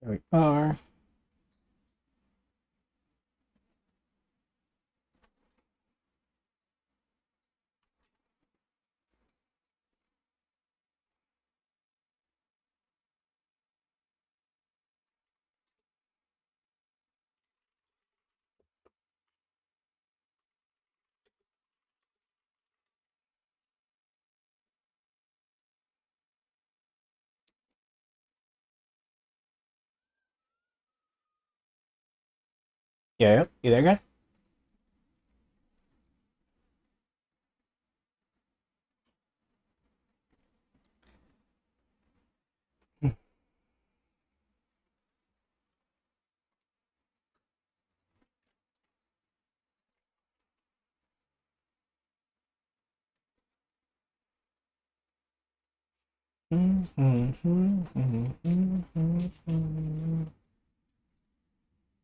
There we are. Yeah, you there, guy?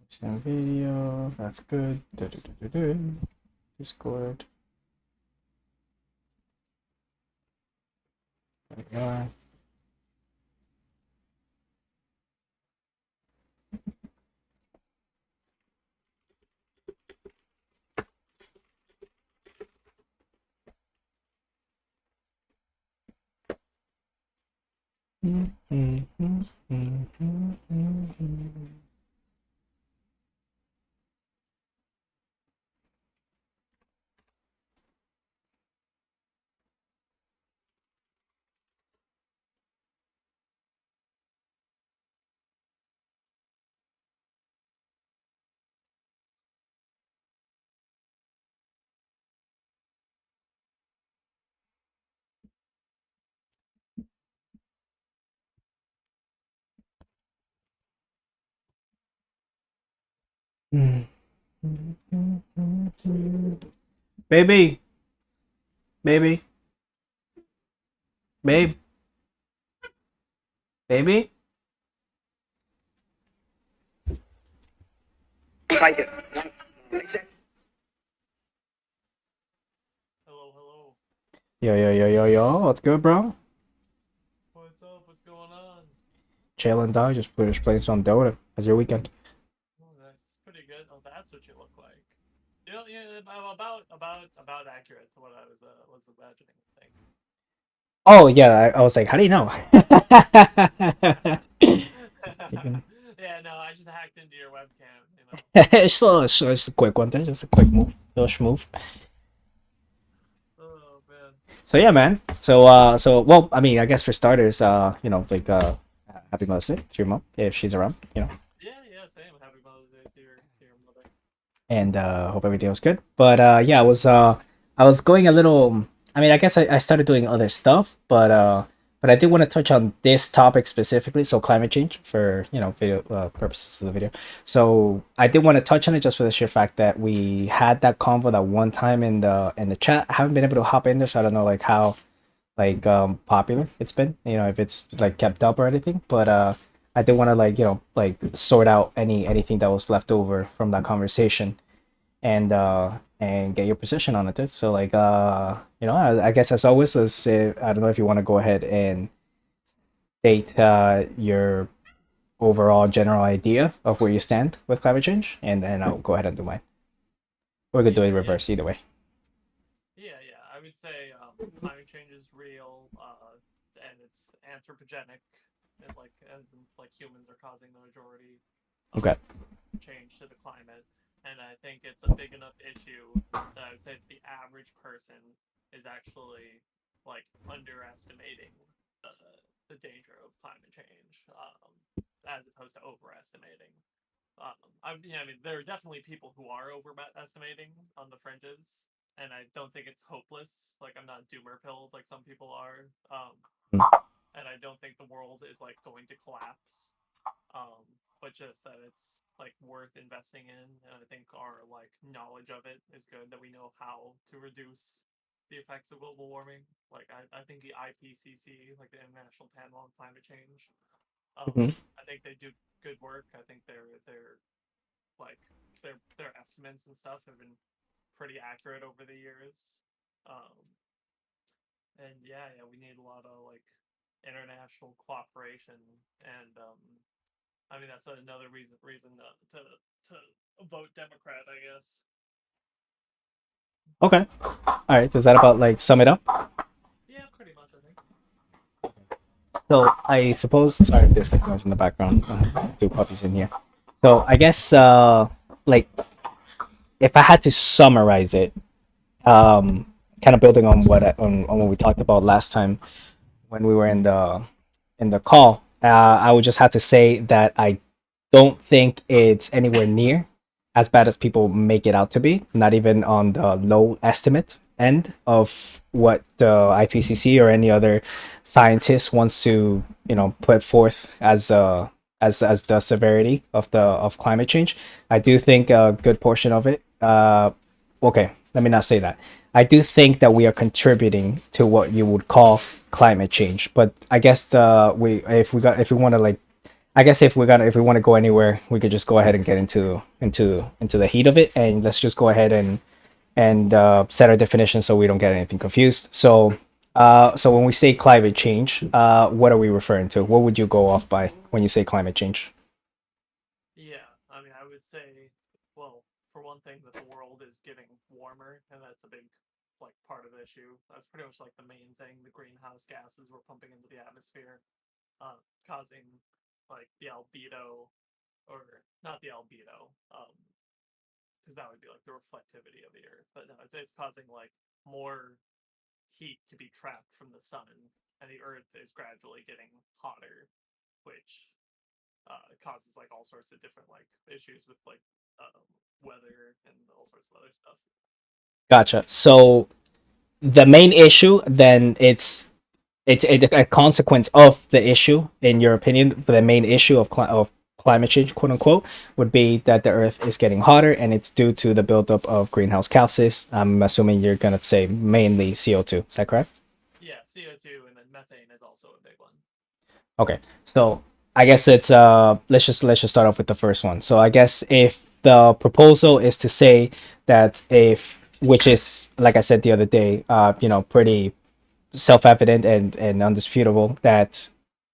Send video. That's good. Discord. There we are. Baby, baby, babe, baby. Hello, hello. Yo, yo, yo, yo, yo. What's good, bro? What's up? What's going on? Chilling, dog. Just playing some Dota. How's your weekend? Oh, that's pretty good. Oh, that's what you look like. Yeah, about accurate to what I was imagining. I think. Oh yeah, I was like, how do you know? You can- Yeah, no, I just hacked into your webcam. it's a quick one. There, just a quick move, little schmove. Oh man. So yeah, man. Well, I mean, I guess for starters, happy Mother's Day to your mom if she's around, Yeah, yeah, same. Happy Mother's Day to your mother. and hope everything was good. But yeah, I was going a little. I mean, I guess I started doing other stuff, but I did want to touch on this topic specifically. So climate change for video purposes of the video. So I did want to touch on it just for the sheer fact that we had that convo that one time in the chat. I haven't been able to hop in there, so I don't know like how popular it's been, if it's like kept up or anything, but I did want to like sort out anything that was left over from that conversation and get your position on it, dude. So like I guess as always, let's say, I don't know if you want to go ahead and state your overall general idea of where you stand with climate change, and then I'll go ahead and do mine. We're gonna do it Yeah, yeah, reverse either way. yeah. I would say climate change is real, and it's anthropogenic, and as in, like humans are causing the majority of Okay. change to the climate. And I think it's a big enough issue that I would say the average person is actually like underestimating the danger of climate change, as opposed to overestimating. I mean, there are definitely people who are overestimating on the fringes, and I don't think it's hopeless. Like, I'm not doomer pilled like some people are. And I don't think the world is like going to collapse, um, but just that it's like worth investing in. And I think our like knowledge of it is good, that we know how to reduce the effects of global warming. Like I think the IPCC, like the International Panel on Climate Change, um, Mm-hmm. I think they do good work. I think like their estimates and stuff have been pretty accurate over the years. Um, and yeah, we need a lot of like international cooperation and I mean, that's another reason to vote Democrat, I guess. Okay. All right. Does that about like sum it up? Yeah, pretty much, I think. So I suppose. Sorry, there's like noise in the background. Two puppies in here. So I guess like if I had to summarize it, kind of building on on what we talked about last time when we were in the call, I would just have to say that I don't think it's anywhere near as bad as people make it out to be. Not even on the low estimate end of what the IPCC or any other scientist wants to, put forth as as the severity of climate change. I do think a good portion of it. Okay, let me not say that. I do think that we are contributing to what you would call climate change, but I guess we if we want to like I guess if we want to go anywhere, we could just go ahead and get into the heat of it, and let's just go ahead and set our definition so we don't get anything confused. So when we say climate change, what are we referring to? What would you go off by when you say climate change? Yeah, I mean, I would say, well, for one thing, that the world is getting warmer, and that's a big like part of the issue. That's pretty much like the main thing. The greenhouse gases we're pumping into the atmosphere, causing like the albedo, or not the albedo, because that would be like the reflectivity of the Earth. But no, it's causing like more heat to be trapped from the sun, and the Earth is gradually getting hotter, which causes like all sorts of different like issues with like weather and all sorts of other stuff. Gotcha. So the main issue, then it's a consequence of the issue, in your opinion. The main issue of climate change, quote unquote, would be that the Earth is getting hotter, and it's due to the buildup of greenhouse gases. I'm assuming you're gonna say mainly CO2. Is that correct? Yeah, CO2 and then methane is also a big one. Okay, so I guess it's let's just start off with the first one. So I guess if the proposal is to say that if which is like I said the other day, pretty self-evident and undisputable that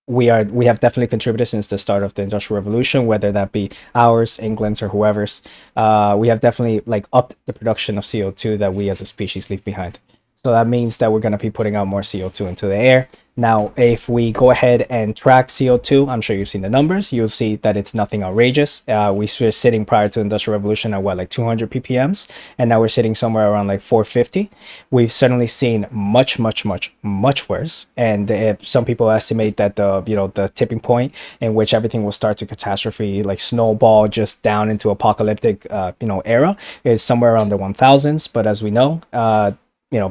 we have definitely contributed since the start of the industrial revolution, whether that be ours, England's, or whoever's. We have definitely like upped the production of CO2 that we as a species leave behind. So that means that we're going to be putting out more CO2 into the air. Now, if we go ahead and track CO2, I'm sure you've seen the numbers. You'll see that it's nothing outrageous. We were sitting prior to the Industrial Revolution at what, like 200 ppms, and now we're sitting somewhere around like 450. We've certainly seen much, much, much, much worse. And if some people estimate that the tipping point in which everything will start to catastrophe, like snowball just down into apocalyptic, era, is somewhere around the 1000s. But as we know,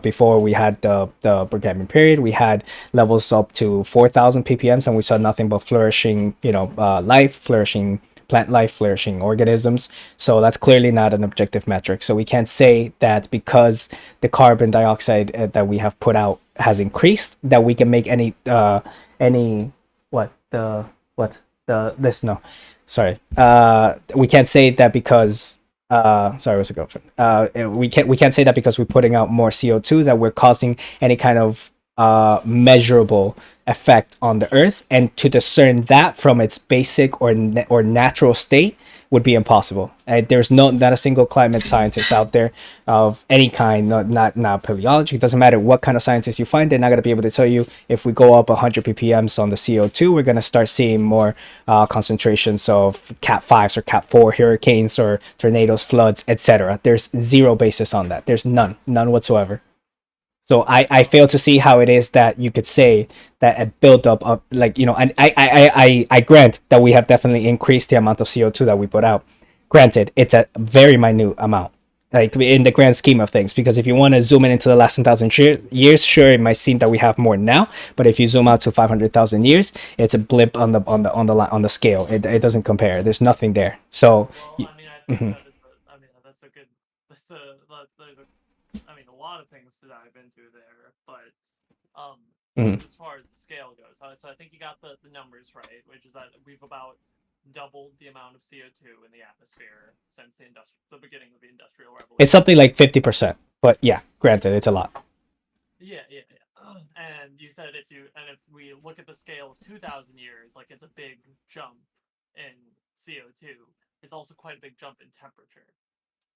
before we had the Pergamon period, we had levels up to 4,000 ppms, and we saw nothing but flourishing, life, flourishing plant life, flourishing organisms. So that's clearly not an objective metric. So we can't say that because the carbon dioxide that we have put out has increased, that we can make any what the what the this no, sorry. We can't say that because sorry, what's the girlfriend? We can't say that because we're putting out more CO2 that we're causing any kind of measurable effect on the earth, and to discern that from its basic or natural state would be impossible. There's not a single climate scientist out there of any kind, not paleology. It doesn't matter what kind of scientist you find, they're not going to be able to tell you if we go up 100 ppms on the CO2, we're going to start seeing more concentrations of Cat 5s or Cat 4 hurricanes or tornadoes, floods, etc. There's zero basis on that. There's none whatsoever. So I Well, fail to see how it is that you could say that a buildup of, like, and I grant that we have definitely increased the amount of CO2 that we put out. Granted, it's a very minute amount, like in the grand scheme of things. Because if you want to zoom in into the last 10,000 years, sure, it might seem that we have more now. But if you zoom out to 500,000 years, it's a blip on the scale. It doesn't compare. There's nothing there. So, well, I mean, I think mhm, that is I mean, that's a good. That's a. There's a. I mean, a lot of things to dive into there, but um, mhm. just as far as the scale goes, so I think you got the numbers right, which is that we've about doubled the amount of CO2 in the atmosphere since the beginning of the Industrial It's Revolution. something like 50%. But yeah, granted, it's a lot. Yeah, yeah, yeah. And you said if we look at the scale of 2,000 years, like it's a big jump. in CO2, it's also quite a big jump in temperature.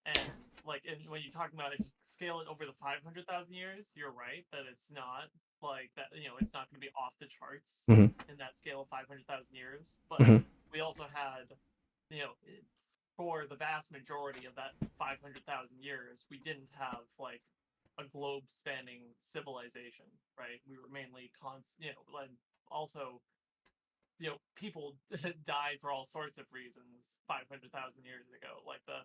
And like, when you're talking about if you scale it over the 500,000 years, you're right that it's not like that. It's not going to be off the charts Hmm. in that scale of 500,000 years. But Hmm. we also had, you know, for the vast majority of that 500,000 years, we didn't have like a globe spanning civilization, right? We were mainly and also, people died for all sorts of reasons 500,000 years ago. Like the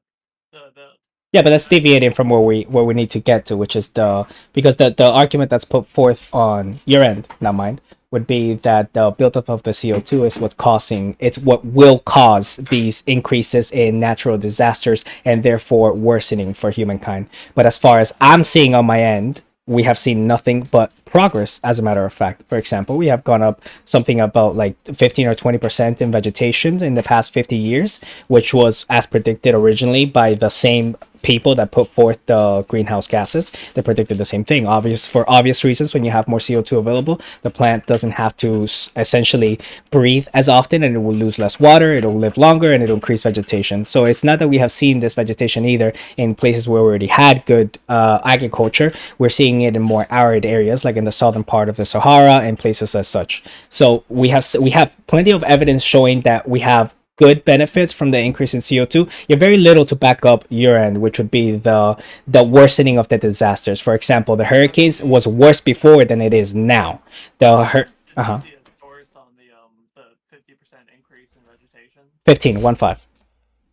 Yeah, but that's events. deviating from where we need to get to, which is the because the argument that's put forth on your end, not mine, would be that the buildup of the CO2 is what's causing it's what will cause these increases in natural disasters and therefore worsening for humankind. But as far as I'm So seeing on my end, we have seen nothing but progress. As a matter of fact, for example, we have gone up something about like 15 or 20% in vegetation in the past 50 years, which was as predicted originally by the same people that put forth the greenhouse gases. They predicted the same thing. Obvious for obvious reasons. When you have more CO2 available, the plant doesn't have to essentially breathe as often, and it will lose less water. It'll live longer, and it'll increase vegetation. So it's not that we have seen this vegetation either in places where we already had good agriculture. We're seeing it in more arid areas, like in the southern part of the Sahara and places as such. So we have plenty of evidence showing that we have good benefits from the increase in CO2. You have very little to back up your end, which would be the worsening of the disasters. For example, the I hurricanes believe was worse before than it is now. The hur- did you uh-huh. see a source on the 50% increase in vegetation? 15, 1 5.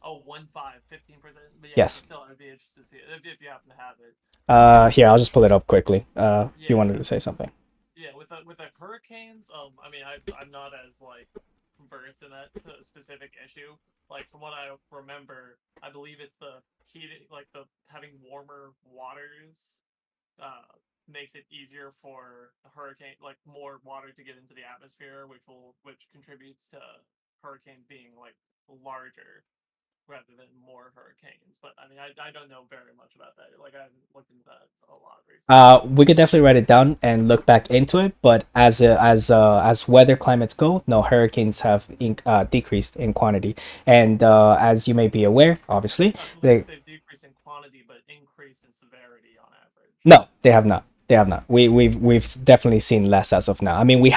Oh, 15%. But yeah, Yes. still, I'd be interested to see it if you happen to have it. Here, I'll just pull it up quickly. If you Yeah, wanted to say something. yeah. With the hurricanes, I mean, I'm not as like versed in that specific issue. Like from what I remember, I believe it's the heating, like the having warmer waters, makes it easier for the hurricane, like more water to get into the atmosphere, which contributes to hurricanes being like larger rather than more hurricanes. But I mean, I don't know very much about that. Like I haven't looked into that a lot recently. We could definitely write it down and look back into it. But as weather climates go, no, hurricanes have decreased in quantity, and as you may be aware, obviously, I believe they they've decreased in quantity, but increased in severity on average. no, they have not. They have not. We've definitely seen less as of now. I mean, we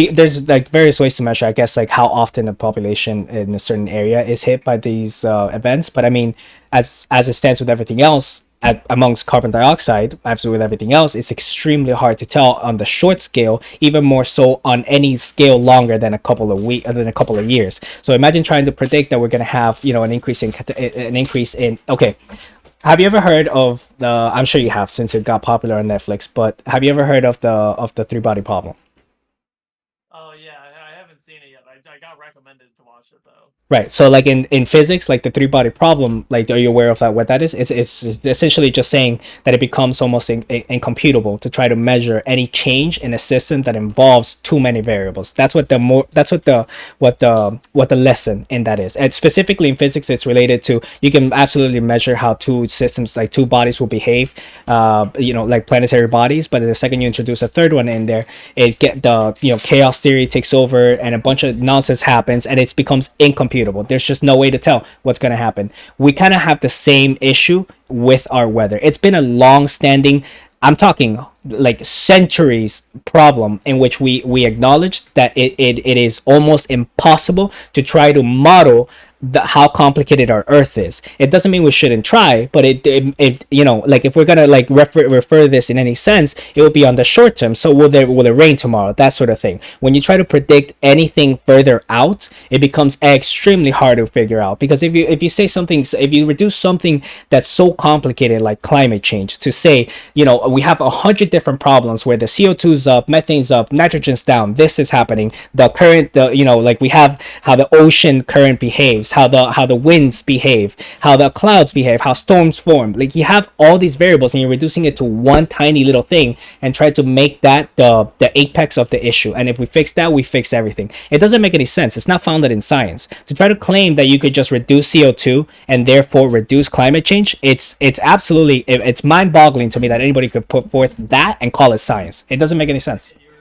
there's like various ways to measure. I guess like how often a population in a certain area is hit by these events. But I mean, as it stands with everything else, amongst carbon dioxide, as with everything else, it's extremely hard to tell on the short scale. Even more so on any scale longer than a couple of than a couple of years. So imagine trying to predict that we're gonna have an increase in okay, have you ever heard of the? I'm sure you have since it got popular on Netflix. But have you ever heard of the three body problem? Oh yeah, I haven't seen it yet. I got recommended to watch it though. Right. So like in physics, like the three body problem, like are you aware of that? What that is? It's essentially just saying that it becomes almost incomputable to try to measure any change in a system that involves too many variables. That's what the lesson in that is. And specifically in physics, it's related to you can absolutely measure how two systems like two bodies will behave, like planetary bodies. But the second you introduce a third one in there, it get the chaos theory takes over and a bunch of nonsense happens and it becomes incomputable. There's just no way to tell what's going to happen. We kind of have the same issue with our weather. It's been a long standing, I'm talking like centuries problem in which we acknowledge that it is almost impossible to try to model how complicated our earth is. It doesn't mean we shouldn't try, but it like if we're gonna like refer this in any sense, it will be on the short term. So will it rain tomorrow, that sort of thing. When you try to predict anything further out, it becomes extremely hard to figure out, because if you say something, if you reduce something that's so complicated like climate change to say, we have 100 different problems where the CO2's up, methane's up, nitrogen's down, this is happening, the current, like we have how the ocean current behaves, how the winds behave, how the clouds behave, how storms form. Like you have all these variables and you're reducing it to one tiny little thing and try to make that the apex of the issue. And if we fix that, we fix everything. It doesn't make any sense. It's not founded in science. To try to claim that you could just reduce CO2 and therefore reduce climate change, it's absolutely it's mind-boggling to me that anybody could put forth that and call it science. It doesn't make any sense. You're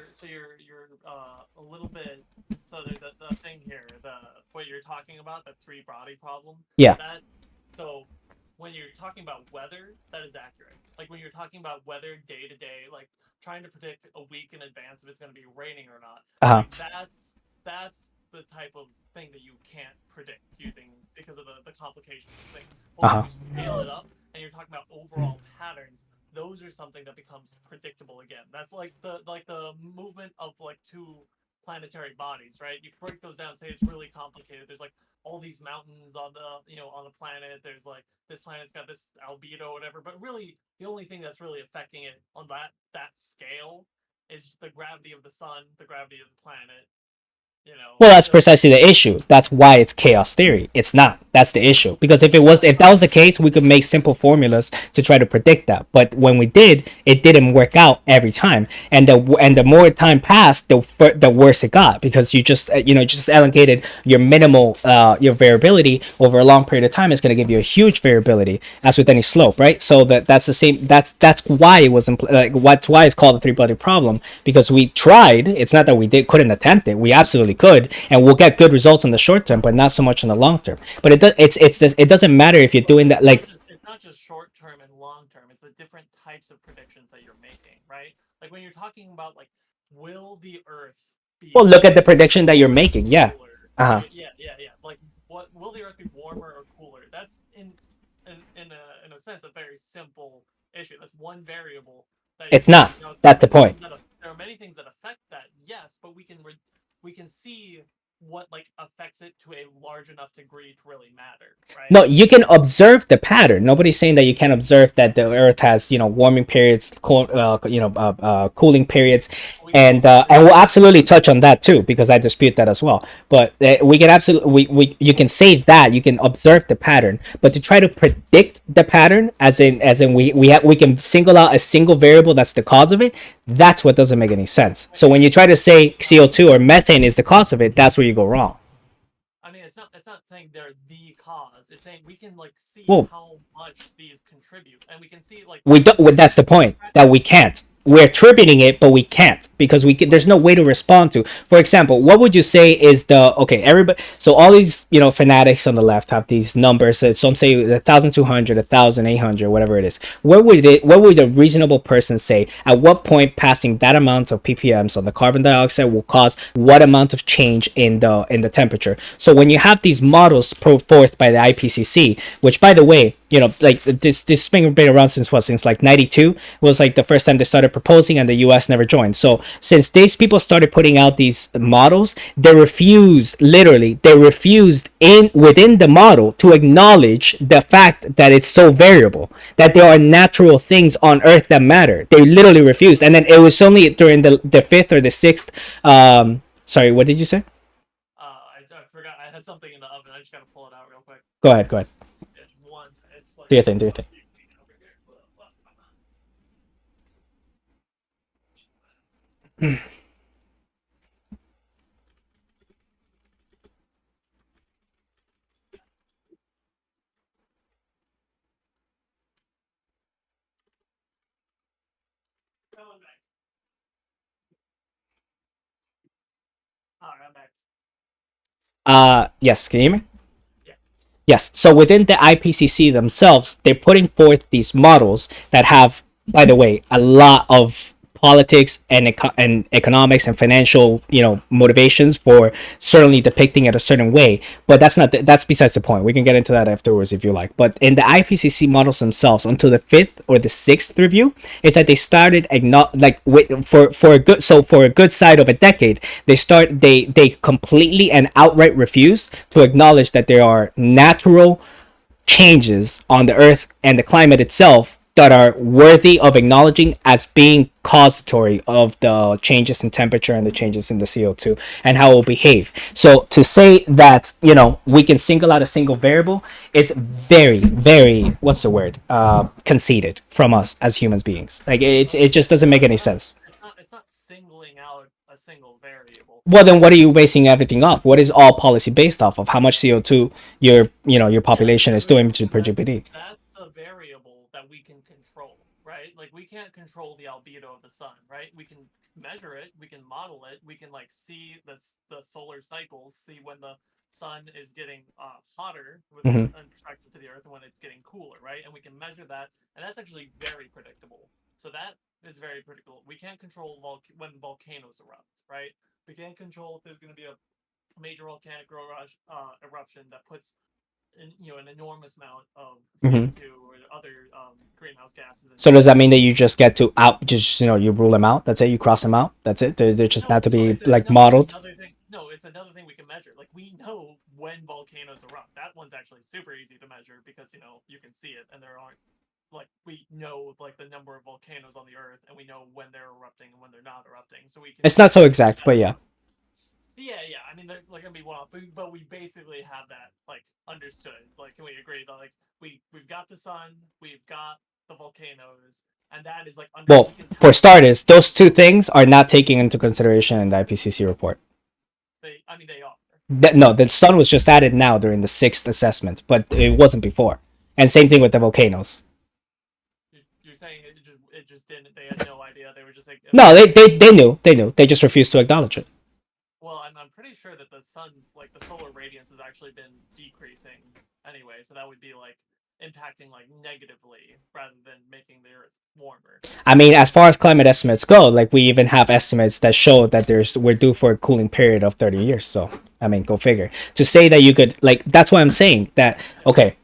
a little bit. So there's a thing here. The what you're talking about, the three body problem. Yeah. That so when you're talking about weather, that is accurate. Like when you're talking about weather day to day, like trying to predict a week in advance if it's going to be raining or not. Uh-huh. Like that's the type of thing that you can't predict using because of the complications of things. But when Uh-huh. you scale it up and you're talking about overall patterns, those are something that becomes predictable again. That's like the movement of like two planetary bodies, right? You can break those down, say it's really complicated. There's like all these mountains on the on the planet. There's like this planet's got this albedo, whatever. But really, the only thing that's really affecting it on that scale is the gravity of the sun, the gravity of the planet. Well, that's The precisely the issue. That's why it's chaos theory. It's not. That's the issue. Because if that was the case, we could make simple formulas to try to predict that. But when we did, it didn't work out every time. And the more time passed, the worse it got because you just just allocated your minimal your variability over a long period of time is going to give you a huge variability as with any slope, right? So that's the same. That's why it was that's why it's called the three-body problem because we tried. It's not that we couldn't attempt it. We absolutely could, and we'll get good results in the short term, but not so much in the long term. But it doesn't matter if you're Well, doing that like. it's not just short term and long term. It's the different types of predictions that you're making, right? Like when you're talking about like, will the Earth be Well, look at the warmer prediction that you're or making. Yeah. cooler? Uh huh. Yeah. Like, what will the Earth be warmer or cooler? That's in a sense a very simple issue. That's one variable that you It's can not. That's the point. there are many things that affect that. Yes, but we can see what like affects it to a large enough degree to really matter, right? No, you can observe the pattern. Nobody's saying that you can observe that the Earth has, warming periods, cooling periods, We can also and we'll see absolutely touch on that too because I dispute that as well. But we can absolutely, you can say that you can observe the pattern, but to try to predict the pattern, as in we can single out a single variable that's the cause of it. That's what doesn't make any sense. So when you try to say CO2 or methane is the cause of it, that's where you go wrong. I mean, it's not saying they're the cause. It's saying we can like see Well, how much these contribute, and we can see like we don't. Well, that's the point that we can't. We're attributing it, but we can't because there's no way to respond to. For example, what would you say is the okay? Everybody, so all these fanatics on the left have these numbers. Some say 1,200, 1,800, whatever it is. What would a reasonable person say? At what point passing that amount of ppms on the carbon dioxide will cause what amount of change in the temperature? So when you have these models put forth by the IPCC, which by the way, like this thing been around since what? Since like 92 was like the first time they started proposing, and the US never joined. So since these people started putting out these models, they refused in within the model to acknowledge the fact that it's so variable, that there are natural things on Earth that matter. They literally refused. And then it was only during the fifth or the sixth sorry, what did you say? I forgot I had something in the oven. I just gotta pull it out real quick. Go ahead. It's one. It's like Do your thing, do your thing. over here. Coming back. All right, I'm back. Yes, can you hear me? Yeah. Yes. So within the IPCC themselves, they're putting forth these models that have, by the way, a lot of politics and economics and financial motivations for certainly depicting it a certain way. But that's besides the point. We can get into that afterwards if you like. But in the IPCC models themselves, until the fifth or the sixth review, is that they started like for a good side of a decade, they completely and outright refuse to acknowledge that there are natural changes on the earth and the climate itself that are worthy of acknowledging as being causatory of the changes in temperature and the changes in the CO2 and how it will behave. So to say that, we can single out a single variable, it's very, very, what's the word? Conceited from us as human beings. Like it just doesn't make any sense. It's not singling out a single variable. Well, then what are you basing everything off? What is all policy based off of? How much CO2 your population is doing per GDP? That's the variable that we can control, right? Like we can't control the albedo of the sun, right? We can measure it, we can model it, we can like see the solar cycles, see when the sun is getting hotter with Hmm. in perspective to the Earth, and when it's getting cooler, right? And we can measure that, and that's actually very predictable. So that is very predictable. We can't control when volcanoes erupt, right? We can't control if there's going to be a major volcanic eruption that puts an enormous amount of Hmm. CO2 or other greenhouse gases So into does the that mean that atmosphere. you just get to out, just you rule them out? That's it. You cross them out. That's it. They're just No, not to no, be it's like no, it's modeled. another thing. No, it's another thing we can measure. Like we know when volcanoes erupt. That one's actually super easy to measure because you can see it, and there aren't like we know like the number of volcanoes on the Earth, and we know when they're erupting and when they're not erupting. So we can It's not so exact, but yeah. yeah, yeah. I mean, there's like gonna be one off, but we basically have that like understood. Like, can we agree that like we've got the sun, we've got the volcanoes, and that is like under Well, we can for tell starters, those two things are not taken into consideration in the IPCC report. they. I mean, they are. No, the sun was just added now during the sixth assessment, but it wasn't before. And same thing with the volcanoes. You're saying it just didn't. They had no idea. They were just like No, they, evaluating. they, they knew. They knew. They just refused to acknowledge it. Well, I'm pretty sure that the sun's like the solar radiance has actually been decreasing anyway, so that would be like impacting like negatively rather than making the Earth warmer. I mean, as far as climate estimates go, like we even have estimates that show that we're due for a cooling period of 30 years. So, I mean, go figure. To say that you could like that's why I'm saying that Yeah, okay.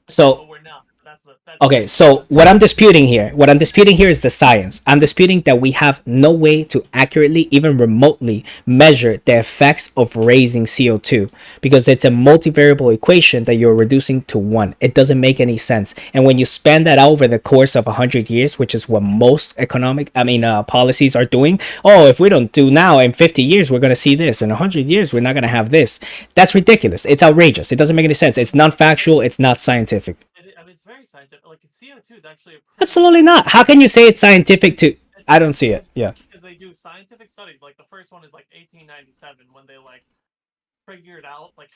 yeah, So but we're not. That's the okay, thing. Like so what I'm disputing here is the science. I'm disputing that we have no way to accurately, even remotely, measure the effects of raising CO2 because it's a multivariable equation that you're reducing to one. It doesn't make any sense. And when you span that out over the course of 100 years, which is what most policies are doing, oh, if we don't do now, in 50 years, we're going to see this. In 100 years, we're not going to have this. That's ridiculous. It's outrageous. It doesn't make any sense. It's non factual. It's not scientific. I mean, it's very scientific. Like CO2 is actually a pretty Absolutely not. How can you say it's scientific it's to? it's I don't see it. because Yeah. because they do scientific studies. Like the first one is like 1897 when they like figured out like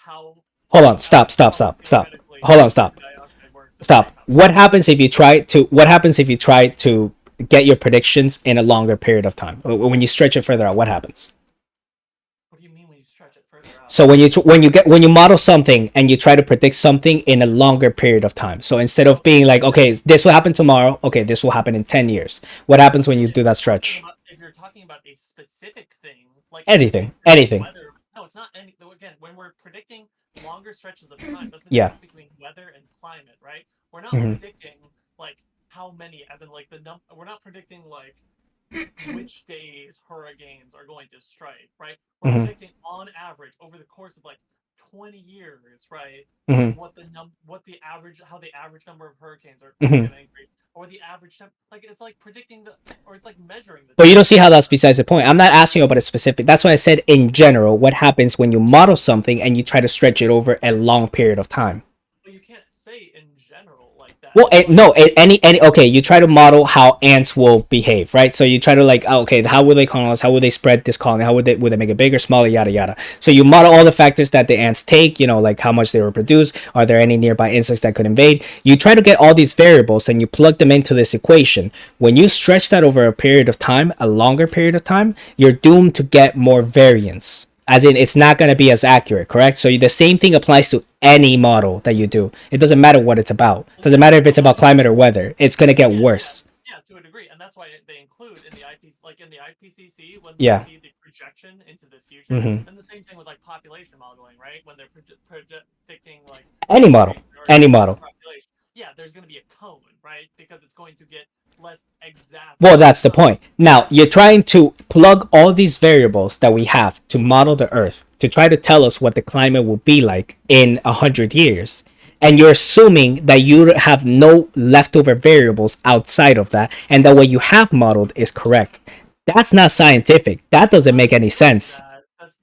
Hold on. Stop. Stop. how Stop. Stop. theoretically Hold on. carbon Stop. dioxide works in the Stop. greenhouse What gases. happens if you try to? What happens if you try to get your predictions in a longer period of time? When you stretch it further out, what happens? What do you mean when you stretch it further out? So when you model something and you try to predict something in a longer period of time. So instead of So being like, okay, this will happen tomorrow. Okay, this will happen in 10 years. What happens when you do that stretch? if you're talking about a specific thing, like a Anything. specific Anything. weather, no, it's not any. Again, when we're predicting longer stretches of time, that's the Yeah. difference between weather and climate, right? We're not Hmm. predicting like how many, as in like the We're not predicting like which days hurricanes are going to strike, right? We're Hmm. predicting on average over the course of like 20 years, right? Like Hmm. what the average how the average number of hurricanes are Hmm. going to increase or the average like it's like predicting the or it's like measuring the But you don't see how temperature. that's besides the point. I'm not asking you about a specific. That's why I said in general, what happens when you model something and you try to stretch it over a long period of time. But you can't say in general like that. Well, Like no, any okay. You try to model how ants will behave, right? So you try to like, okay, how will they colonize? How will they spread this colony? How would they make it bigger, smaller, yada yada. So you model all the factors that the ants take. Like how much they reproduce. Are there any nearby insects that could invade? You try to get all these variables and you plug them into this equation. When you stretch that over a period of time, a longer period of time, you're doomed to get more variance, as in it's not going to be as accurate, correct? So the same thing applies to any model that you do. It doesn't matter what it's about. It well, doesn't yeah, matter if no, it's about climate or weather. It's going to get yeah, yeah, worse. yeah, to a degree, and that's why they include in the IPC, like in the IPCC, when they Yeah. see the projection into the future, Hmm. and the same thing with like population modeling, right? When they're predicting like Any the model. increase or Any decrease model. in population, yeah, there's going to be a cone, right? Because it's going to get less exact Well, over that's the time. point. Now, you're trying to plug all these variables that we have to model the Earth to try to tell us what the climate will be like in 100 years. And you're assuming that you have no leftover variables outside of that, and that what you have modeled is correct. That's not scientific. That It's doesn't not make any assuming sense. that. That's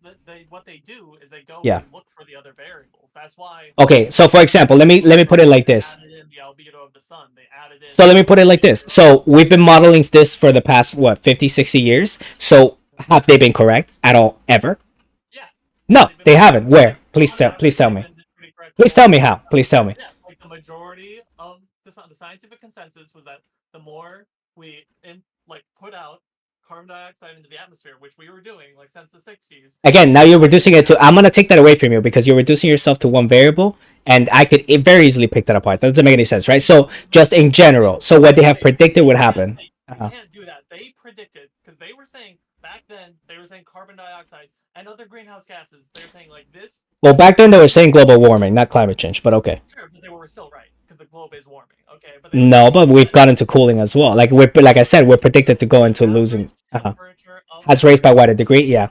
what they do is they go Yeah. and look for the other variables. That's why Okay. when So, they for example, let me put it like they this. added in the albedo of the sun. They added in So let me the put it like this. albedo of So we've been modeling this for the past what 50, 60 years. So have they been correct at all ever? yeah, yeah. No, They've been they pretty haven't. correct. Where? On Please average, tell they've me. been pretty correct Please all tell the me time. how. Please tell me. Yeah, like the majority of the scientific consensus was that the more we like put out carbon dioxide into the atmosphere, which we were doing like since the 60s. Again, now you're reducing it to. I'm gonna take that away from you because you're reducing yourself to one variable, and I could very easily pick that apart. That doesn't make any sense, right? So just in general, so what they have predicted would happen. You Uh-huh. can't do that. They predicted because they were saying back then they were saying carbon dioxide and other greenhouse gases. They're saying like this. Well, back then they were saying global warming, not climate change, but okay. Sure, but they were still right because the globe is warming. Okay, but they were No, saying but we've got into cooling as well. Like I said, we're predicted to go into losing. temperature of Has the raised by Earth. what, a degree? Yeah.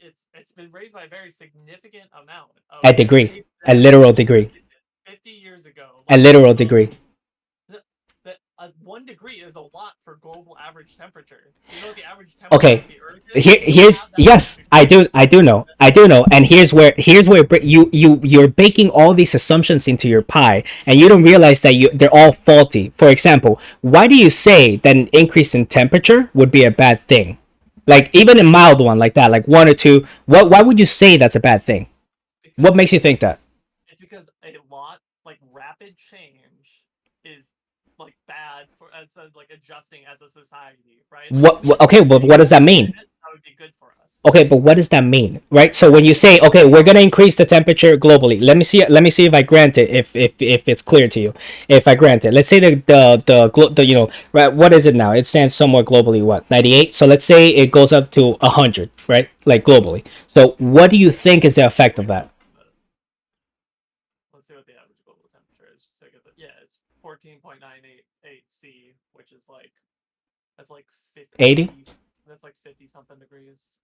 It's been raised by a very significant amount. A Okay, degree, a literal degree, 50 years ago, a like literal degree. that 1 degree is a lot for global average temperature. You know what the average temperature Okay, of the Earth is? here's yes, I do know, and here's where you're baking all these assumptions into your pie, and you don't realize that they're all faulty. For example, why do you say that an increase in temperature would be a bad thing? Like even a mild one like that, like 1 or 2. Why would you say that's a bad thing? What Because makes you think that? it's because a lot like rapid change is like bad for as like adjusting as a society, right? Like if we Okay, but what does that mean? that would be good for us. Okay, but what does that mean, right? So when you say, okay, we're gonna increase the temperature globally, let me see if I grant it, if it's clear to you. If I grant it, let's say the right, what is it now? It stands somewhere globally, what, 98? So let's say it goes up to 100, right? Like globally. So what do you think is the effect of that? Let's see what the average global temperature is. Just so I get yeah, it's 14.988 C, which is like that's like 80? 50. That's like 50 something degrees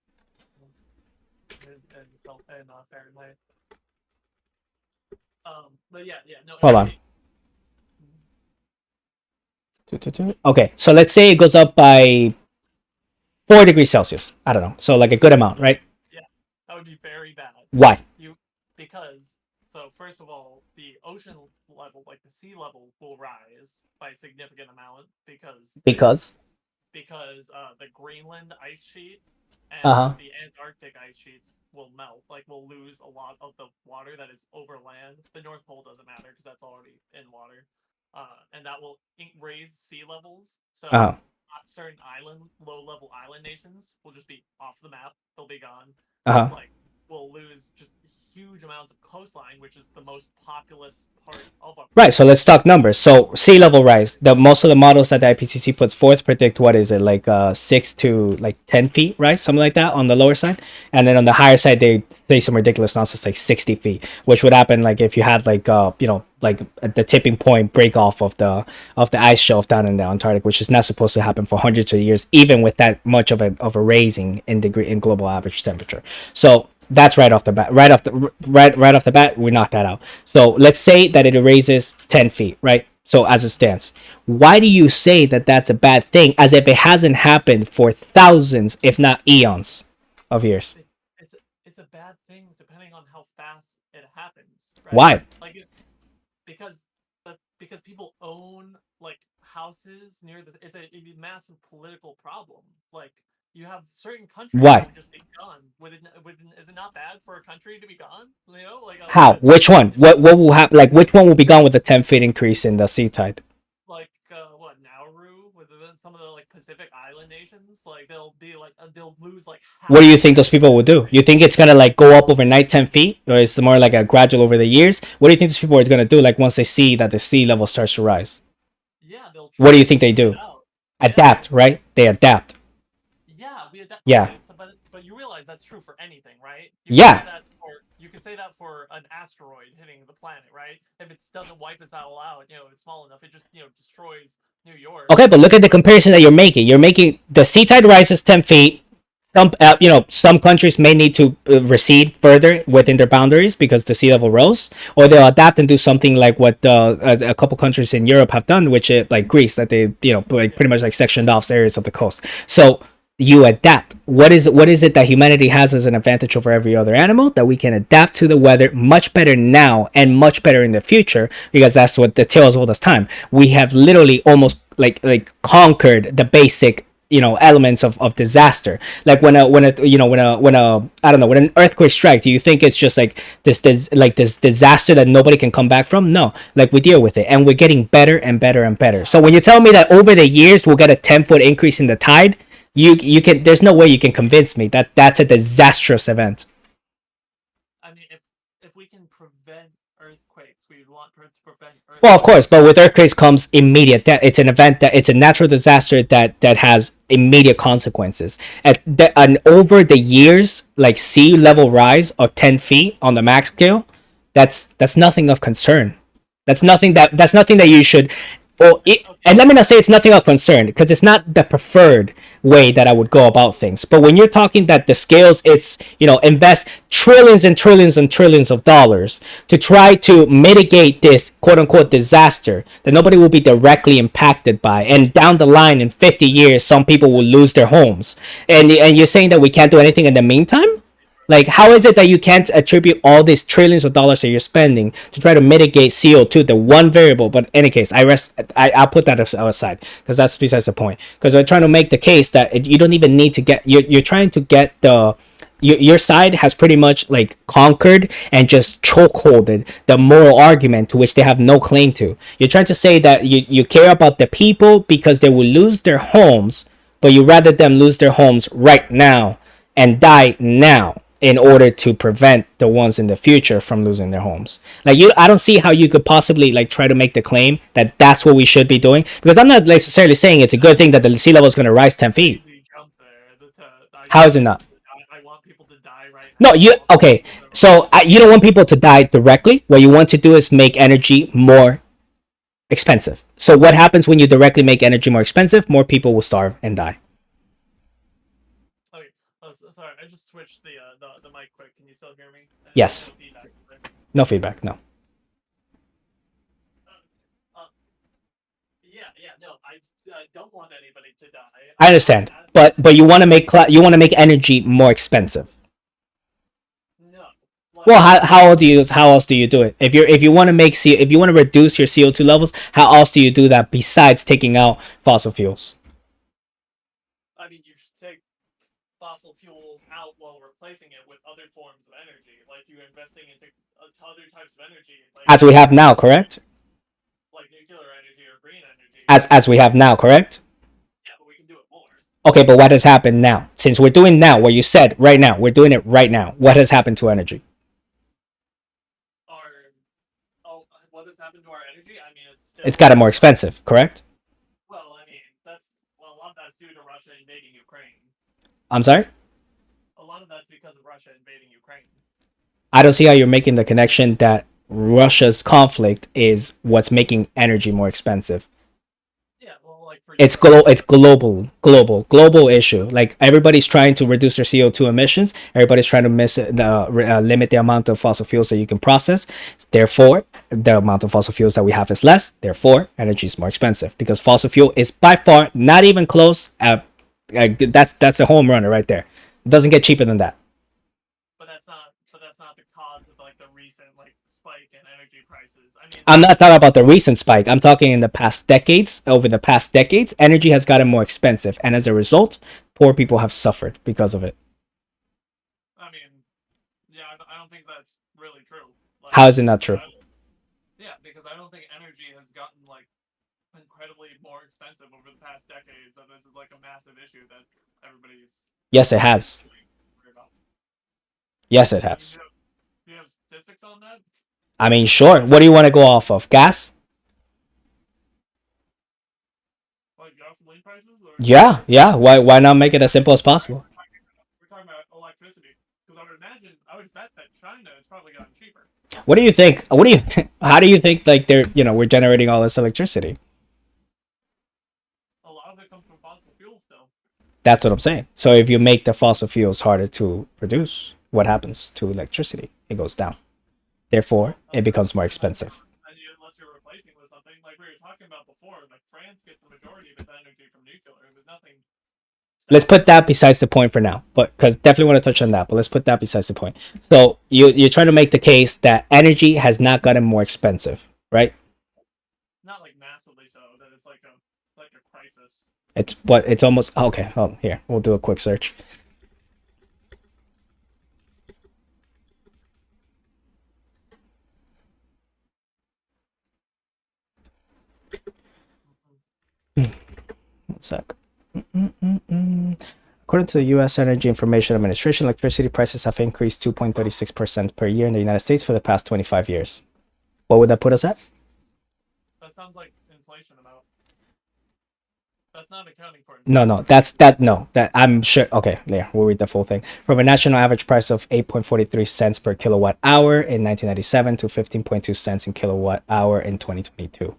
in Fahrenheit. But yeah, no. Hold on. Okay, so let's say it goes up by 4 degrees Celsius. I don't know. So like a good amount, right? Yeah, that would be very bad. Why? Because so first of all, the ocean level, like the sea level, will rise by a significant amount Because. the Greenland ice sheet and Uh-huh. the Antarctic ice sheets will melt. Like we'll lose a lot of the water that is over land. The North Pole doesn't matter because that's already in water, and that will raise sea levels. So Uh-huh. certain low-level island nations will just be off the map. They'll be gone. Uh-huh. Like we'll lose just huge amounts of coastline, which is the most populous part of our Right, so let's talk numbers. So sea level rise. The most of the models that the IPCC puts forth predict, what is it, like 6 to like 10 feet, right? Something like that on the lower side. And then on the higher side they say some ridiculous nonsense like 60 feet, which would happen like if you had like like the tipping point break off of the ice shelf down in the Antarctic, which is not supposed to happen for hundreds of years, even with that much of a raising in global average temperature. So that's right off the bat. Right off the bat, we knocked that out. So let's say that it raises 10 feet, right? So as it stands, why do you say that that's a bad thing, as if it hasn't happened for thousands, if not eons, of years? it's a bad thing depending on how fast it happens, right? Why? Like because because people own like houses near the it's a massive political problem. Like you have certain countries that Why? would just be gone. Is it not bad for a country to be gone? You know, like How? Which one? What will happen? Like which one will be gone with a 10 feet increase in the sea tide? like what Nauru with some of the like Pacific Island nations, like they'll be like they'll lose like What half do you of think their those people will do? You think it's gonna like go up overnight 10 feet, or it's more like a gradual over the years? What do you think these people are gonna do? Like once they see that the sea level starts to rise, yeah, they'll what do try you to think they wait it do? out. Yeah, Adapt, right? They adapt. yeah, we adapt. Yeah, Okay, so but you realize that's true for anything, right? yeah. You can say that for an asteroid hitting the planet, right? If it doesn't wipe us all out, if it's small enough, it just destroys New York. Okay, but look at the comparison that you're making. You're making the sea tide rises 10 feet. Some countries may need to recede further within their boundaries because the sea level rose, or they'll adapt and do something like what a couple countries in Europe have done, which is like Greece, that they like pretty much like sectioned off areas of the coast. So you adapt. What is it that humanity has as an advantage over every other animal? That we can adapt to the weather much better now and much better in the future, because that's what the tale told us time. We have literally almost like conquered the basic elements of disaster. Like when I don't know, when an earthquake strikes, do you think it's just like this disaster that nobody can come back from? No, like we deal with it, and we're getting better and better and better. So when you tell me that over the years we'll get a 10-foot increase in the tide, You can. There's no way you can convince me that that's a disastrous event. I mean, if we can prevent earthquakes, we would want to prevent Well, of course, earthquakes. but with earthquakes comes immediate death. It's an event that it's a natural disaster that has immediate consequences. And over the years, like sea level rise of 10 feet on the max scale, that's nothing of concern. That's nothing that you should. Well, Okay, and let me not say it's nothing of concern because it's not the preferred way that I would go about things. But when you're talking that the scales, it's invest trillions and trillions and trillions of dollars to try to mitigate this quote unquote disaster that nobody will be directly impacted by, and down the line in 50 years, some people will lose their homes, and you're saying that we can't do anything in the meantime. Like, how is it that you can't attribute all these trillions of dollars that you're spending to try to mitigate CO2, the one variable? But in any case, I'll put that aside because that's besides the point. Because we're trying to make the case that you don't even need to get, you're trying to get your side has pretty much like conquered and just chokeholded the moral argument to which they have no claim to. You're trying to say that you care about the people because they will lose their homes, but you rather them lose their homes right now and die now in order to prevent the ones in the future from losing their homes. Like, I don't see how you could possibly like try to make the claim that that's what we should be doing, because I'm not necessarily saying it's a good thing that the sea level is going to rise 10 feet. easy jump there. I How want is it not? people to die. I want people to die right No, now. you I want okay? people to So you don't want people to die directly. What you want to do is make energy more expensive. So what happens when you directly make energy more expensive? More people will starve and die. Okay. Oh, sorry. I just switched the mic quick. Can you still hear me? No Yes. feedback. No feedback. No. Uh, yeah, yeah. No, I don't want anybody to die. I I want understand, as but you want to make you want to make energy more expensive. no. Well, Like how else do you do it? If you want to if you want to reduce your CO2 levels, how else do you do that besides taking out fossil fuels? I mean, you just take fossil fuels out while replacing it with other forms of energy, like you investing into other types of energy, As we have now, correct? like nuclear energy or green energy. As we have now, correct? Yeah, but we can do it more. Okay, but what has happened now? Since we're doing now, what you said right now, we're doing it right now. What has happened to energy? Our what has happened to our energy? I mean, it's It's still gotten more expensive, correct? well. I mean, that's well, a lot of that's due to Russia invading Ukraine. I'm sorry? A lot of that's because of Russia invading Ukraine. I don't see how you're making the connection that Russia's conflict is what's making energy more expensive. Yeah, well, like for It's Europe, it's global issue. Like, everybody's trying to reduce their CO2 emissions. Everybody's trying to limit the amount of fossil fuels that you can process. Therefore, the amount of fossil fuels that we have is less. Therefore, energy is more expensive because fossil fuel is by far not even close. That's a home runner right there. It doesn't get cheaper than that. but that's not the cause of like the recent like spike in energy prices. I mean, I'm not talking about the recent spike. I'm talking in the past decades. Over the past decades, energy has gotten more expensive, and as a result, poor people have suffered because of it. I mean, yeah, I don't think that's really true. How Like, is it not true? yeah, because I don't think energy has gotten like incredibly more expensive over the past decades. That this is like a massive issue that everybody's Yes, it has. worried about. Yes, it I mean, has. do you have statistics on that? I mean, sure. What do you want to go off of? Gas? Like gasoline prices, or Yeah, yeah. Why not make it as simple as possible? we're talking about electricity? Because I would imagine, I would bet that China it's probably gotten cheaper. What do you think? How do you think like we're generating all this electricity? A lot of it comes from fossil fuels, though. That's what I'm saying. So if you make the fossil fuels harder to produce, what happens to electricity? It goes down. Therefore, it becomes more expensive. Unless you're replacing with something like we were talking about before, like France gets the majority of its energy from nuclear. There's nothing Let's stopping put them. that besides the point for now, but because definitely want to touch on that. But let's put that besides the point. So you're trying to make the case that energy has not gotten more expensive, right? Not like massively so that it's like a crisis. It's almost okay. Oh, here we'll do a quick search. Mm-hmm. One sec. Mm-mm-mm-mm. according to the U.S. Energy Information Administration, electricity prices have increased 2.36% per year in the United States for the past 25 years. What would that put us at? That sounds like inflation amount. That's not accounting for No, no, inflation. that's that. No, that I'm sure. Okay, there, we'll read the full thing. From a national average price of 8.43 cents per kilowatt hour in 1997 to 15.2 cents in kilowatt hour in 2022.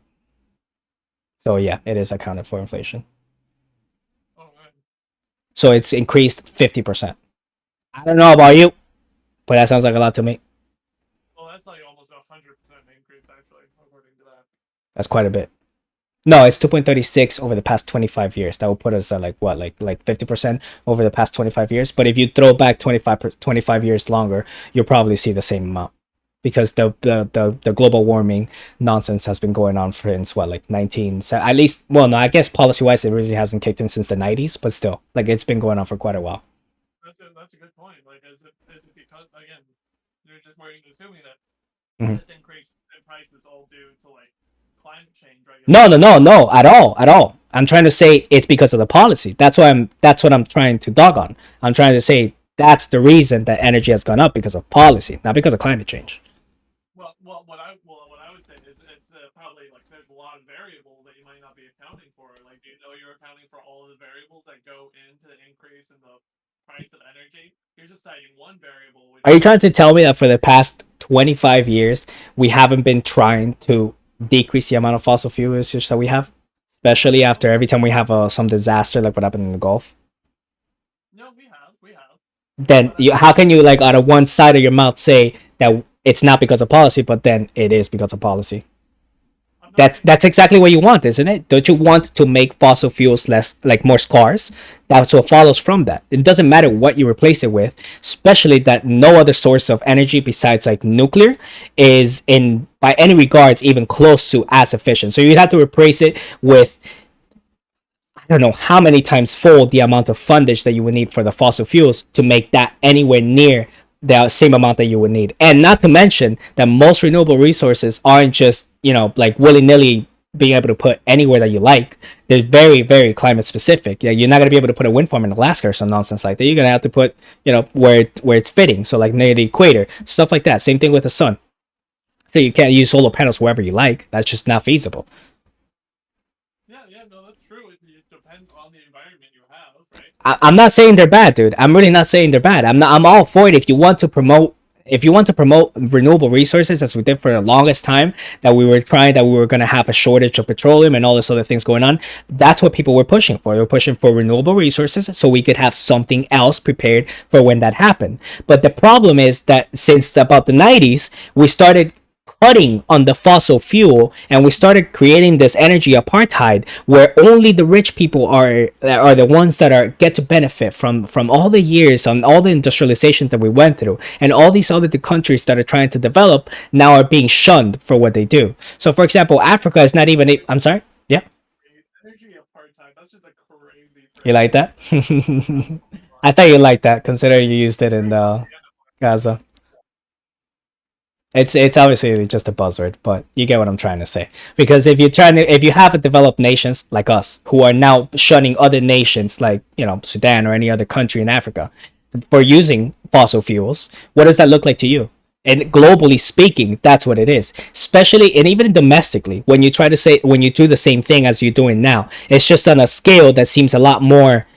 So yeah, it is accounted for inflation. Oh man. So it's increased 50%. I don't know about you, but that sounds like a lot to me. Well, that's like almost 100% increase actually, according to that. That's quite a bit. No, it's 2.36 over the past 25 years. That will put us at like what, like 50% over the past 25 years. But if you throw back 25 years longer, you'll probably see the same amount because the global warming nonsense has been going on since what, like 19 at least. Well, no, I guess policy wise it really hasn't kicked in since the 90s, but still, like it's been going on for quite a while. That's a good point. Like, is it because again, you're just more assuming that Mhm. this increase in price is all due to like climate change No, no, no, regulations? no, at all, at all. I'm trying to say it's because of the policy. That's what I'm trying to dog on. I'm trying to say that's the reason that energy has gone up because of policy, not because of climate change. What I would say is it's probably like there's a lot of variables that you might not be accounting for. Like, do you know you're accounting for all of the variables that go into the increase in the price of energy? You're just citing one variable, which Are you is trying to tell me that for the past 25 years we haven't been trying to decrease the amount of fossil fuel usage that we have, especially after no, every time we have some disaster like what happened in the Gulf? no, we have, Then but I how think can you like out of one side of your mouth say that it's not because of policy, but then it is because of policy? I'm not That's saying it's that's because exactly what you want, isn't it? Don't you want to make fossil fuels less, like more scarce? That's what follows from that. It doesn't matter what you replace it with, especially that no other source of energy besides like nuclear is in by any regards even close to as efficient. So you'd have to replace it with I don't know how many times fold the amount of fundage that you would need for the fossil fuels to make that anywhere near the same amount that you would need. And not to mention that most renewable resources aren't just, like willy nilly being able to put anywhere that you like. They're very, very climate specific. Yeah, you're not gonna be able to put a wind farm in Alaska or some nonsense like that. You're gonna have to put, where it's fitting. So like near the equator, stuff like that. Same thing with the sun. So you can't use solar panels wherever you like. That's just not feasible. yeah, no, that's true. It depends on the environment you have, right? I'm not saying they're bad, dude. I'm really not saying they're bad. I'm all for it if you want to promote renewable resources as we did for the longest time that we were trying that we were going to have a shortage of petroleum and all this other things going on. That's what people were pushing for. They were pushing for renewable resources so we could have something else prepared for when that happened. But the problem is that since about the 90s we started cutting on the fossil fuel and we started creating this energy apartheid where only the rich people are the ones that are get to benefit from all the years on all the industrialization that we went through, and all these other countries that are trying to develop now are being shunned for what they do. So for example, Africa is not even I'm sorry. Yeah, Energy apartheid. That's just a crazy you like phrase. that? Come I on. thought you liked that considering you used it in Where does the the end of Gaza. It's obviously just a buzzword, but you get what I'm trying to say. Because if you have a developed nations like us who are now shunning other nations like Sudan or any other country in Africa for using fossil fuels, what does that look like to you? And globally speaking, that's what it is. Especially and even domestically, when you do the same thing as you're doing now, it's just on a scale that seems a lot more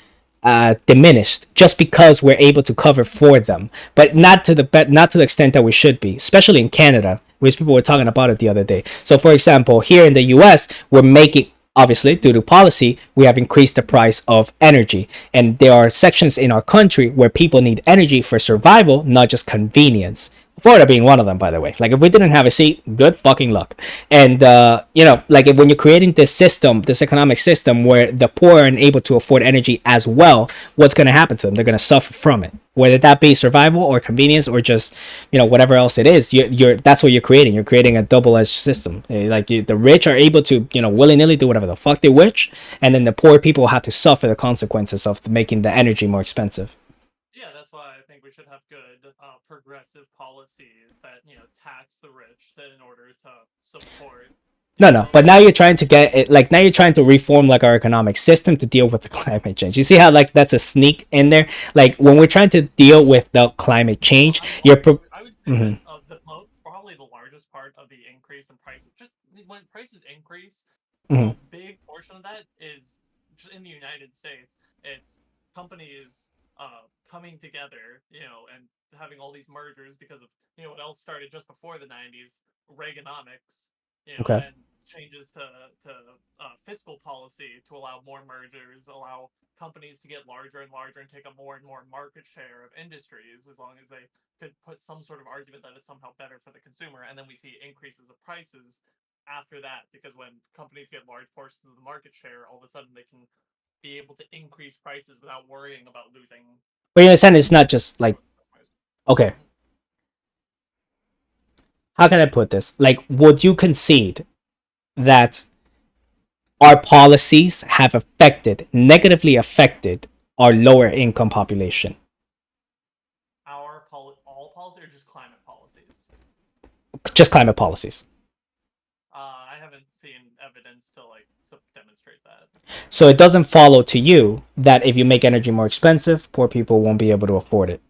diminished just because we're able to cover for them, but not to the extent that we should be, especially in Canada, which people were talking about it the other day. So, for example, here in the U.S., we're making obviously due to policy we have increased the price of energy, and there are sections in our country where people need energy for survival, not just convenience. Florida being one of them, by the way. Like, if we didn't have a seat, good fucking luck. And like if when you're creating this system, this economic system where the poor are unable to afford energy as well, what's going to happen to them? They're going to suffer from it. Whether that be survival or convenience or just whatever else it is, you're that's what you're creating. You're creating a double-edged system. Like the rich are able to willy nilly do whatever the fuck they wish, and then the poor people have to suffer the consequences of making the energy more expensive. Yeah, that's why I think we should have good progressive policies that tax the rich in order to support. No, Yeah, no, but now you're trying to get it, like now you're trying to reform like our economic system to deal with the climate change. You see how like that's a sneak in there? Like when we're trying to deal with the climate well, change, I mean, you're also, I would say that mhm, probably the largest part of the increase in prices, just when prices increase, mhm, a big portion of that is just in the United States. It's companies coming together, and having all these mergers because of what else started just before the '90s, Reaganomics, okay. and changes to fiscal policy to allow more mergers, allow companies to get larger and larger and take a more and more market share of industries as long as they could put some sort of argument that it's somehow better for the consumer. And then we see increases of prices after that because when companies get large portions of the market share, all of a sudden they can be able to increase prices without worrying about losing But you understand it's not just like customers. okay, Mhm. how can I put this? Like, would you concede that our policies have affected, negatively affected our lower income population? All policy or just climate policies? Just climate policies. I haven't seen evidence to demonstrate that. So it doesn't follow to you that if you make energy more expensive, poor people won't be able to afford it,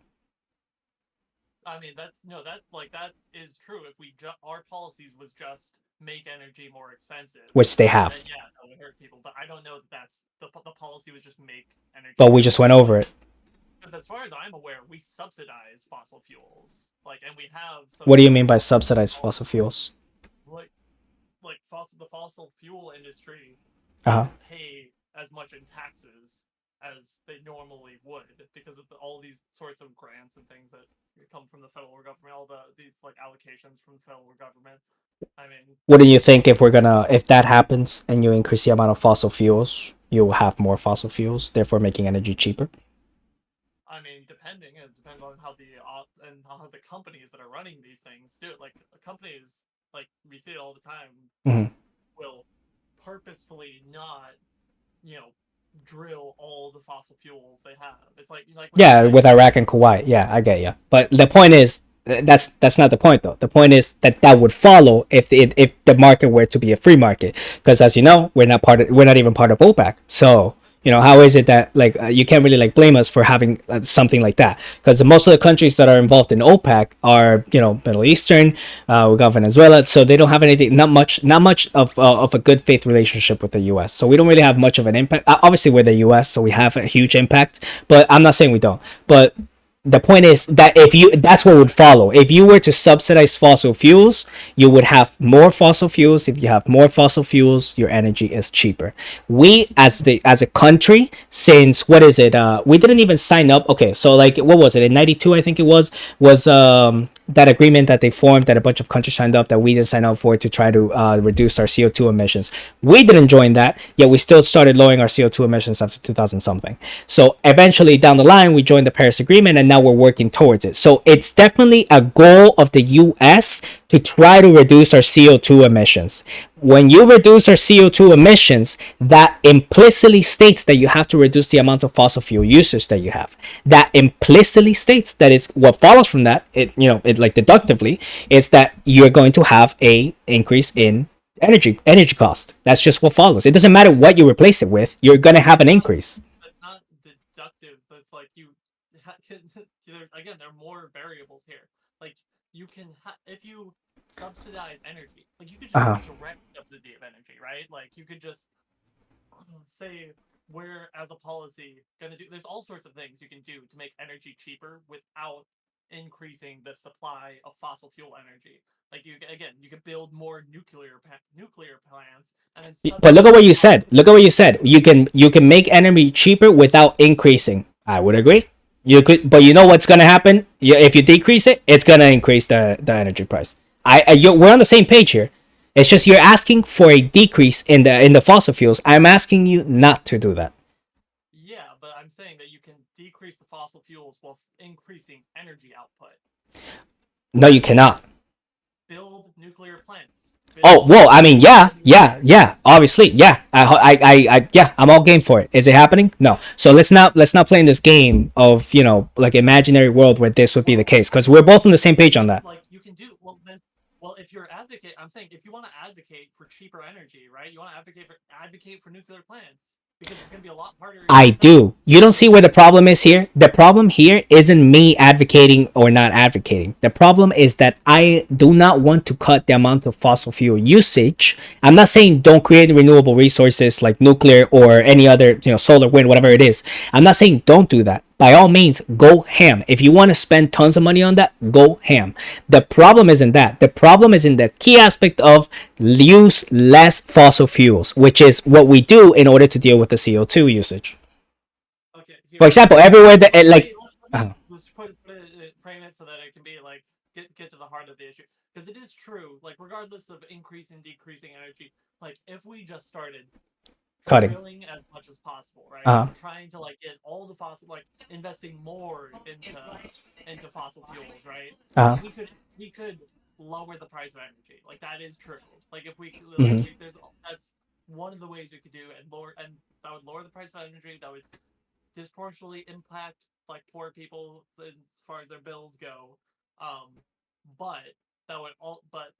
I mean, that's no, that that is true. If our policies was just make energy more expensive, which they then have. yeah, that would hurt people. But I don't know that that's the policy was just make energy But we more just went expensive. over it. Because as far as I'm aware, we subsidize fossil fuels, and we have What do you mean subsidized by fossil subsidized fuels. fossil fuels? Like the fossil fuel industry Uh huh. doesn't pay as much in taxes as they normally would because of all these sorts of grants and things that come from the federal government, all these allocations from the federal government. I mean, Wouldn't you think if we're gonna if that happens and you increase the amount of fossil fuels, you'll have more fossil fuels, therefore making energy cheaper? depending, it depends on how the companies that are running these things do it. Like companies, like we see it all the time, Mm-hmm. will purposefully not, you know, drill all the fossil fuels they have. It's like when Yeah, Kuwait with was Iraq and Kuwait. Yeah, I get you. But the point is, that's not the point though. The point is that that would follow if the market were to be a free market. Because as you know, we're not even part of OPEC. So how is it that like you can't really like blame us for having something like that? Because most of the countries that are involved in OPEC are Middle Eastern. We got Venezuela, so they don't have anything, not much of a good faith relationship with the U.S. So we don't really have much of an impact. Obviously, we're the U.S., so we have a huge impact. But I'm not saying we don't. But the point is that if you that's what would follow if you were to subsidize fossil fuels, you would have more fossil fuels. If you have more fossil fuels, your energy is cheaper. We as a country, since what is it, we didn't even sign up. Okay, so like what was it in 92, I think it was that agreement that they formed, that a bunch of countries signed up, that we didn't sign up for, to try to reduce our CO2 emissions. We didn't join that, yet we still started lowering our CO2 emissions after 2000 something. So eventually down the line, we joined the Paris Agreement, and now we're working towards it. So it's definitely a goal of the US to try to reduce our CO2 emissions. When you reduce our CO2 emissions, that implicitly states that you have to reduce the amount of fossil fuel usage that you have. That implicitly states that it's what follows from that. It like deductively, it's that you're going to have a increase in energy cost. That's just what follows. It doesn't matter what you replace it with. You're gonna have that's an not increase. that's not deductive. That's like again, there are more variables here. Like if you subsidize energy, like you could Uh just do huh. a direct subsidy of energy, right? Like you could just say we're as a policy gonna do. There's all sorts of things you can do to make energy cheaper without increasing the supply of fossil fuel energy. Like you could build more nuclear plants and then But look at what subsidize you fossil said. Look at what you said. You can make energy cheaper without increasing. I would agree. You could, but you know what's gonna happen? If you decrease it, it's gonna increase the energy price. We're on the same page here. It's just you're asking for a decrease in the fossil fuels. I'm asking you not to do that. Yeah, but I'm saying that you can decrease the fossil fuels while increasing energy output. No, you cannot. Build nuclear plants. Oh Build well, I mean, nuclear yeah, generation. yeah, yeah. Obviously, yeah. Yeah. I'm all game for it. Is it happening? No. So let's not play in this game of like imaginary world where this would be the Well, case, because we're both on the same page on that. you can do well then. Well, if you're advocate, I'm saying if you want to advocate for cheaper energy, right? You want to advocate for nuclear plants because it's going to be a lot harder to I sell. do. You don't see where the problem is here? The problem here isn't me advocating or not advocating. The problem is that I do not want to cut the amount of fossil fuel usage. I'm not saying don't create renewable resources like nuclear or any other, solar, wind, whatever it is. I'm not saying don't do that. By all means, go ham. If you want to spend tons of money on that, go ham. The problem isn't that. The problem is in the key aspect of use less fossil fuels, which is what we do in order to deal with the CO2 usage. Okay, For here's example, everywhere that let like, me uh, let's frame it so that it can be like get to the heart of the issue because it is true. Like regardless of increasing decreasing energy, like if we just started cutting. drilling as much as possible, right? Uh, And trying to like get all the fossil, like investing more into fossil fuels, right? uh, We could lower the price of energy. Like that is true. Like if we like mm-hmm. we there's that's one of the ways we could do and lower and that would lower the price of energy. That would disproportionately impact like poor people as far as their bills go. Um, but that would all but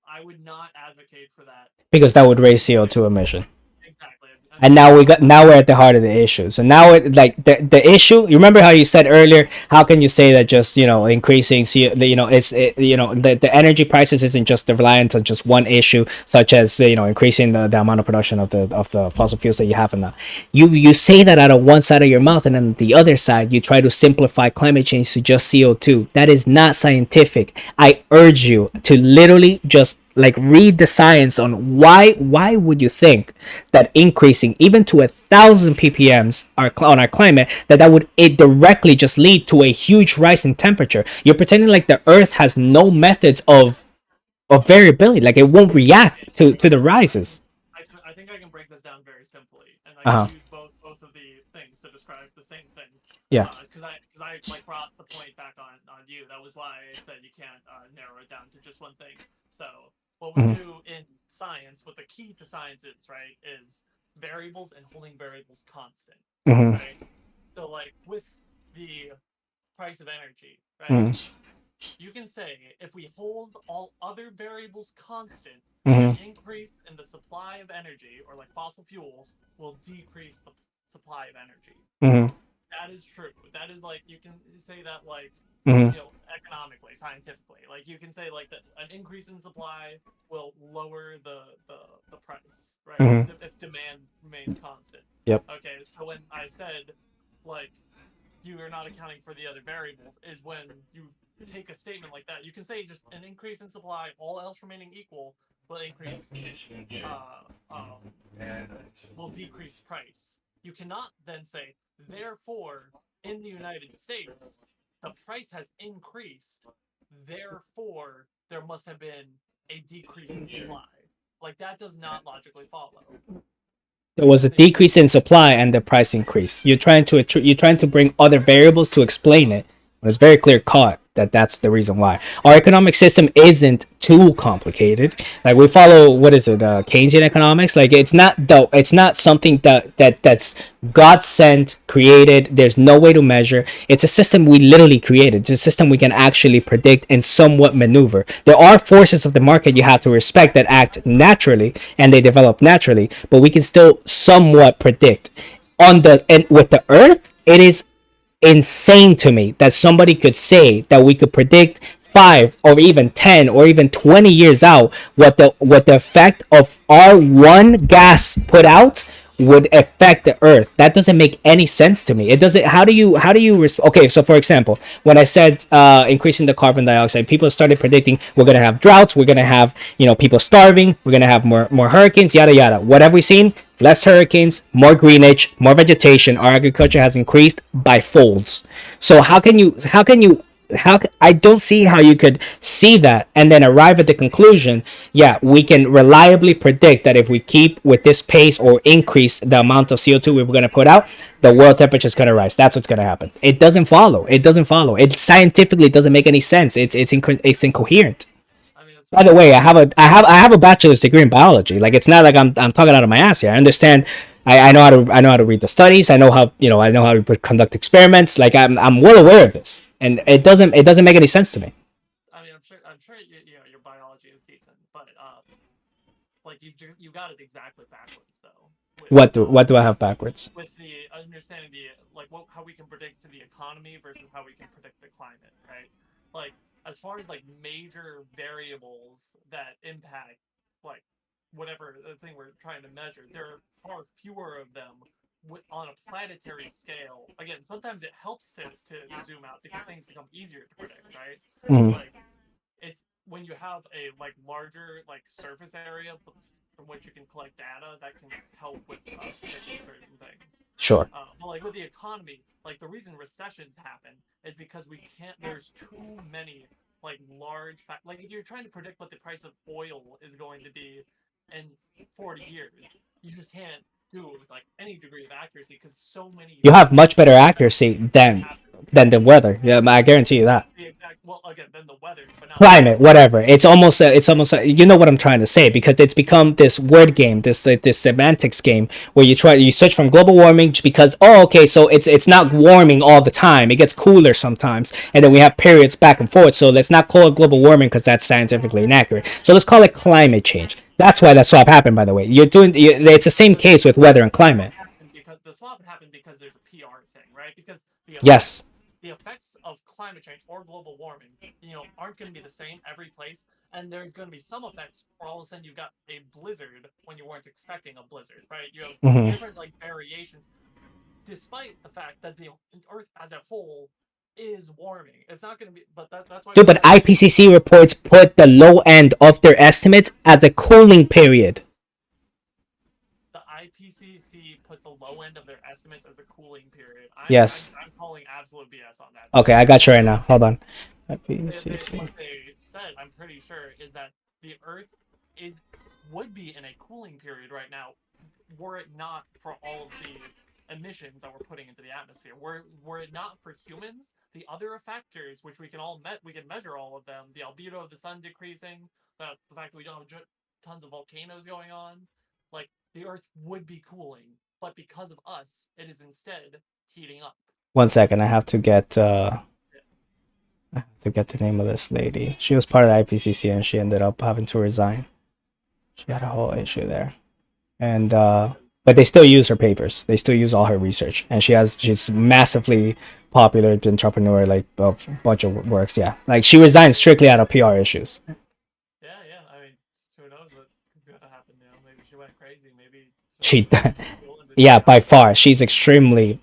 I would not advocate for that Because that would for raise like CO2 emission. exactly. I'm And saying now that now we're at the heart of the issue. So now it like the issue. You remember how you said earlier? How can you say that just increasing the energy prices isn't just reliant on just one issue, such as increasing the amount of production of the fossil fuels that you have in that. You say that out of one side of your mouth, and then the other side you try to simplify climate change to just CO2. That is not scientific. I urge you to literally just like read the science on why would you think that increasing even to 1,000 ppms on our climate that would it directly just lead to a huge rise in temperature. You're pretending like the earth has no methods of variability, like it won't react to the rises. I think I can break this down very simply, and I can Uh-huh. use both of the things to describe the same thing. Yeah. Because I like brought the point back on you. That was why I said you can't narrow it down to just one thing. So what we Mm-hmm. do in science, what the key to science is, right, is variables and holding variables constant, Mm-hmm. right? So like with the price of energy, right? Mm-hmm. You can say if we hold all other variables constant, the Mm-hmm. increase in the supply of energy, or like fossil fuels, will decrease the supply of energy. Mm-hmm. That is true. That is like you can say that like Mm-hmm. economically, scientifically. Like you can say like that an increase in supply will lower the price, right? Mm-hmm. If demand remains constant. Yep. Okay, so when I said like you are not accounting for the other variables is when you take a statement like that. You can say just an increase in supply, all else remaining equal, will increase, will decrease price. You cannot then say, therefore, in the United States, the price has increased, therefore, there must have been a decrease in supply. Like that does not logically follow. There was a Because if you decrease in supply and the price increase. You're trying to bring other variables to explain it, but it's very clear cut that that's the reason why our economic system isn't too complicated. Like we follow what is it, Keynesian economics. Like it's not something that's God sent, created. There's no way to measure. It's a system we literally created. It's a system we can actually predict and somewhat maneuver. There are forces of the market you have to respect that act naturally and they develop naturally, but we can still somewhat predict. And with the Earth, it is insane to me that somebody could say that we could predict 5 or even 10 or even 20 years out what the effect of our one gas put out would affect the earth. That doesn't make any sense to me. It doesn't. Okay, so for example, when I said increasing the carbon dioxide, people started predicting we're going to have droughts, we're going to have people starving, we're going to have more hurricanes, yada yada. What have we seen? Less hurricanes, more greenage, more vegetation. Our agriculture has increased by folds. So I don't see how you could see that and then arrive at the conclusion, yeah, we can reliably predict that if we keep with this pace or increase the amount of CO2 we're going to put out, the world temperature is going to rise. That's what's going to happen. It doesn't follow. It doesn't follow. It scientifically doesn't make any sense. It's incoherent. I mean, it's By the fair. way, I have a bachelor's degree in biology. Like it's not like I'm talking out of my ass here. I understand. I know how to read the studies. I know how to conduct experiments. Like I'm well aware of this, and it doesn't make any sense to me. I mean, I'm I'm sure you know your biology is decent, but like you got it exactly backwards though. What do I have backwards? With the understanding the like what how we can predict the economy versus how we can predict the climate, right? Like as far as like major variables that impact like whatever the thing we're trying to measure, there are far fewer of them on a planetary scale. Again, sometimes it helps to zoom out because things become easier to predict, right? Mhm. Like it's when you have a like larger like surface area from which you can collect data that can help with predicting certain things. Sure. But like with the economy, like the reason recessions happen is because we can't. There's too many like large like if you're trying to predict what the price of oil is going to be in 40 years, you just can't do it with like any degree of accuracy because so many You have much better variables accuracy that than happen. the weather. Yeah, I guarantee you that. The exact well again then the weather, but not the Climate, climate. whatever. It's almost you know what I'm trying to say, because it's become this word game, this semantics game where you switch from global warming because, oh, okay, so it's not warming all the time, it gets cooler sometimes, and then we have periods back and forth, so let's not call it global warming because that's scientifically inaccurate, so let's call it climate change. That's why that swap happened, by the way. It's the same case with weather and climate. The swap happened because there's a PR thing, right? Because Yes. the effects of climate change or global warming, you know, aren't going to be the same every place, and there's going to be some effects where all of a sudden you've got a blizzard when you weren't expecting a blizzard, right? You have Hmm. different like variations, despite the fact that the Earth as a whole is warming. It's not going to be, but that's why Dude, we but have IPCC reports put the low end of their estimates as a cooling period. the IPCC puts the low end of their estimates as a cooling period. Yes. I'm calling absolute BS on that. Okay, I got you right now. Hold on. IPCC. What they said, I'm pretty sure, is that the Earth is would be in a cooling period right now, were it not for all of the emissions that we're putting into the atmosphere. Were it not for humans, the other factors which we can measure all of them, the albedo of the sun decreasing, the fact that we don't have tons of volcanoes going on, like the Earth would be cooling, but because of us, it is instead heating up. 1 second. I have to get the name of this lady. She was part of the IPCC and she ended up having to resign. She had a whole issue there, and Because but they still use her papers. They still use all her research, and she's massively popular entrepreneur, like a bunch of works. Yeah, like she resigned strictly out of PR issues. yeah, yeah. I mean, who knows what could have happened now? Maybe she went crazy. Maybe She the fossil fuel industry yeah, got by her. far she's extremely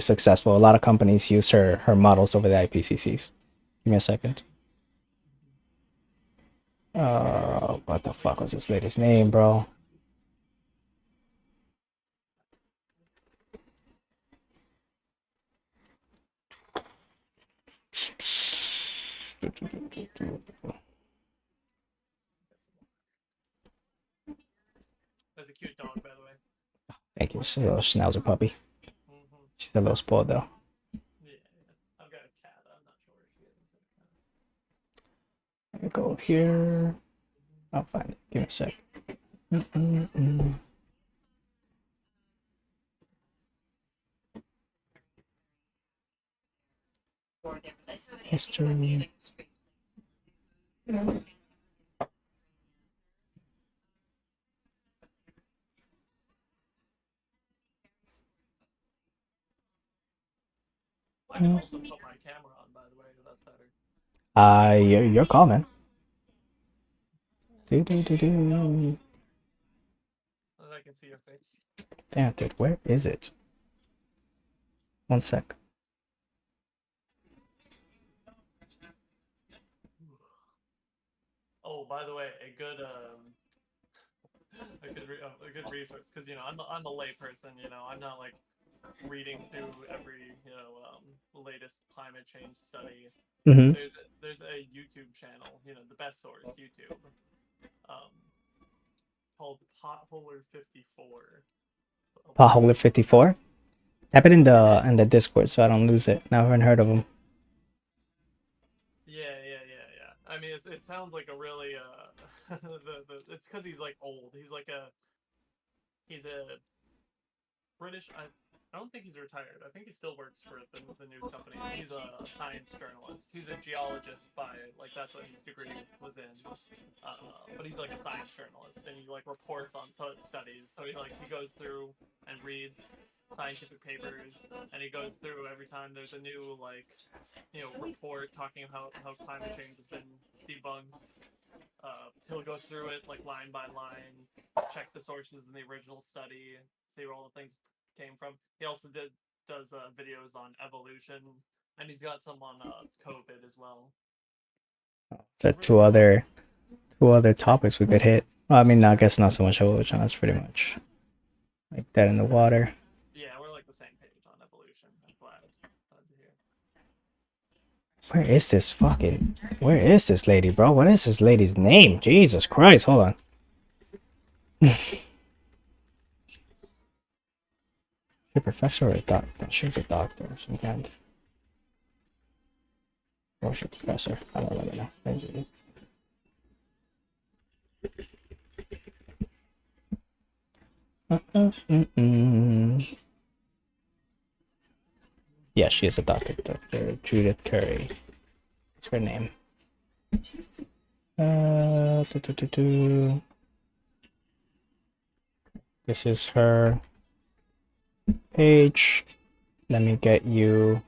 successful. A lot of companies use her models over the IPCCs. Give me a second. What the fuck was this lady's name, bro? That's a cute dog, by the way. Thank you. She's a little schnauzer puppy. Hmm. She's a little spoiled though. Yeah, yeah. I've got a cat. I'm not sure where she is. Let me go here. I'll find it. Give me a sec. Mm-mm-mm. History. I can also put my camera on, by the way, if that's better. Your call, man. Do do do do. And I can see your face. Damn, dude, where is it? 1 sec. Oh, by the way, a good resource because you know I'm a lay person. You know, I'm not like reading through every latest climate change study. Mm-hmm. There's a YouTube channel, you know, the best source YouTube, um, called Potholer 54. Potholer 54. Tap it in the Discord so I don't lose it. Never even heard of him. Yeah, yeah, yeah, yeah. I mean, it sounds like a really it's because he's like old. He's a British. I don't think he's retired. I think he still works for the news company. He's a science journalist. He's a geologist by like that's what his degree was in. But he's like a science journalist and he like reports on studies. So he goes through and reads scientific papers and he goes through every time there's a new report talking about how climate change has been debunked. He'll go through it like line by line, check the sources in the original study, see where all the things came from. He also does videos on evolution, and he's got some on COVID as well. So two other topics we could hit. Well, I mean, I guess not so much evolution. That's pretty much like that in the water. Yeah, we're like the same page on evolution. I'm glad to hear. Where is this lady, bro? What is this lady's name? Jesus Christ, hold on. A professor or a doctor? She's a doctor of some kind. Or she's a professor. I don't really know. Yeah, she is a doctor. Dr. Judith Curry. That's her name. This is her page. Let me get you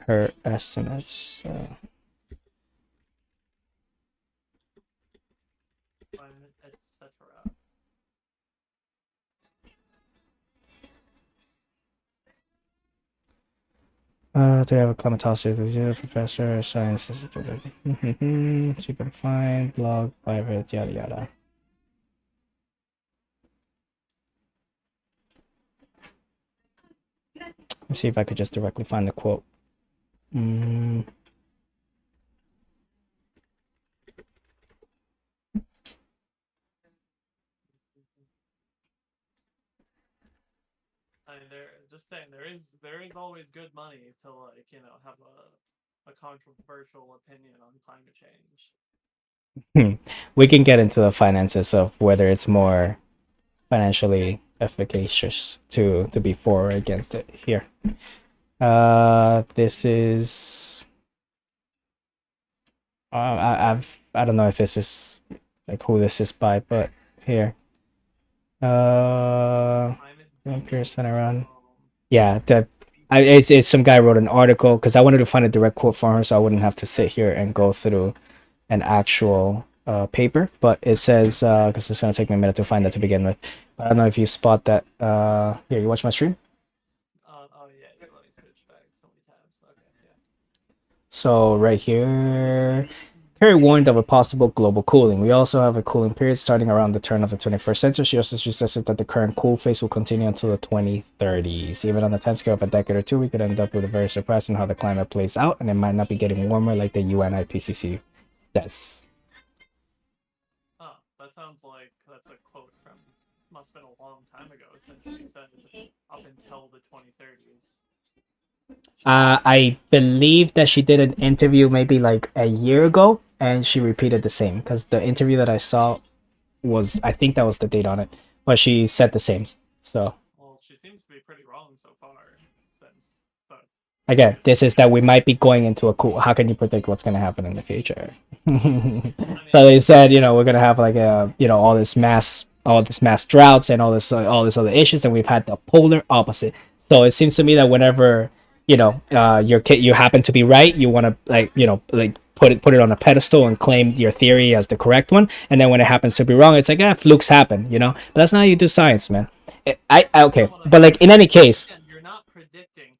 her estimates. Etc. Do they have a climatologist, professor of science? She can find blog, private, yada yada. Let's see if I could just directly find the quote. I mean, just saying there is always good money to have a controversial opinion on climate change. We can get into the finances of whether it's more financially efficacious to be for or against it here. This is I don't know if this is like who this is by, but here. Pearson Center. Yeah, it's some guy wrote an article because I wanted to find a direct quote from her so I wouldn't have to sit here and go through an actual paper. But it says because it's gonna take me a minute to find that to begin with. But I don't know if you spot that. Here, you watch my stream. Oh yeah, let me switch back so many times. Okay, yeah. So right here, Perry warned of a possible global cooling. We also have a cooling period starting around the turn of the 21st century. She also suggested that the current cool phase will continue until the 2030s. Even on the timescale of a decade or two, we could end up with a very surprising how the climate plays out, and it might not be getting warmer like the UN IPCC says. Oh, that sounds like that's a quote from must have been a long time ago since she said up until the 2030s. I believe that she did an interview maybe like a year ago, and she repeated the same because the interview that I saw was, I think that was the date on it, but she said the same. So well, she seems to be pretty wrong so far since. But again, this is that we might be going into a cool. How can you predict what's going to happen in the future? So they said, we're going to have like all this mass droughts and all this other issues, and we've had the polar opposite. So it seems to me that whenever you happen to be right, you want to put it on a pedestal and claim your theory as the correct one, and then when it happens to be wrong, it's like flukes happen, but that's not how you do science, man. Okay, but like in any case, you're not predicting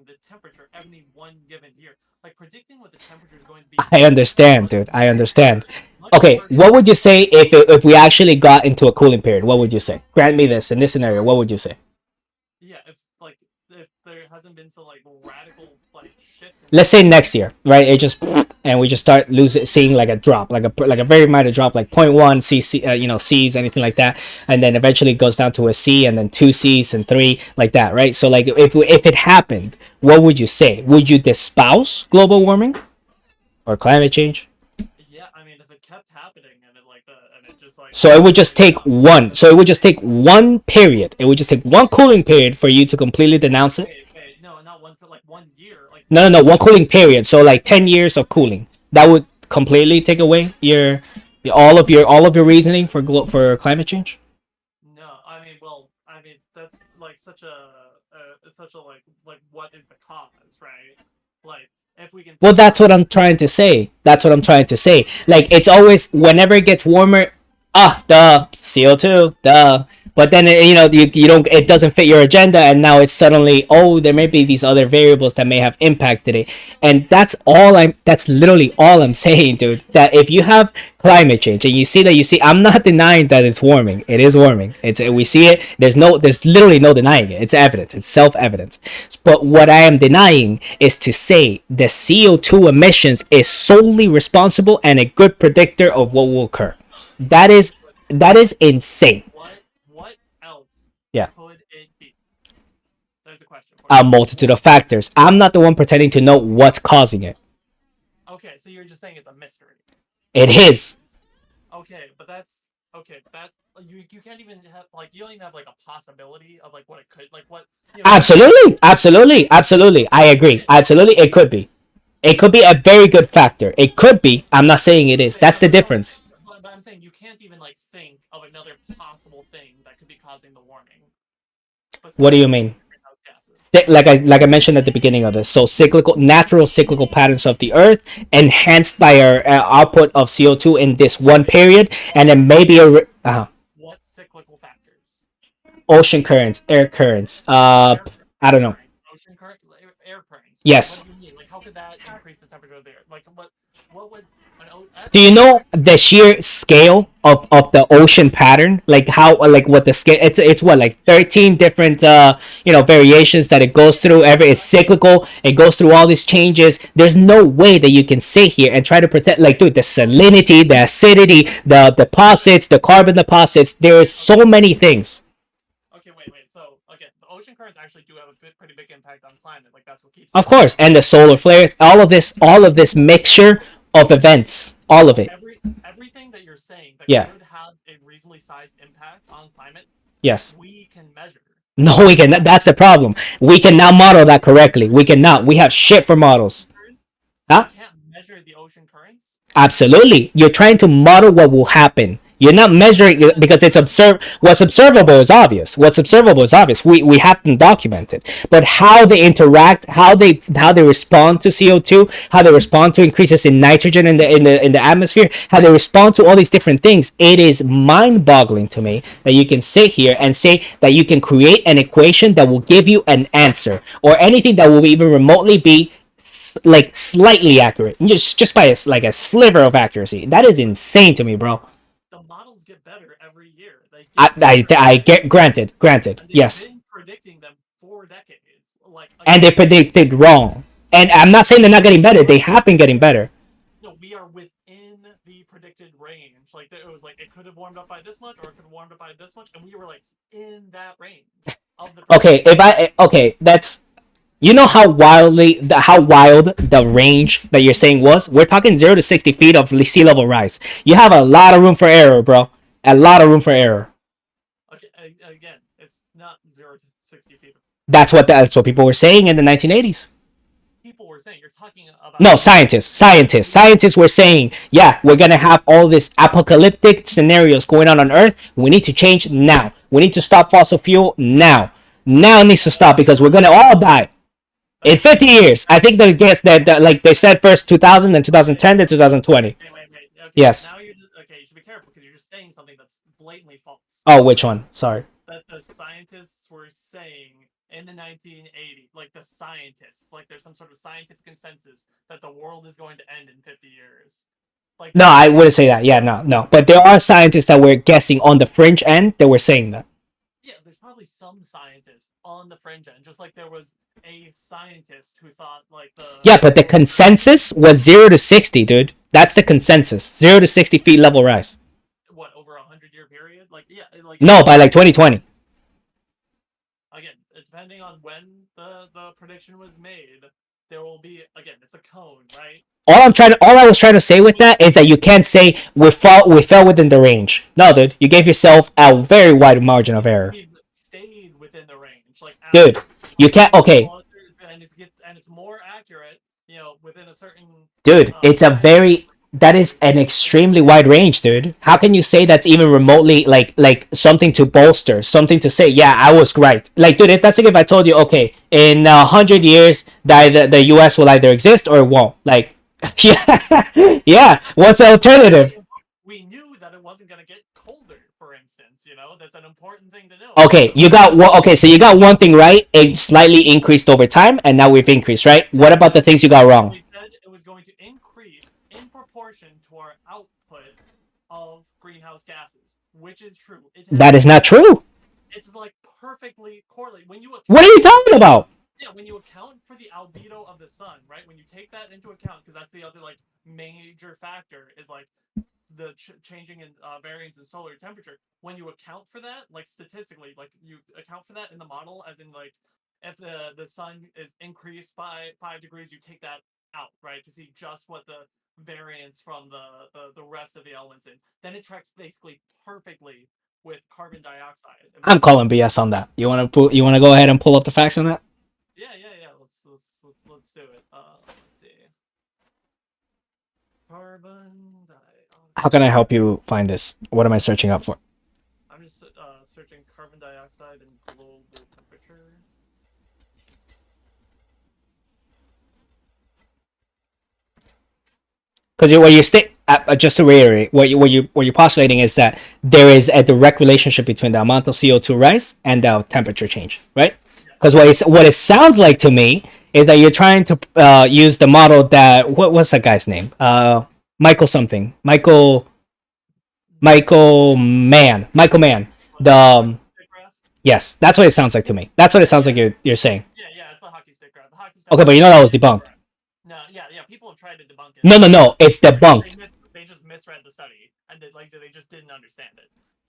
the temperature any one given year. Like predicting what the temperature is going to be. I understand, dude. I understand. Okay, what would you say if we actually got into a cooling period? What would you say? Grant me this in this scenario. What would you say? Yeah, if there hasn't been some like radical like shift. Let's say next year, right? It just and we just start seeing like a drop, like a very minor drop, like 0.1 C's, anything like that, and then eventually it goes down to a C, and then 2 C's and 3, like that, right? So like if it happened, what would you say? Would you espouse global warming or climate change? Yeah, I mean, if it kept happening and it like and it just like So it would just take one. So it would just take one period. It would just take one cooling period for you to completely denounce it. wait, no, not one for like 1 year, like No, no, no. One cooling period. So like 10 years of cooling. That would completely take away all of your reasoning for for climate change. no. I mean, well, I mean that's like such a like what is the cause, right? Like if we can Well, figure that's what out I'm trying to say. That's what I'm trying to say. Like it's always whenever it gets warmer, duh, CO2, duh. But then you don't, it doesn't fit your agenda, and now it's suddenly, oh, there may be these other variables that may have impacted it, and that's literally all I'm saying, dude. That if you have climate change and you see, I'm not denying that it's warming. It is warming. We see it. There's literally no denying it. It's evidence. It's self evidence. But what I am denying is to say the CO2 emissions is solely responsible and a good predictor of what will occur. That is that is insane. what else Yeah. could it be? There's a question for A you. multitude of factors. I'm not the one pretending to know what's causing it. Okay, so you're just saying it's a mystery. It is. Okay, but that's okay. That you can't even have like you don't even have like a possibility of like what it could like what you can't. Absolutely. Absolutely. Absolutely. I agree. Okay, Absolutely. It could be. It could be a very good factor. It could be. I'm not saying it is. okay, That's the no, difference. but I'm saying you can't even like think of another possible thing that could be causing the warming What do you besides mean? greenhouse gases. Like I mentioned at the beginning of this, so natural cyclical patterns of the Earth enhanced by our output of CO2 in this one period, and then maybe What cyclical factors? ocean currents, air currents. I don't Air know. currents, ocean current, air currents. What Yes. do you mean? Like, how could that increase the temperature of the air? Like, what would Do that's you ocean know current? the sheer scale of the ocean pattern? Like how, like what the scale? It's what, like 13 different variations that it goes through. It's cyclical. It goes through all these changes. There's no way that you can sit here and try to pretend, like, dude, the salinity, the acidity, the deposits, the carbon deposits. There is so many things. Okay, wait. So, okay, the ocean currents actually do have a pretty big impact on climate. Like, that's what keeps Of it course, warm. and the solar flares, all of this mixture of events, all of it. Everything that you're saying that Yeah. could have a reasonably sized impact on climate, Yes. we can measure. No, we can. That's the problem. We cannot model that correctly. We cannot. We have shit for models. Currents, we Huh? can't measure the ocean currents. Absolutely. You're trying to model what will happen. You're not measuring it because it's what's observable is obvious. What's observable is obvious. We have them documented. But how they interact, how they respond to CO2, how they respond to increases in nitrogen in the atmosphere, how they respond to all these different things, it is mind-boggling to me that you can sit here and say that you can create an equation that will give you an answer or anything that will even remotely be like slightly accurate, just by like a sliver of accuracy. That is insane to me, bro. The models get better every year. They I get better I every get year, granted, and they've yes, been predicting them for decades. Like and again, they predicted wrong. And I'm not saying they're not getting better. They have been getting better. no, we are within the predicted range. Like it was like it could have warmed up by this much, or it could have warmed up by this much, and we were like in that range of the Okay, predicted if range. I okay, that's how how wild the range that you're saying was. We're talking 0 to 60 feet of sea level rise. You have a lot of room for error, bro. A lot of room for error. Okay, again, it's not 0 to 60 feet. That's what people were saying in the 1980s. People were saying you're talking No, about scientists were saying, yeah, we're gonna have all this apocalyptic scenarios going on Earth. We need to change now. We need to stop fossil fuel now. Now it needs to stop because we're gonna all die in okay. 50 years. I think they guess that like they said first 2000, then Okay, 2010, then 2020. wait. Okay, Yes. now you're just okay. You should be careful because you're just saying something that's blatantly false. Oh, which one? Sorry. That the scientists were saying in the 1980s, like the scientists, like there's some sort of scientific consensus that the world is going to end in 50 years. Like No, there's I probably wouldn't say that. Yeah, no, no. But there are scientists that were guessing on the fringe end that were saying that. yeah, there's probably some scientists on the fringe end, just like there was a scientist who thought like Yeah, the but the world consensus was 0 to 60, dude. That's the consensus. 0 to 60 feet level rise. what over 100-year period. Like yeah, like No, by like 2020. again, depending on when the prediction was made, there will be, again, it's a cone, right? All I was trying to say with that is that you can't say we fell within the range. No, dude, you gave yourself a very wide margin of error. We've stayed within the range, like Dude, as you can't. gets Okay, closer and it's more accurate, within a certain dude, it's a time. very that is an extremely wide range, dude. How can you say that's even remotely like something to bolster, something to say, yeah, I was right? Like, dude, that's like if I told you, okay, in 100 years, the U.S. will either exist or it won't. Like, yeah, yeah. What's the alternative? We knew that it wasn't going to get colder, for instance. That's an important thing to know. Okay, you got one. Okay, so you got one thing right. It slightly increased over time, and now we've increased, right? What about the things you got wrong? We said it was going to increase in proportion to our output of greenhouse gases, which is true. That is not true. It's like perfectly correlated when you. What are you talking about? Yeah, when you account for the albedo of the sun, right? When you take that into account, because that's the other like major factor is like the changing in variance in solar temperature. When you account for that, like statistically, like you account for that in the model, as in like if the sun is increased by 5 degrees, you take that out, right, to see just what the variance from the rest of the elements in. Then it tracks basically perfectly with carbon dioxide. I'm calling BS on that. You want to You want to go ahead and pull up the facts on that? Yeah, yeah, yeah. Let's do it. Let's see. Carbon dioxide. How can I help you find this? What am I searching up for? I'm just searching carbon dioxide and global temperature. Because what you state, just to reiterate, what you're postulating is that there is a direct relationship between the amount of CO2 rise and the temperature change, right? Because Yes. what it sounds like to me is that you're trying to use the model that what's that guy's name? Michael something. Michael Mann. The Stick graph? yes, that's what it sounds like to me. That's what it sounds like you're saying. Yeah, yeah, it's the hockey stick graph. The hockey stick Okay, but graph you know is that was debunked. incorrect. No, yeah, yeah. People have tried to debunk it. No, no, no. It's debunked. They just misread the study and they just didn't understand it.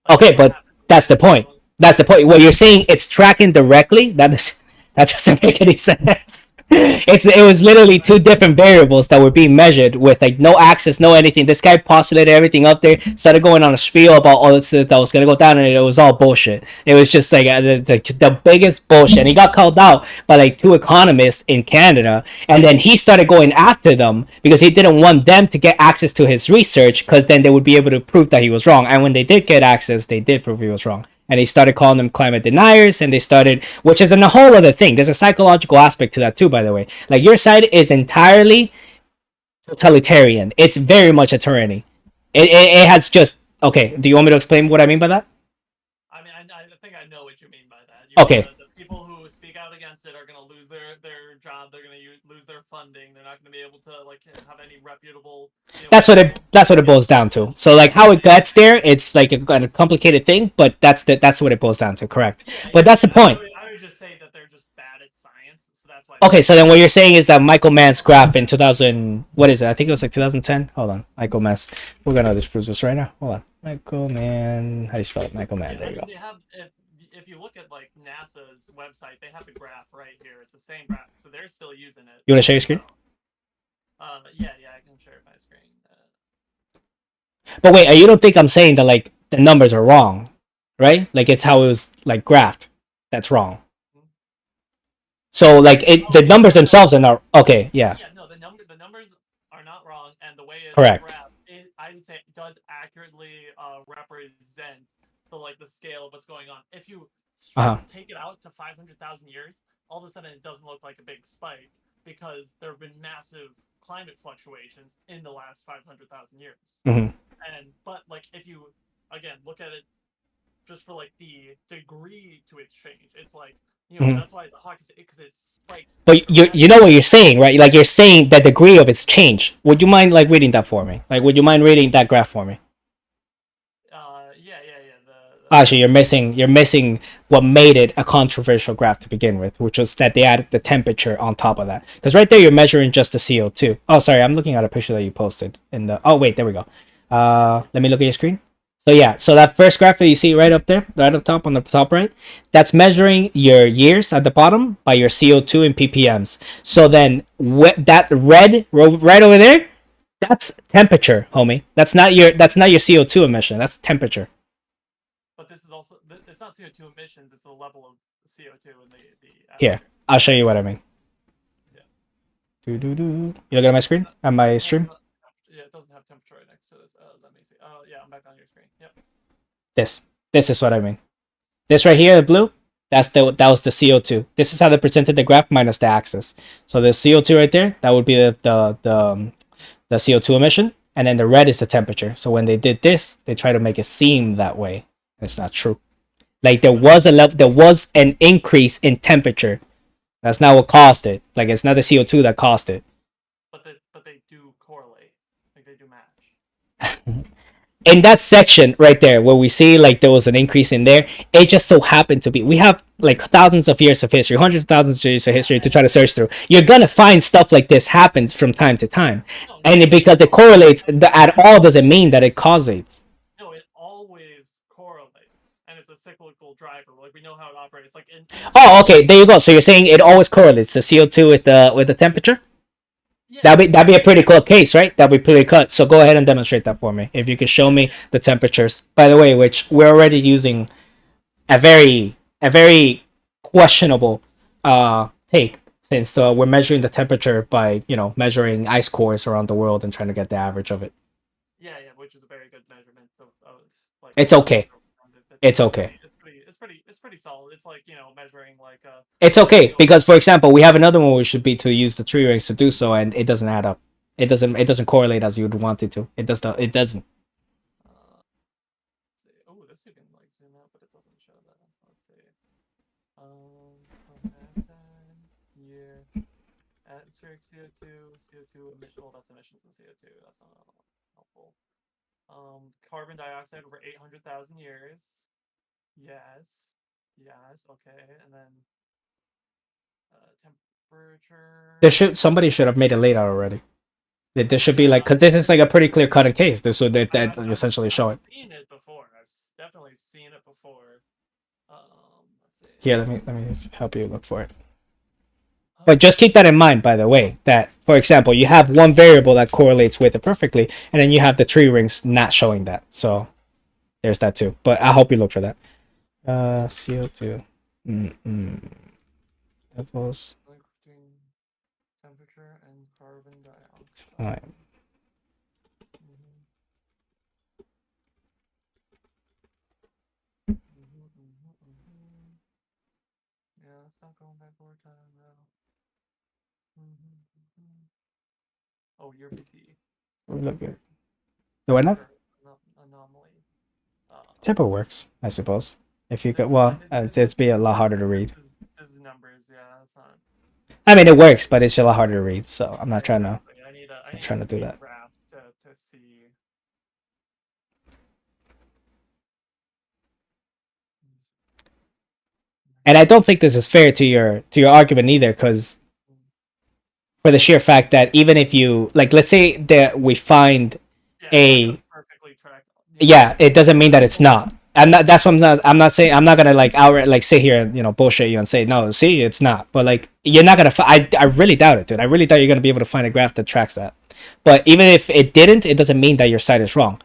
Like Okay, that's what but happened. that's the point. That's the point. What you're saying, it's tracking directly. That doesn't make any sense. It was literally two different variables that were being measured with like no axis, no anything. This guy postulated everything up there, started going on a spiel about all this that was gonna go down, and it was all bullshit. It was just like the biggest bullshit. And he got called out by like two economists in Canada, and then he started going after them because he didn't want them to get access to his research, because then they would be able to prove that he was wrong. And when they did get access, they did prove he was wrong, and they started calling them climate deniers, and they started, which is a whole other thing. There's a psychological aspect to that too, by the way. Like, your side is entirely totalitarian. It's very much a tyranny. It has just, okay, do you want me to explain what I mean by that? I mean, I think I know what you mean by that. Okay, The people who speak out against it are going to lose their job. They're going to lose their funding. They're not going to be able to like have any reputable. that's what it boils down to. So like how it gets there, it's like a complicated thing, but that's what it boils down to, correct? Yeah, But yeah, that's the yeah. point. I would just say that they're just bad at science, so that's why. Okay, so then what you're saying is that Michael Mann's graph in 2000, what is it? I think it was like 2010. Hold on, Michael Mann. We're gonna disprove this right now. Hold on, Michael Mann. How do you spell it? Michael Mann. Yeah, There I you mean, go. they have if you look at like NASA's website, they have the graph right here. It's the same graph, so they're still using it. You wanna share your screen? Yeah, yeah, I can share my screen. But wait, you don't think I'm saying that like the numbers are wrong, right? Like it's how it was like graphed. That's wrong. So like the numbers themselves are not okay. Yeah, Yeah, no, the numbers are not wrong, and the way it's correct. graphed, I would say it does accurately represent the scale of what's going on. If you take it out to 500,000 years, all of a sudden it doesn't look like a big spike because there have been massive climate fluctuations in the last 500,000 years. Mm-hmm. But like if you again look at it just for like the degree to its change, it's like that's why it's a hockey stick, because it spikes. But you know what you're saying, right? Like you're saying the degree of its change. Would you mind like reading that for me? Like, would you mind reading that graph for me? Yeah, yeah, yeah. Actually, you're missing what made it a controversial graph to begin with, which was that they added the temperature on top of that. Because right there, you're measuring just the CO2. Oh, sorry, I'm looking at a picture that you posted in the. Oh, wait, there we go. Let me look at your screen. So yeah, so that first graph that you see right up there, right up top on the top right, that's measuring your years at the bottom by your CO2 and ppms. So then that red right over there, that's temperature, homie. That's not your CO2 emission. That's temperature. But this is also it's not CO2 emissions; it's the level of CO2 in the Here, atmosphere. I'll show you what I mean. Yeah. Do do do. You look at my It doesn't screen, at my it has stream. yeah, it doesn't have temperature right next to this. Let me see. Oh yeah, I'm back on your screen. Yep. This this is what I mean. This right here, the blue, that was the CO2. This is how they presented the graph minus the axis. So the CO2 right there, that would be the CO2 emission, and then the red is the temperature. So when they did this, they try to make it seem that way. It's not true. Like there was an increase in temperature. That's not what caused it. Like it's not the CO2 that caused it. But they do correlate. Like they do match. In that section right there where we see like there was an increase in there, it just so happened to be, we have like thousands of years of history, hundreds of thousands of years of history to try to search through. You're gonna find stuff like this happens from time to time, No, and no, because it correlates at all doesn't mean that it causates. no. It always correlates, and it's a cyclical driver. Like we know how it operates. Like in Oh, okay, there you go. So you're saying it always correlates the CO2 with the temperature. That'd yes, be a pretty close case, right? That'd be pretty cut. So go ahead and demonstrate that for me. If you could show me yeah. the temperatures. By the way, which we're already using a very questionable take, since we're measuring the temperature by measuring ice cores around the world and trying to get the average of it. Yeah, yeah, which is a very good measurement of like It's okay. It's okay. it's pretty solid. It's like measuring like It's like okay because, for example, we have another one which should be to use the tree rings to do so, and it doesn't add up. It doesn't correlate as you would want it to. It doesn't. let's see. Oh, this you can like zoom out, but it doesn't show that. Let's see. Carbon dioxide, year, atmospheric CO2, CO2 emission. Well, that's emissions in CO2. That's not helpful. Carbon dioxide over 800,000 years. Yes. Yes. Okay. And then temperature. Somebody should have made it later already. There should be like, Yeah. because this is like a pretty clear cut and case. This would that essentially show I've it. seen it before. Definitely seen it before. Let's see. Here, let me help you look for it. But Oh, just keep that in mind, by the way, that, for example, you have one variable that correlates with it perfectly, and then you have the tree rings not showing that. So there's that too. But I hope you look for that. CO2. Levels. link between temperature and carbon dioxide. Time. Mm-hmm. Mm-hmm, mm-hmm, mm-hmm. Yeah, it's not going back over time now. Mm-hmm, mm-hmm. Oh, your PC. Look at. Do I not? Temperature anomaly. Tempo works, I suppose. If you This could, is well, it's be a lot harder to read. this is numbers. Yeah, that's not. I mean, it works, but it's a lot harder to read. So I'm not trying to. Exactly. I I'm need a trying to do clean that. graph to see. And I don't think this is fair to your argument either, because for the sheer fact that even if you like, let's say that we find Yeah, it's like a, a perfectly tracked. yeah, it doesn't mean that it's not. I'm not. That's what I'm not. I'm not saying. I'm not gonna like outright like sit here and bullshit you and say no. See, it's not. But like you're not gonna. I really doubt it, dude. I really doubt you're gonna be able to find a graph that tracks that. But even if it didn't, it doesn't mean that your side is wrong.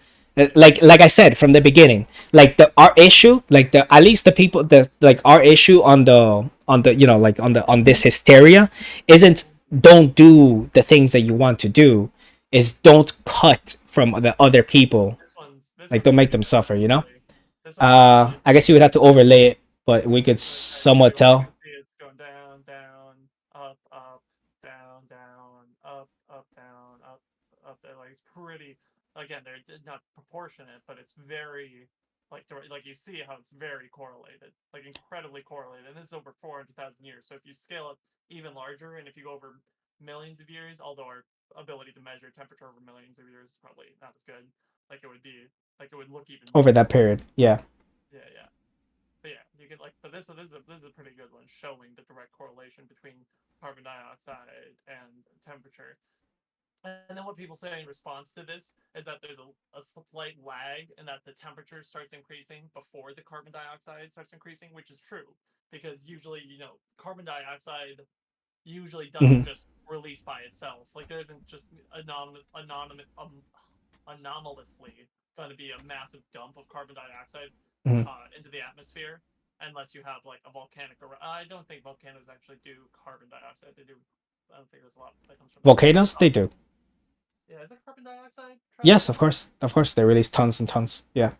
Like I said from the beginning, like the our issue, like the at least the people the like our issue on the like on this hysteria isn't don't do the things that you want to do, is don't cut from the other people, This like one's don't make pretty them good suffer, actually. This one's actually I guess you would have to overlay it, but we could somewhat what you tell. can see is going down, down, up, up, down, down, up, up, down, up, up. Like it's pretty. Again, they're not proportionate, but it's very like you see how it's very correlated, like incredibly correlated. And this is over 400,000 years. So if you scale it even larger, and if you go over millions of years, although our ability to measure temperature over millions of years is probably not as good, like it would be, like it would look even Over more. that period. Yeah. Yeah, yeah. But yeah, you could but this is a pretty good one showing the direct correlation between carbon dioxide and temperature. And then what people say in response to this is that there's a slight lag and that the temperature starts increasing before the carbon dioxide starts increasing, which is true because usually, carbon dioxide usually doesn't Hmm. just release by itself. Like there isn't just anomalously going to be a massive dump of carbon dioxide Hmm. into the atmosphere unless you have like a volcanic. I don't think volcanoes actually do carbon dioxide. They do. I don't think there's a lot that comes from them. Volcanoes, they do. Yeah, is it carbon dioxide Yes, traveling in? of course, they release tons and tons. Yeah,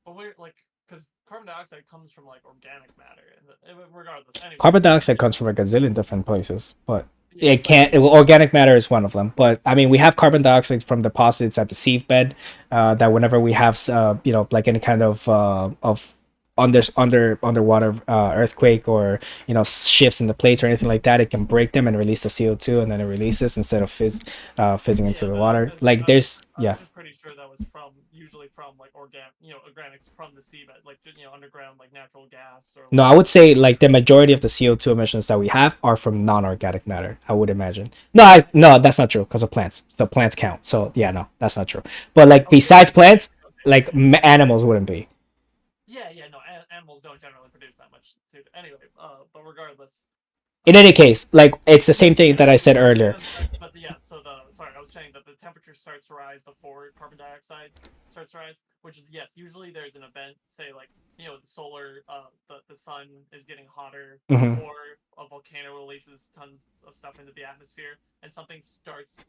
But we're like, because carbon dioxide comes from like organic matter, and regardless. carbon Anyways, dioxide comes from a gazillion different places, but yeah, it but can't. Organic matter is one of them. But I mean, we have carbon dioxide from deposits at the seabed. That whenever we have, like any kind of underwater earthquake or shifts in the plates or anything like that, it can break them and release the CO2, and then it releases instead of fizzing into yeah, the but water. Like there's I was yeah. just pretty sure that was from usually from like organics from the seabed, like underground like natural gas or No, like I would say like the majority of the CO2 emissions that we have are from non-organic matter. I would imagine. No, no, that's not true because of plants. So plants count. So yeah, no, that's not true. But like okay, besides okay, plants, okay, like yeah, animals wouldn't be. yeah, no, animals don't generally produce that much CO2 anyway. But regardless, In any um, case, like it's the same thing yeah, that I said you were saying earlier. that, but yeah. So the sorry, I was saying that the temperature starts to rise before carbon dioxide starts to rise, which is yes. Usually there's an event, say like the solar, the sun is getting hotter, Hmm. or a volcano releases tons of stuff into the atmosphere, and something starts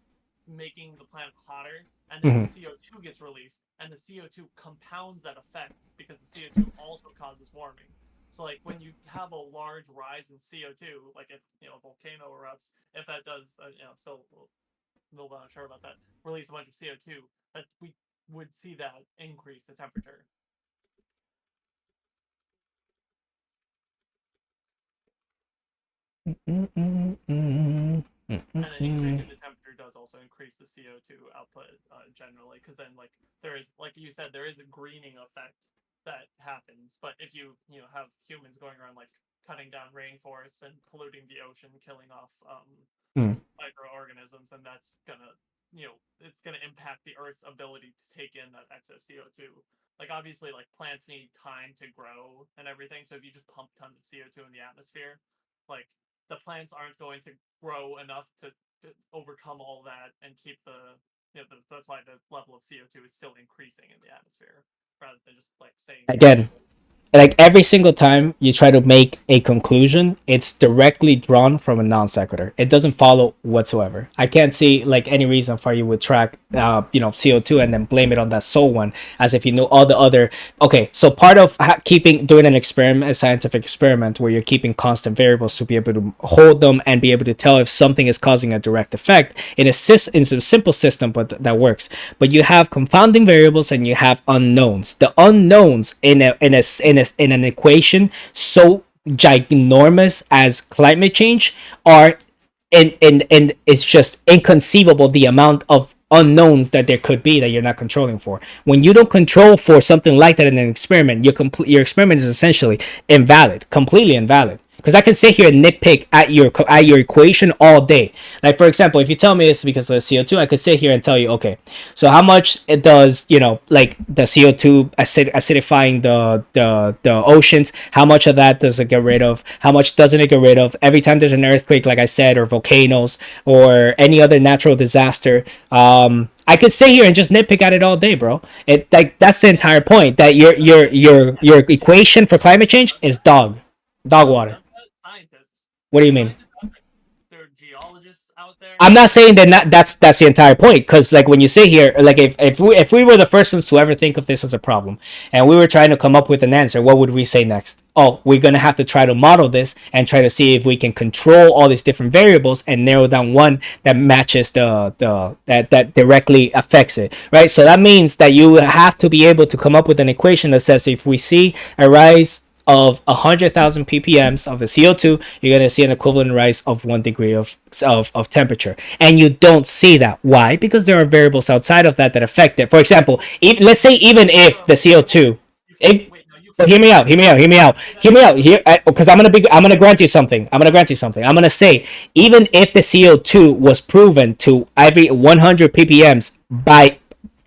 making the planet hotter, and then the Hmm. CO2 gets released, and the CO2 compounds that effect because the CO2 also causes warming. So like when you have a large rise in CO2, like if a volcano erupts, if that does, I'm still a little bit unsure about that, release a bunch of CO2, that we would see that increase the temperature, and then increasing the temperature does also increase the CO2 output generally, because then like there is, like you said, there is a greening effect that happens. But if you have humans going around like cutting down rainforests and polluting the ocean, killing off microorganisms, then that's gonna, it's gonna impact the Earth's ability to take in that excess CO2. Like obviously, like plants need time to grow and everything. So if you just pump tons of CO2 in the atmosphere, like the plants aren't going to grow enough to overcome all that and keep that's why the level of CO2 is still increasing in the atmosphere rather than just like saying Again, stable. like every single time you try to make a conclusion, it's directly drawn from a non sequitur. It doesn't follow whatsoever. I can't see like any reason for you would track, CO2 and then blame it on that sole one as if you knew all the other. Okay, so part of keeping doing an experiment, a scientific experiment, where you're keeping constant variables to be able to hold them and be able to tell if something is causing a direct effect in in a simple system, but that works. But you have confounding variables and you have unknowns. The unknowns in an equation so ginormous as climate change are, and it's just inconceivable the amount of unknowns that there could be that you're not controlling for. When you don't control for something like that in an experiment, your experiment is essentially invalid, completely invalid. Because I can sit here and nitpick at your equation all day. Like for example, if you tell me it's because of the CO2, I could sit here and tell you, okay, so how much it does, like the CO2 acidifying the oceans, how much of that does it get rid of? How much doesn't it get rid of? Every time there's an earthquake, like I said, or volcanoes, or any other natural disaster, I could sit here and just nitpick at it all day, bro. It like that's the Yeah, entire point. That your no, your your yeah, your equation for climate but change does is that dog no, water. does that scientists? What do you There's mean? scientists out there. There are geologists out there. I'm not There saying that that's the entire point, because like when you sit here, like if we were the first ones to ever think of this as a problem and we were trying to come up with an answer, what would we say next? Oh, we're gonna have to try to model this and try to see if we can control all these different variables and narrow down one that matches that directly affects it, right? So that means that you have to be able to come up with an equation that says if we see a rise of 100,000 ppms of the CO2, you're going to see an equivalent rise of 1 degree of temperature. And you don't see that. Why? Because there are variables outside of that that affect it. For example, let's say even if no, the wait, CO2, you can't if, wait. No, But hear me out. Hear me out. Hear me out. Hear me out. Here, because I'm gonna grant you something. I'm gonna grant you something. I'm gonna say even if the CO2 was proven to every 100 ppms by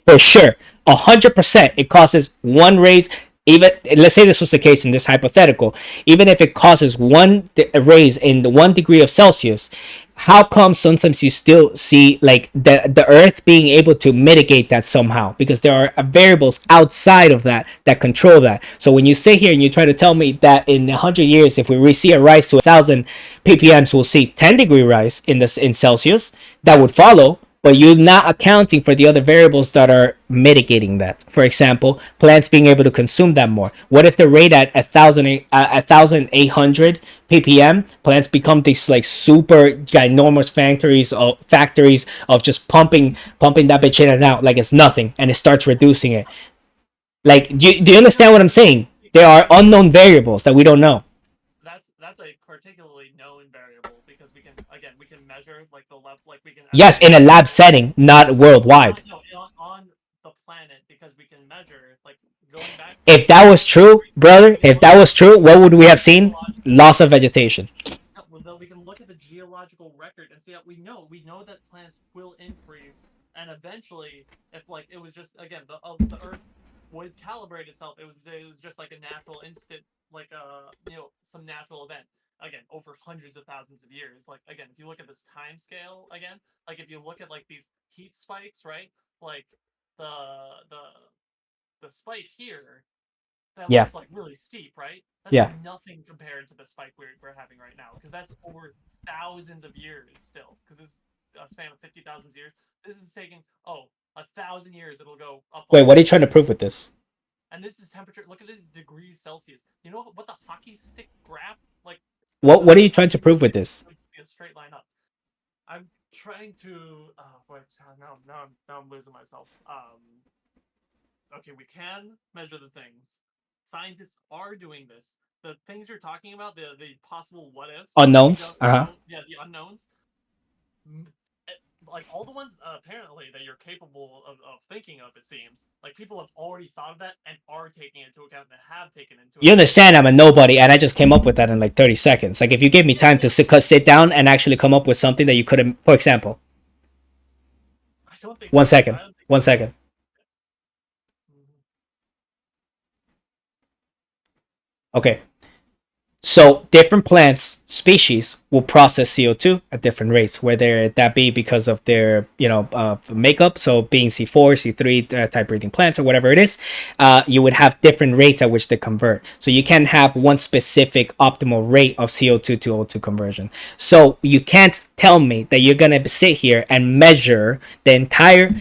for sure, 100%, it causes one raise. Even let's say this was the case in this hypothetical, even if it causes one raise in the 1 degree of Celsius, how come sometimes you still see like the earth being able to mitigate that somehow, because there are variables outside of that that control that. So when you sit here and you try to tell me that in 100 years, if we see a rise to 1,000 ppms, we'll see 10-degree rise in this in Celsius, that would follow, but you're not accounting for the other variables that are mitigating that. For example, plants being able to consume that more. What if the rate at 1,800 ppm, plants become these like super ginormous factories of just pumping that bitch in and out like it's nothing, and it starts reducing it. Like, do you understand what I'm saying? There are unknown variables that we don't know. That's a particularly known variable because we can, again, we can measure like the level, like we can Yes, estimate in a the lab level setting, not worldwide. no, on the planet because we can measure like going back to If that was true, we brother, can if look that at was true, what would we have seen? geological Loss of vegetation. well, we can look at the geological record and see that we know that plants will increase, and eventually, if like it was just again the Earth would calibrate itself. It was just like a natural instant, like some natural event. Again, over hundreds of thousands of years. Like again, if you look at this time scale again, like if you look at like these heat spikes, right? Like the the the spike here that Yeah, looks like really steep, right? That's yeah. nothing compared to the spike we're having right now, because that's over thousands of years still. Because this a span of 50,000 years. This is taking 1,000 years. It'll go up Wait, like what are you trying this, to prove with this? and this is temperature. Look at this degrees Celsius. You know what the hockey stick graph like What are the you trying to hockey prove with stick this? would be a straight line up. I'm trying to. Wait, now I'm losing myself. Okay, we can measure the things. Scientists are doing this. The things you're talking about, the possible what ifs that we Unknowns. don't Uh huh. know, yeah, the unknowns, like all the ones apparently that you're capable of thinking of, it seems like people have already thought of that and are taking it into account and have taken into You account. understand? I'm a nobody, and I just came up with that in like 30 seconds. Like, if you gave me Yeah, time to sit down and actually come up with something that you couldn't, for example, I don't think one we could. second, I don't think. 1 second. Mhm. Okay, so different plants species will process CO2 at different rates, whether that be because of their makeup. So being C4, C3 type breathing plants or whatever it is, you would have different rates at which they convert. So you can have one specific optimal rate of CO2 to O2 conversion. So you can't tell me that you're gonna sit here and measure the entire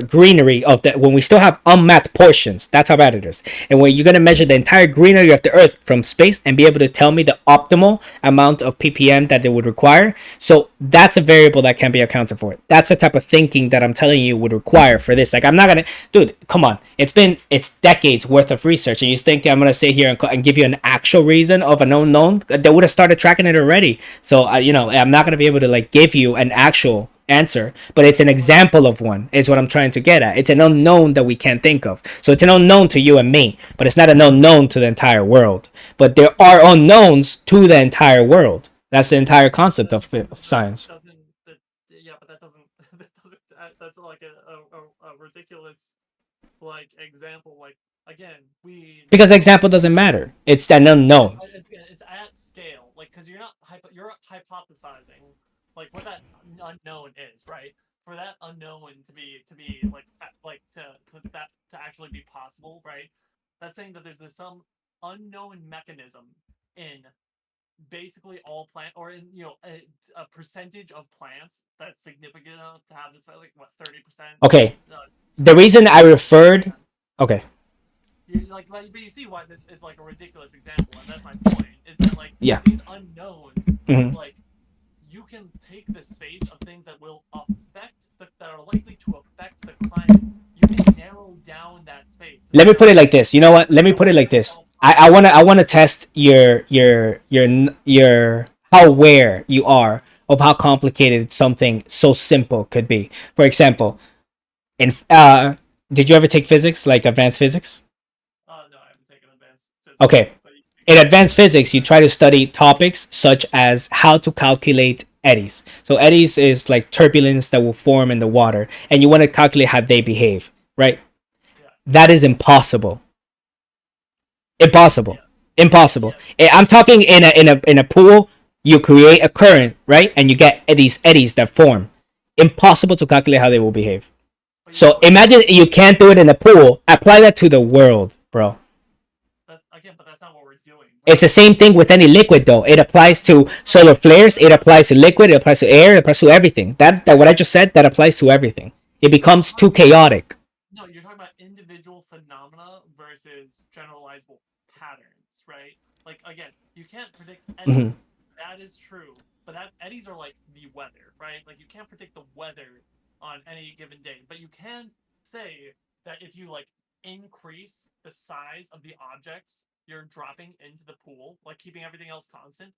greenery of the when we still have unmapped portions. That's how bad it is. And when you're gonna measure the entire greenery of the Earth from space and be able to tell me the optimal amount of ppm that they would require, so that's a variable that can be accounted for. That's the type of thinking that I'm telling you would require for this. Like, I'm not gonna, dude. Come on, it's decades worth of research, and you think I'm gonna sit here and give you an actual reason of an unknown? They would have started tracking it already. So I'm not gonna be able to like give you an actual answer, but it's an Well, example of one, is what I'm trying to get at. It's an unknown that we can't think of. So it's an unknown to you and me, but it's not an unknown to the entire world. But there are unknowns to the entire world. That's the entire concept of that science. doesn't. That, yeah, but that doesn't. That doesn't. That's like a ridiculous like example. Like again, we Because the know example doesn't matter. It's an unknown. it's at scale, like because you're hypothesizing like what that unknown is, right? For that unknown to be like to actually be possible, right? That's saying that there's some unknown mechanism in basically all plant or in a percentage of plants that's significant enough to have this like what 30% Okay. uh, The reason I referred. Okay. but you see why this is like a ridiculous example, and that's my point. Is that like Yeah. these unknowns, Hmm. like you can take the space of things that will that are likely to affect the climate. You can narrow down that space to Let me figure put out it like this. You know what? Let me how put it like this. how I wanna test your how aware you are of how complicated something so simple could be. For example, in did you ever take physics, like advanced physics? no, I haven't taken advanced. Okay, physics, but you in can do advanced physics, you try to study topics such as how to calculate eddies. So eddies is like turbulence that will form in the water, and you want to calculate how they behave, right? yeah, That is impossible. Impossible. yeah, Impossible. yeah. I'm talking in a pool. You create a current, right, and you get these eddies that form. Impossible to calculate how they will behave. But So imagine you can't do it in a pool. Apply that to the world, bro. that's again, but that's not what we're doing. It's the same thing with any liquid, though. It applies to solar flares. It applies to liquid. It applies to air. It applies to everything. That what I just said, that applies to everything. It becomes too chaotic. No, you're talking about individual phenomena versus generalizable patterns, right? Like again, you can't predict Mm-hmm. eddies. That is true, but that eddies are like the weather, right? Like you can't predict the weather on any given day, but you can say that if you like increase the size of the objects you're dropping into the pool, like keeping everything else constant,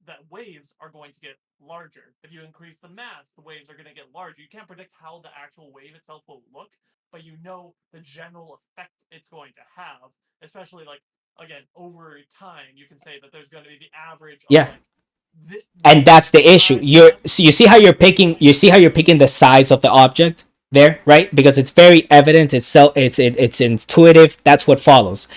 that waves are going to get larger. If you increase the mass, the waves are going to get larger. You can't predict how the actual wave itself will look, but you know the general effect it's going to have, especially like again over time you can say that there's going to be the average of Yeah, like and that's the issue. size You're mass. so you see how you're picking. You see how you're picking the size of the object there, right? Because it's very evident. It's intuitive. That's what follows,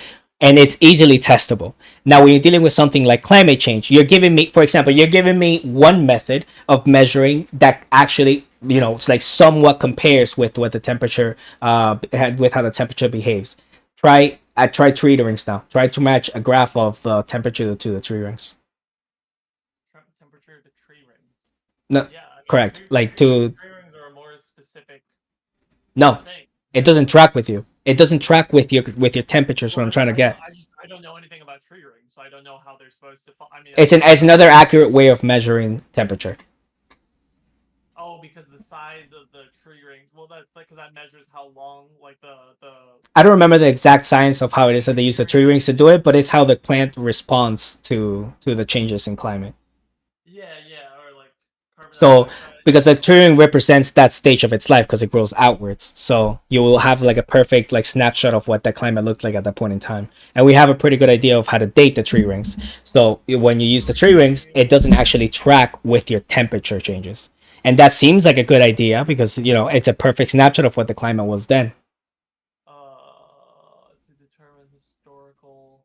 and it's easily testable. Now, when you're dealing with something like climate change, you're giving me, for example, you're giving me one method of measuring that actually, it's like somewhat compares with what the temperature, with how the temperature behaves. Try tree rings now. Try to match a graph of temperature to the tree rings. Temperature to tree rings. No, Yeah, I mean correct. Like to tree rings are a more specific no, thing, it right? doesn't track with you. It doesn't track with your temperatures. What Well, I'm trying to I know. get. I don't know anything about tree rings, so I don't know how they're supposed to. I mean, It's it's another accurate way of measuring temperature. oh, because the size of the tree rings. Well, that's like because that measures how long, like the I don't remember the exact science of how it is that they use tree the tree ring. rings to do it, but it's how the plant responds to the changes in climate. Yeah, yeah, or like carbon So dioxide. because the tree ring represents that stage of its life because it grows outwards. So you will have like a perfect like snapshot of what that climate looked like at that point in time. And we have a pretty good idea of how to date the tree rings. So when you use the tree rings, it doesn't actually track with your temperature changes. And that seems like a good idea because it's a perfect snapshot of what the climate was then. To determine historical.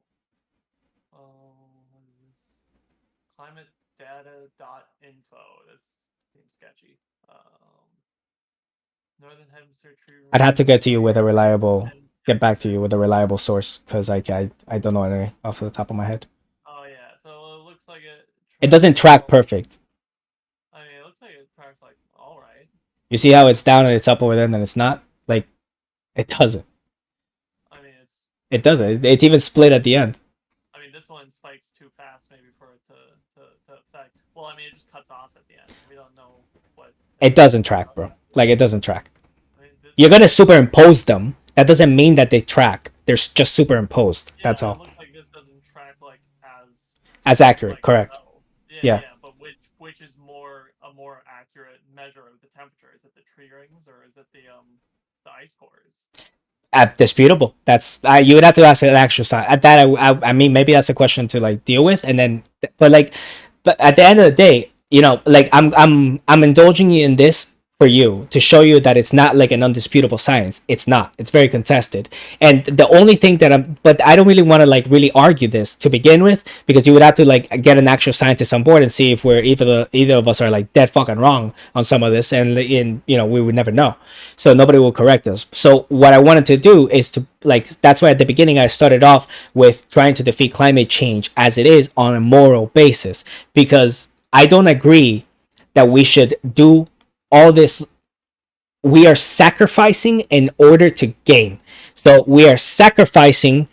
What is this? Climate data dot info. This seems sketchy. Northern Hemisphere tree I'd have to rings and get back to you temperature. with a reliable source because I don't know any off the top of my head. Oh yeah, so it looks like it It tracks doesn't track about. perfect. I mean, it looks like it tracks like all right. You see how it's down and it's up over there and then it's not? Like it doesn't. I mean, it's. It doesn't. It's even split at the end. I mean, this one spikes too fast, maybe for it to affect. Well, I mean, it just cuts off at the end. We don't know what It it's doesn't track, bro. Like it doesn't track. I mean, You're gonna superimpose them. That doesn't mean that they track. They're just superimposed. yeah, That's but it all. looks like this doesn't track like as As accurate, like correct. well. Yeah, Yeah. yeah, but which is more a more accurate measure of the temperature? Is it the tree rings or is it the ice cores? Disputable. That's you would have to ask an actual side. At that, I mean, maybe that's a question to like deal with, and then, but at the end of the day, like I'm indulging you in this for you to show you that it's not like an undisputable science. It's not. It's very contested, and the only thing that but I don't really want to like really argue this to begin with because you would have to like get an actual scientist on board and see if we're either of us are like dead fucking wrong on some of this, and we would never know, so nobody will correct us. So what I wanted to do is to like that's why at the beginning I started off with trying to defeat climate change as it is on a moral basis because I don't agree that we should do all this. We are sacrificing in order to gain. So we are sacrificing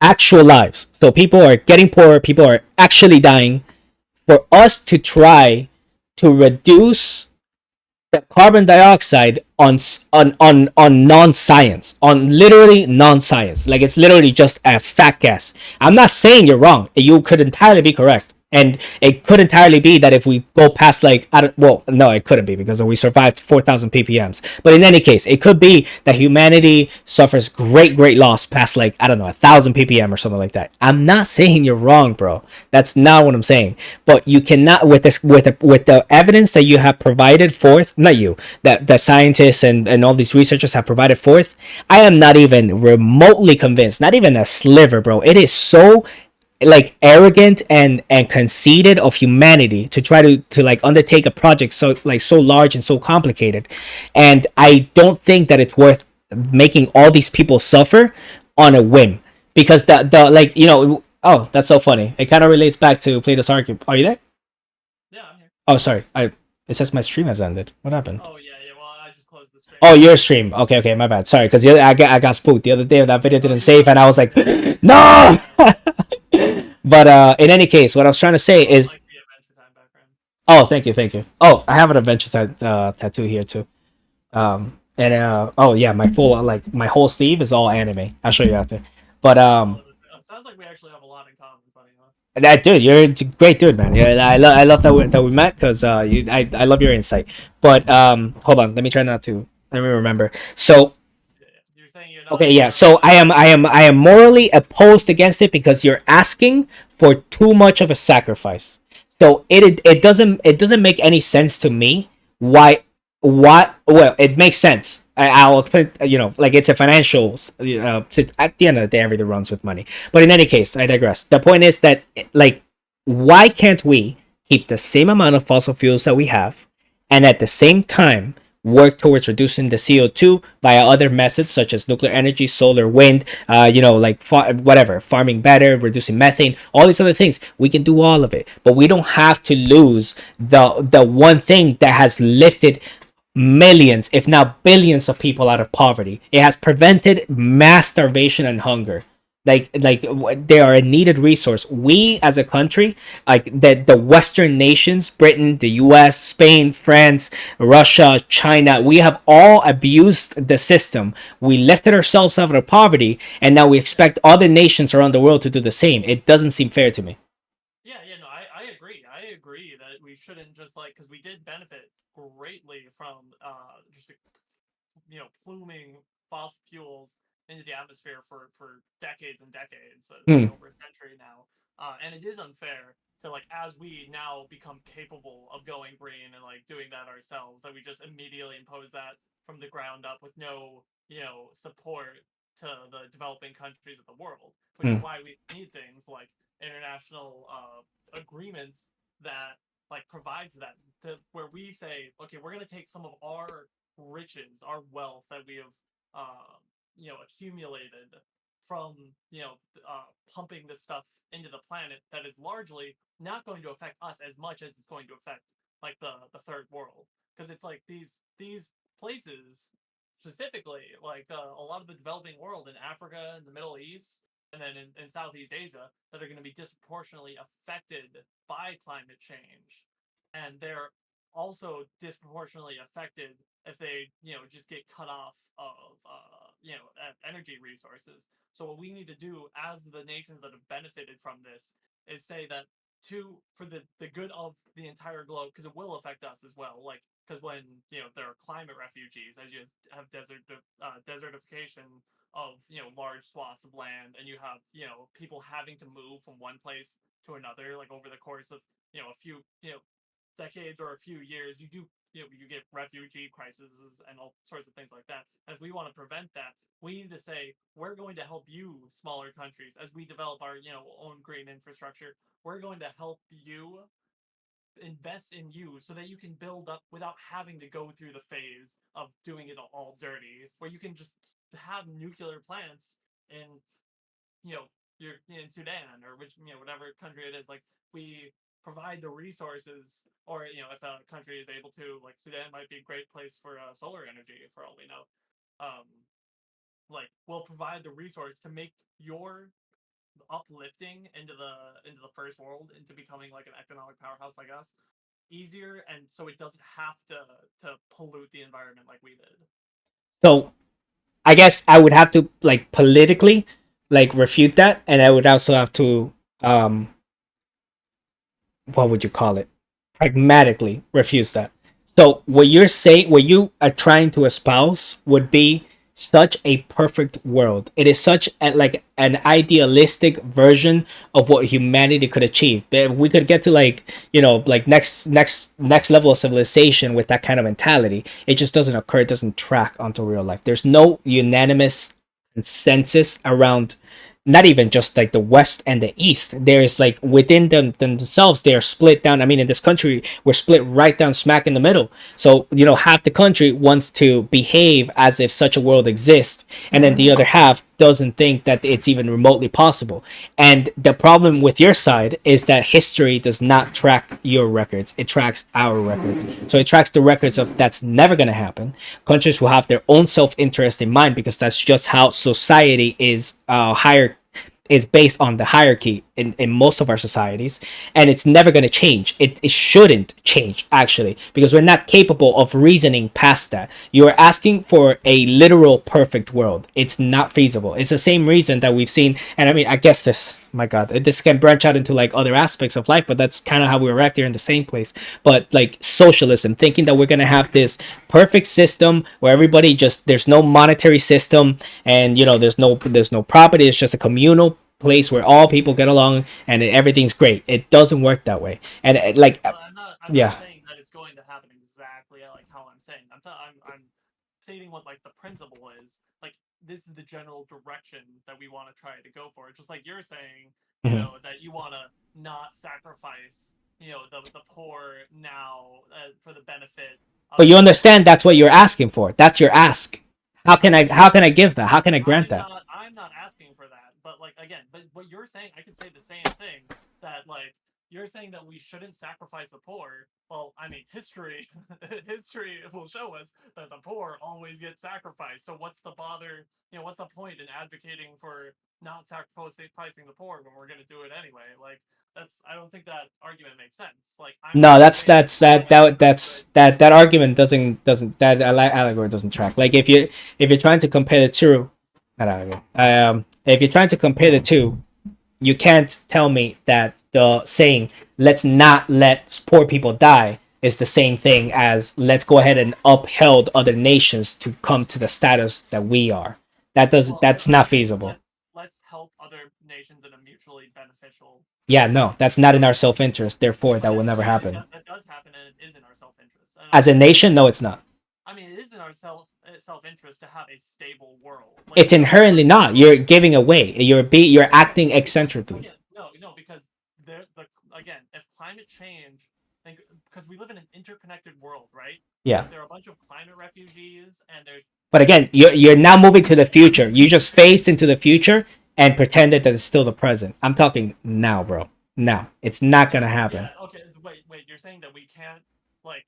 actual lives. So people are getting poorer, people are actually dying for us to try to reduce the carbon dioxide on non-science, on literally non-science. Like it's literally just a fat gas. I'm not saying you're wrong. You could entirely be correct. And it could entirely be that if we go past like I don't, well, no, it couldn't be because we survived 4,000 ppms. But in any case, it could be that humanity suffers great loss past like I don't know 1,000 ppm or something like that. I'm not saying you're wrong, bro. That's not what I'm saying. But you cannot with this with the evidence that you have provided forth, not you, that the scientists and all these researchers have provided forth. I am not even remotely convinced, not even a sliver, bro. It is so like arrogant and conceited of humanity to try to like undertake a project so like so large and so complicated, and I don't think that it's worth making all these people suffer on a whim, because the like oh, that's so funny. It kind of relates back to Plato's argument. Are you there? Yeah, I'm here. Oh, sorry. I It says my stream has ended. What happened? Oh yeah, yeah. Well, I just closed the stream. Oh, your stream. Okay, my bad. Sorry, because I got spooked the other day. That video Oh, didn't you're save, good. and I was like, no. But in any case, what I was trying to say I is, like the Adventure Time background. oh, thank you. Oh, I have an adventure tattoo here too. And oh yeah, my full like my whole sleeve is all anime. I'll show you after. But Oh, this sounds like we actually have a lot in common. Funny enough. that dude, you're a great dude, man. Yeah, I love that we met because I love your insight. But hold on, let me remember. So Yeah, yeah. You're saying you're okay, not yeah. morally So opposed. I am morally opposed against it because you're asking for too much of a sacrifice. So it doesn't make any sense to me why well, it makes sense. I'll put it, like it's a financial at the end of the day everything runs with money. But in any case, I digress. The point is that like why can't we keep the same amount of fossil fuels that we have and at the same time work towards reducing the CO2 via other methods such as nuclear energy, solar, wind, like whatever, farming better, reducing methane, all these other things. We can do all of it, but we don't have to lose the one thing that has lifted millions, if not billions, of people out of poverty. It has prevented mass starvation and hunger. They are a needed resource. We as a country, like the Western nations, Britain, the U.S., Spain, France, Russia, China, we have all abused the system. We lifted ourselves out of poverty, and now we Yeah. expect other nations around the world to do the same. It doesn't seem fair to me. Yeah, yeah, no, I agree. I agree that we shouldn't just like because we did benefit greatly from just pluming fossil fuels into the atmosphere for decades and decades, Hmm. over a century now. And it is unfair to like as we now become capable of going green and like doing that ourselves, that we just immediately impose that from the ground up with no support to the developing countries of the world, which is Hmm. why we need things like international agreements that like provide for that, where we say, okay, we're going to take some of our riches, our wealth that we have, accumulated from, pumping this stuff into the planet that is largely not going to affect us as much as it's going to affect like the third world, because it's like these places specifically like a lot of the developing world in Africa and the Middle East and then in Southeast Asia that are going to be disproportionately affected by climate change, and they're also disproportionately affected if they just get cut off of energy resources. So what we need to do as the nations that have benefited from this is say that for the good of the entire globe, because it will affect us as well, like because when there are climate refugees, as you have desertification of large swaths of land, and you have people having to move from one place to another like over the course of a few decades or a few years, you get refugee crises and all sorts of things like that. And if we want to prevent that, we need to say we're going to help you, smaller countries, as we develop our own green infrastructure. We're going to help you, invest in you, so that you can build up without having to go through the phase of doing it all dirty, where you can just have nuclear plants in you're in Sudan or which whatever country it is. Like we provide the resources, or if a country is able to, like Sudan might be a great place for solar energy for all we know. Um, like we'll provide the resource to make your uplifting into the first world, into becoming like an economic powerhouse like us, easier, and so it doesn't have to pollute the environment like we did. So I guess I would have to like politically like refute that, and I would also have to um what would you call it? Pragmatically refuse that. So what you're saying, what you are trying to espouse, would be such a perfect world. It is such like an idealistic version of what humanity could achieve. But we could get to like like next level of civilization with that kind of mentality. It just doesn't occur. It doesn't track onto real life. There's no unanimous consensus around, not even just like the west and the east. There's like within themselves, they're split down. I mean, in this country, we're split right down smack in the middle. So half the country wants to behave as if such a world exists, and then the other half doesn't think that it's even remotely possible. And the problem with your side is that history does not track your records, it tracks our records. So it tracks the records of that's never going to happen. Countries will have their own self-interest in mind, because that's just how society is higher is based on the hierarchy in most of our societies, and it's never going to change. It shouldn't change, actually, because we're not capable of reasoning past that. You're asking for a literal perfect world. It's not feasible. It's the same reason that we've seen, and I mean, I guess this, my god, this can branch out into like other aspects of life, but that's kind of how we're right here in the same place. But like socialism, thinking that we're going to have this perfect system where everybody just, there's no monetary system, and there's no property, it's just a communal place where all people get along and everything's great. It doesn't work that way. And Well, I'm not yeah. saying that it's going to happen exactly like how I'm saying. I'm stating what like the principle is. Like this is the general direction that we want to try to go for. Just like you're saying, Mhm. that you want to not sacrifice, the poor now for the benefit But of you the understand that's what you're asking for. That's your ask. How can I give that? How can I grant that? I'm not asking for that, but like again, but what you're saying, I could say the same thing that like you're saying that we shouldn't sacrifice the poor. Well, I mean, history history will show us that the poor always get sacrificed. So what's the bother? What's the point in advocating for not sacrificing the poor when we're going to do it anyway? Like I don't think that argument makes sense. Like No, I'm that's saying that's the poor that get that treated good. that's that argument doesn't that allegory doesn't track. Like if you're trying to compare the two, not allegory. If you're trying to compare the two, you can't tell me that the saying "let's not let poor people die" is the same thing as "let's go ahead and upheld other nations to come to the status that we are." Well, That's I'm not saying feasible. let's help other nations in a mutually beneficial Yeah, way. no, that's not in our self interest. Therefore, that will never I think happen. that does happen, and it is in our self interest. And As a nation, no, it's not. I mean, it is in our self interest to have a stable world. Like It's we don't inherently want the not. You're world. giving away. You're Okay, acting because eccentrically. again, no, because the again, if climate change, think because we live in an interconnected world, right? Yeah. If there are a bunch of climate refugees and there's But again, you're now moving to the future. You just phased into the future and pretended that it's still the present. I'm talking now, bro. Now. It's not yeah, gonna yeah, happen. okay. Wait. You're saying that like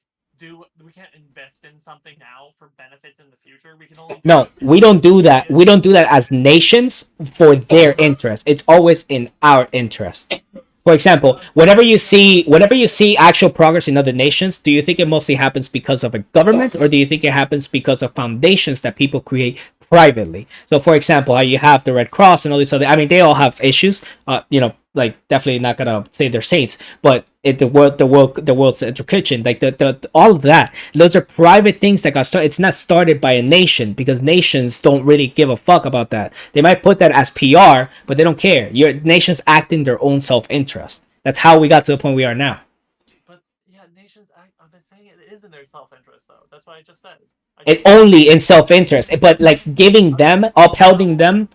we can't invest in something now for benefits in the future. We can only do No, it we don't do for that. We kids. don't do that as nations for their interest. It's always in our interest. For example, whenever you see actual progress in other nations, do you think it mostly happens because of a government, or do you think it happens because of foundations that people create privately? So, for example, how you have the Red Cross and all these other, I mean, they all have issues. Like definitely not gonna say they're saints, but the world's central kitchen, like the all of that. Those are private things that got started. It's not started by a nation, because nations don't really give a fuck about that. They might put that as PR, but they don't care. Your nations act in their own self interest. That's how we got to the point we are now. But yeah, nations act. I've been saying it is in their self interest though. That's what I just said. I It just said only in nations. self interest, but like giving I was them, explaining how upholding it them. was.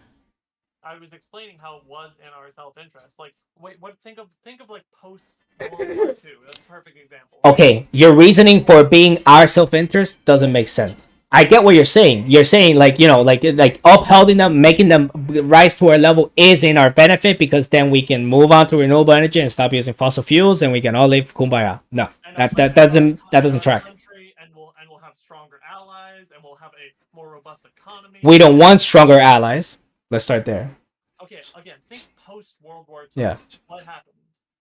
I was explaining how it was in our self interest. Like, wait, what? Think of like post World War II. That's a perfect example. Okay, your reasoning for being our self interest doesn't make sense. I get what you're saying. You're saying like like upholding them, making them rise to our level is in our benefit, because then we can move on to renewable energy and stop using fossil fuels, and we can all live kumbaya. No, that doesn't And our track. country, and we'll have stronger allies, and we'll have a more robust We economy. don't want stronger allies. Let's start there. Okay, again, think post World War II. Yeah, What happened?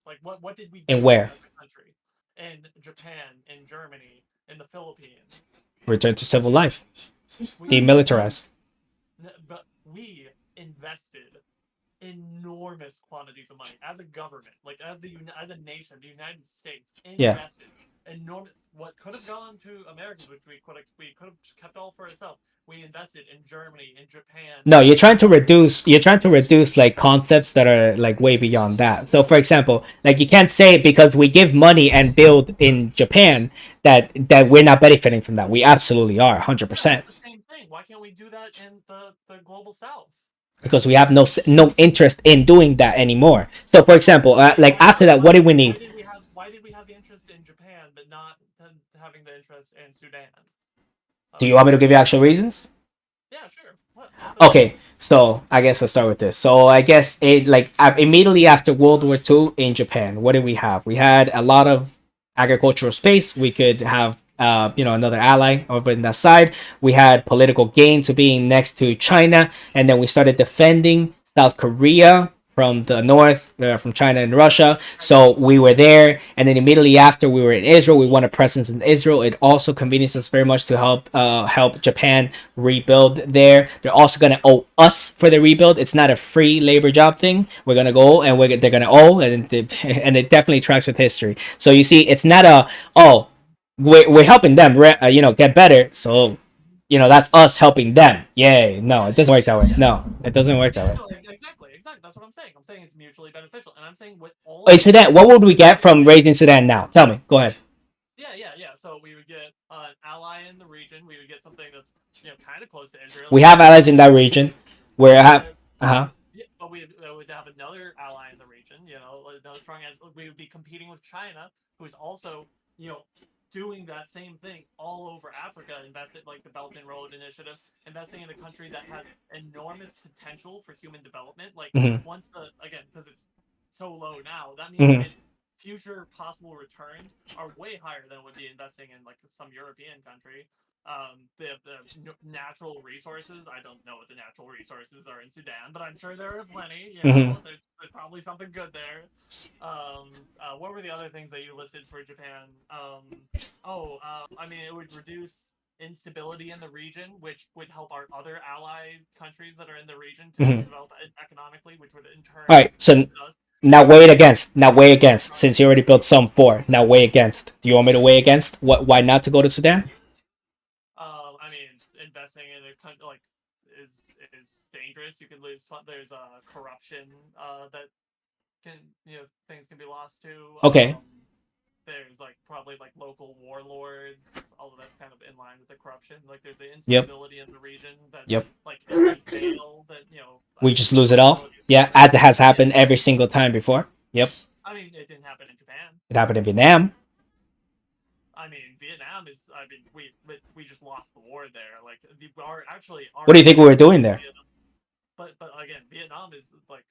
Like, what did we and do where? as a country? In Japan, in Germany, in the Philippines, Return to civil life. we Demilitarize. but we invested. enormous quantities of money as a government, like as a nation, the United States Yeah. invested enormous what could have gone to Americans, which we could have kept all for ourselves. We invested in Germany, in Japan, No, you're trying in to reduce. You're trying to reduce like concepts that are like way beyond that. So, for example, like you can't say because we give money and build in Japan that we're not benefiting from that. We absolutely are, 100%. That's the same thing. Why can't we do that in the global South? Because we have no interest in doing that anymore. So, for example, like Why after not? that, what did we need? Why did we have the interest in Japan but not having the interest in Sudan? Do you want me to give you actual reasons? Yeah, sure. What's the Okay, so I guess I'll start with this. So I guess it like immediately after World War II in Japan, what did we have? We had a lot of agricultural space. We could have another ally over in that side. We had political gain to being next to China, and then we started defending South Korea from the north, from China and Russia. So we were there, and then immediately after we were in Israel, we won a presence in Israel. It also convenienced us very much to help Japan rebuild there. They're also gonna owe us for the rebuild. It's not a free labor job thing. We're gonna go and they're gonna owe, and it definitely tracks with history. So you see, it's not a we're helping them, get better. So that's us helping them. Yay! No, it doesn't work that way. yeah. No, it doesn't work that Yeah, way. no, exactly, exactly. That's what I'm saying. I'm saying it's mutually beneficial, and I'm saying with all Wait, of these Sudan. What would we get from countries. raising Sudan now? Tell me. Go ahead. Yeah. So we would get an ally in the region. We would get something that's kind of close to Israel. We We have would allies get in that region. Where I have. Uh huh. yeah, but we would have another ally in the region. Another strong. We would be competing with China, who is also doing that same thing all over Africa. Invested like the Belt and Road Initiative, investing in a country that has enormous potential for human development. Like Mm-hmm. once because it's so low now, that means Mm-hmm. its future possible returns are way higher than would be investing in like some European country. The natural resources. I don't know what the natural resources are in Sudan, but I'm sure there are plenty. Mm-hmm. There's probably something good there. What were the other things that you listed for Japan? I mean, it would reduce instability in the region, which would help our other ally countries that are in the region to Mm-hmm. develop economically, which would in All turn right. So benefit us now weigh it because against. Now weigh against. uh, Since you already built some four, now weigh against. Do you want me to weigh against? What? Why not to go to Sudan? I mean, investing in a country like is dangerous. You can lose fun. There's corruption that can things can be lost to. Okay. There's like probably like local warlords, although that's kind of in line with the corruption. Like there's the Yep. instability in the region that Yep. like if we fail, then We just lose it all. instability is Yeah, dangerous. as it has Yeah, happened every single time before. Yep. I mean it didn't happen in Japan. It happened in Vietnam. I mean Vietnam is. I mean we just lost the war there. Like our What do you think we were investment doing in there? Vietnam, but again Vietnam is like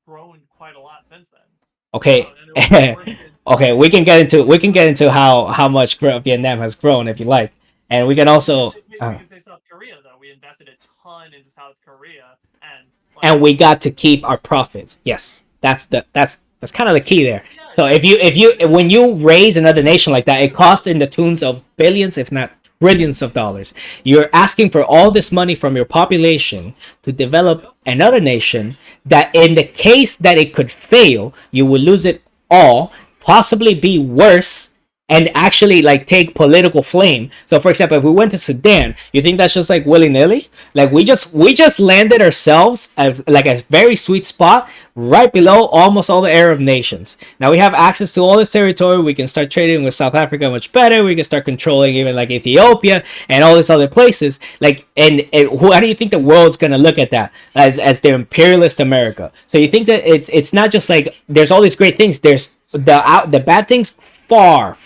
grown quite a lot since then. Okay. And it was worth it. Okay, we can get into how much Vietnam has grown if you like, and we can also We can say South Korea though. We invested a ton into South Korea, and like and we got to keep our profits. Yes, that's kind of the key there. yeah, So if you when you raise another nation like that, it costs in the tunes of billions, if not trillions of dollars. You're asking for all this money from your population to develop another nation that, in the case that it could fail, you will lose it all, possibly be worse, and actually like take political flame. So for example, if we went to Sudan, you think that's just like willy-nilly? Like we just landed ourselves at like a very sweet spot right below almost all the Arab nations. Now we have access to all this territory. We can start trading with South Africa much better. We can start controlling even like Ethiopia and all these other places. Like how do you think the world's gonna look at that as the imperialist America? So you think that it's not just like there's all these great things. There's the bad things far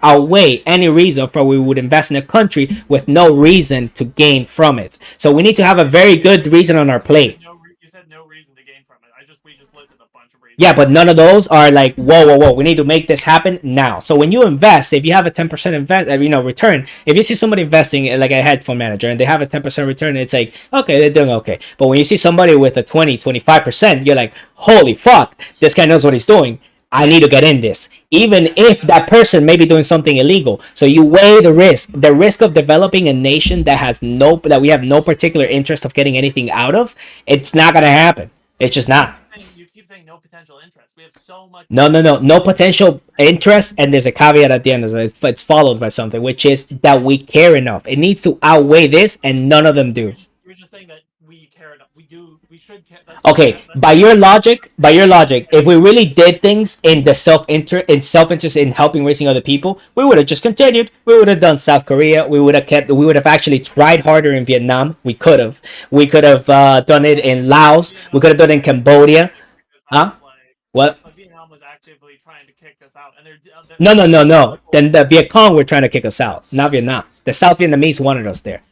outweigh any reason for we would invest in a country with no reason to gain from it. So we need to have a very good reason on our plate. you said no reason to gain from it. We just listed a bunch of reasons. Yeah, but none of those are like whoa. We need to make this happen now. So when you invest, if you have a 10% return, if you see somebody investing like a hedge fund manager and they have a 10% return, it's like okay, they're doing okay. But when you see somebody with a 20-25%, you're like holy fuck, this guy knows what he's doing. I need to get in this, even if that person may be doing something illegal. So you weigh the risk of developing a nation that we have no particular interest of getting anything out of. It's not gonna happen. It's just You not. keep saying no potential interest. We have so much No, no, no, no potential potential interest, and there's a caveat at the end. It's followed by something, which is that we care enough. It needs to outweigh this, and none of them do. you're just saying that we care enough. We should care. Okay, That's the by your logic, if we really yeah. did things in the self interest in helping raising other people, we would have just continued. We would have done South Korea. We would have actually tried harder in Vietnam. We could have done it in Laos. We could have done it in Cambodia. Kick us Huh? out. What? Vietnam was actively trying to kick us out, and No, no, their no, no. political. Then the Viet Cong were trying to kick us out, not Vietnam. The South Vietnamese wanted us there.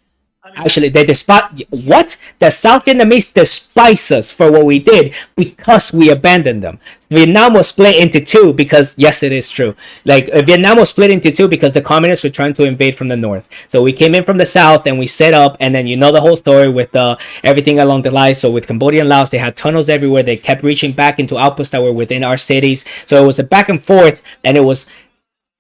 I mean, Actually, they despise what the South Vietnamese despise us for what we did because we abandoned them. Vietnam was split into two because yes, it is true. Like Vietnam was split into two because the communists were trying to invade from the north. So we came in from the south and we set up, and then you know the whole story with everything along the lines. So with Cambodia and Laos, they had tunnels everywhere. They kept reaching back into outposts that were within our cities. So it was a back and forth, and it was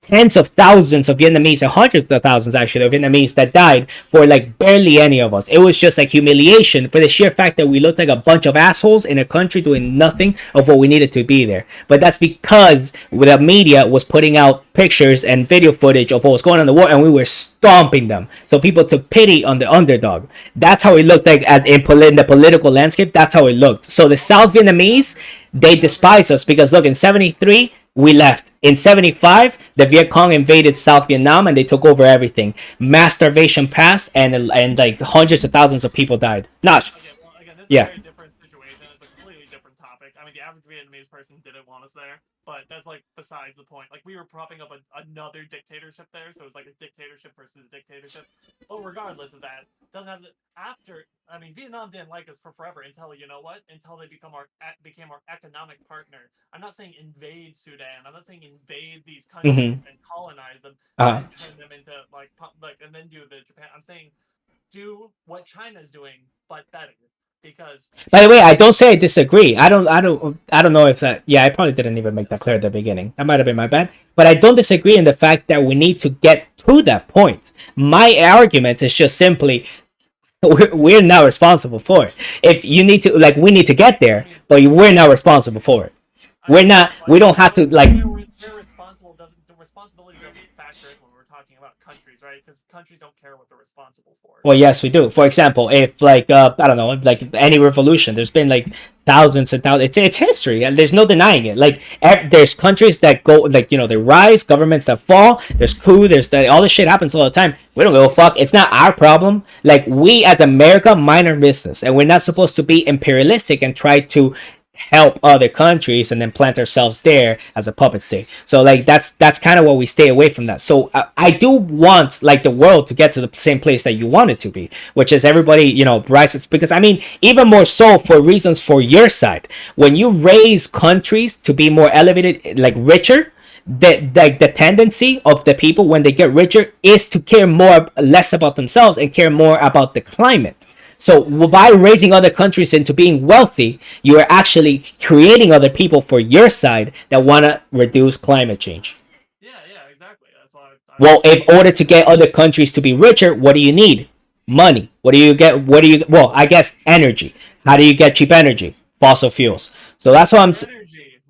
tens of thousands of Vietnamese and hundreds of thousands actually of Vietnamese that died for like barely any of us. It was just like humiliation for the sheer fact that we looked like a bunch of assholes in a country doing nothing of what we needed to be there. But that's because the media was putting out pictures and video footage of what was going on in the war, and we were stomping them. So people took pity on the underdog. That's how it looked like as in the political landscape. That's how it looked. So the South Vietnamese, they despise us because look, in '73 we left. In '75, the Viet Cong invaded South Vietnam and they took over everything. Mass starvation passed, and like hundreds of thousands of people died. Not, okay, well, again, this is a yeah. very different situation. It's a completely different topic. I mean, the average Vietnamese person didn't want us there, but that's like besides the point. Like we were propping up another dictatorship there, so it's like a dictatorship versus a dictatorship. But regardless of that, doesn't have to. After, I mean, Vietnam didn't like us for forever until you know what? Until they became our economic partner. I'm not saying invade Sudan. I'm not saying invade these Mm-hmm. countries and colonize them, Uh, then turn them into and then do the Japan. I'm saying do what China's doing, but better. Because by the way, I China, don't say I disagree. I don't know if that. Yeah, I probably didn't even make that clear at the beginning. That might have been my bad. But I don't disagree in the fact that we need to get to that point. My argument is just simply we're not responsible for it. If you need to, like, we need to get I there, mean, but we're not responsible for it. I We're mean, not. but We don't have to like. we're responsible doesn't the responsibility doesn't factor in when we're talking about countries, right? Because countries don't care what they're responsible for. Well, yes, we do. For example, if like I don't know, like any revolution, there's been like thousands and thousands. It's history, and there's no denying it. Like there's countries that go like they rise, governments that fall. There's coup. There's all this shit happens all the time. We don't give a fuck. It's not our problem. Like we as America mind our business, and we're not supposed to be imperialistic and try to help other countries and then plant ourselves there as a puppet state. So like that's kind of what we stay away from that. So I do want like the world to get to the same place that you want it to be, which is everybody rises, because I mean even more so for reasons for your side. When you raise countries to be more elevated, like richer, the tendency of the people when they get richer is to care more less about themselves and care more about the climate. So by raising other countries into being wealthy, you are actually creating other people for your side that want to reduce climate change. Yeah, yeah, exactly. That's why Well, in order to get other countries to be richer, what do you need? Money. What do you get? What do you? Well, I guess energy. How do you get cheap energy? Fossil fuels. So that's what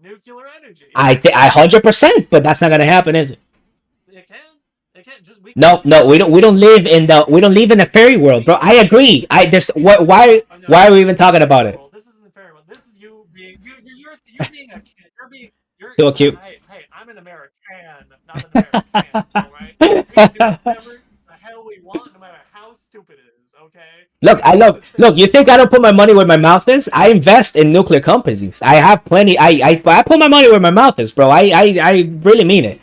nuclear energy. I 100%. But that's not gonna happen, is it? It can, it can just we can No, no, just we don't live in the fairy world, bro. I agree. I just what oh, no, why are we this even isn't talking the about fairy it? world. This isn't the fairy world. This is you being you're being a kid. You're Still cute. hey, I'm an American, not an American. All right, we can do whatever the hell we want, no matter how stupid it is. Okay, so Look, we I can do love. this thing. Look, you think I don't put my money where my mouth is? I invest in nuclear companies. I have plenty. I put my money where my mouth is, bro. I really mean it.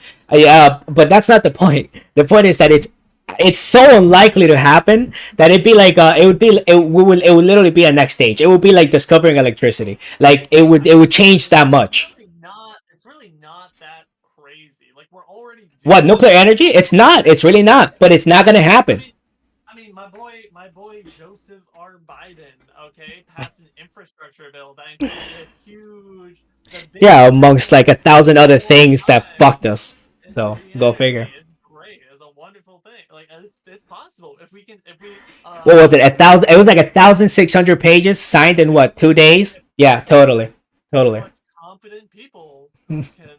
But that's not the point. The point is that it's so unlikely to happen that it would literally be a next stage. It would be like discovering electricity. Like I it mean, would change that much. it's really not that crazy. Like we're already What, doing nuclear it. energy? It's not. It's really not. But it's not gonna I happen. mean, my boy Joseph R. Biden, okay, passed an infrastructure bill that included the Yeah, biggest amongst like a infrastructure thousand of other all things that time. fucked us. So go figure. It's great. It's a wonderful thing. Like it's possible if we can if we What was it? A if we thousand. It was like 1,600 pages signed in what, 2 days? Yeah, totally, totally. But competent people who can,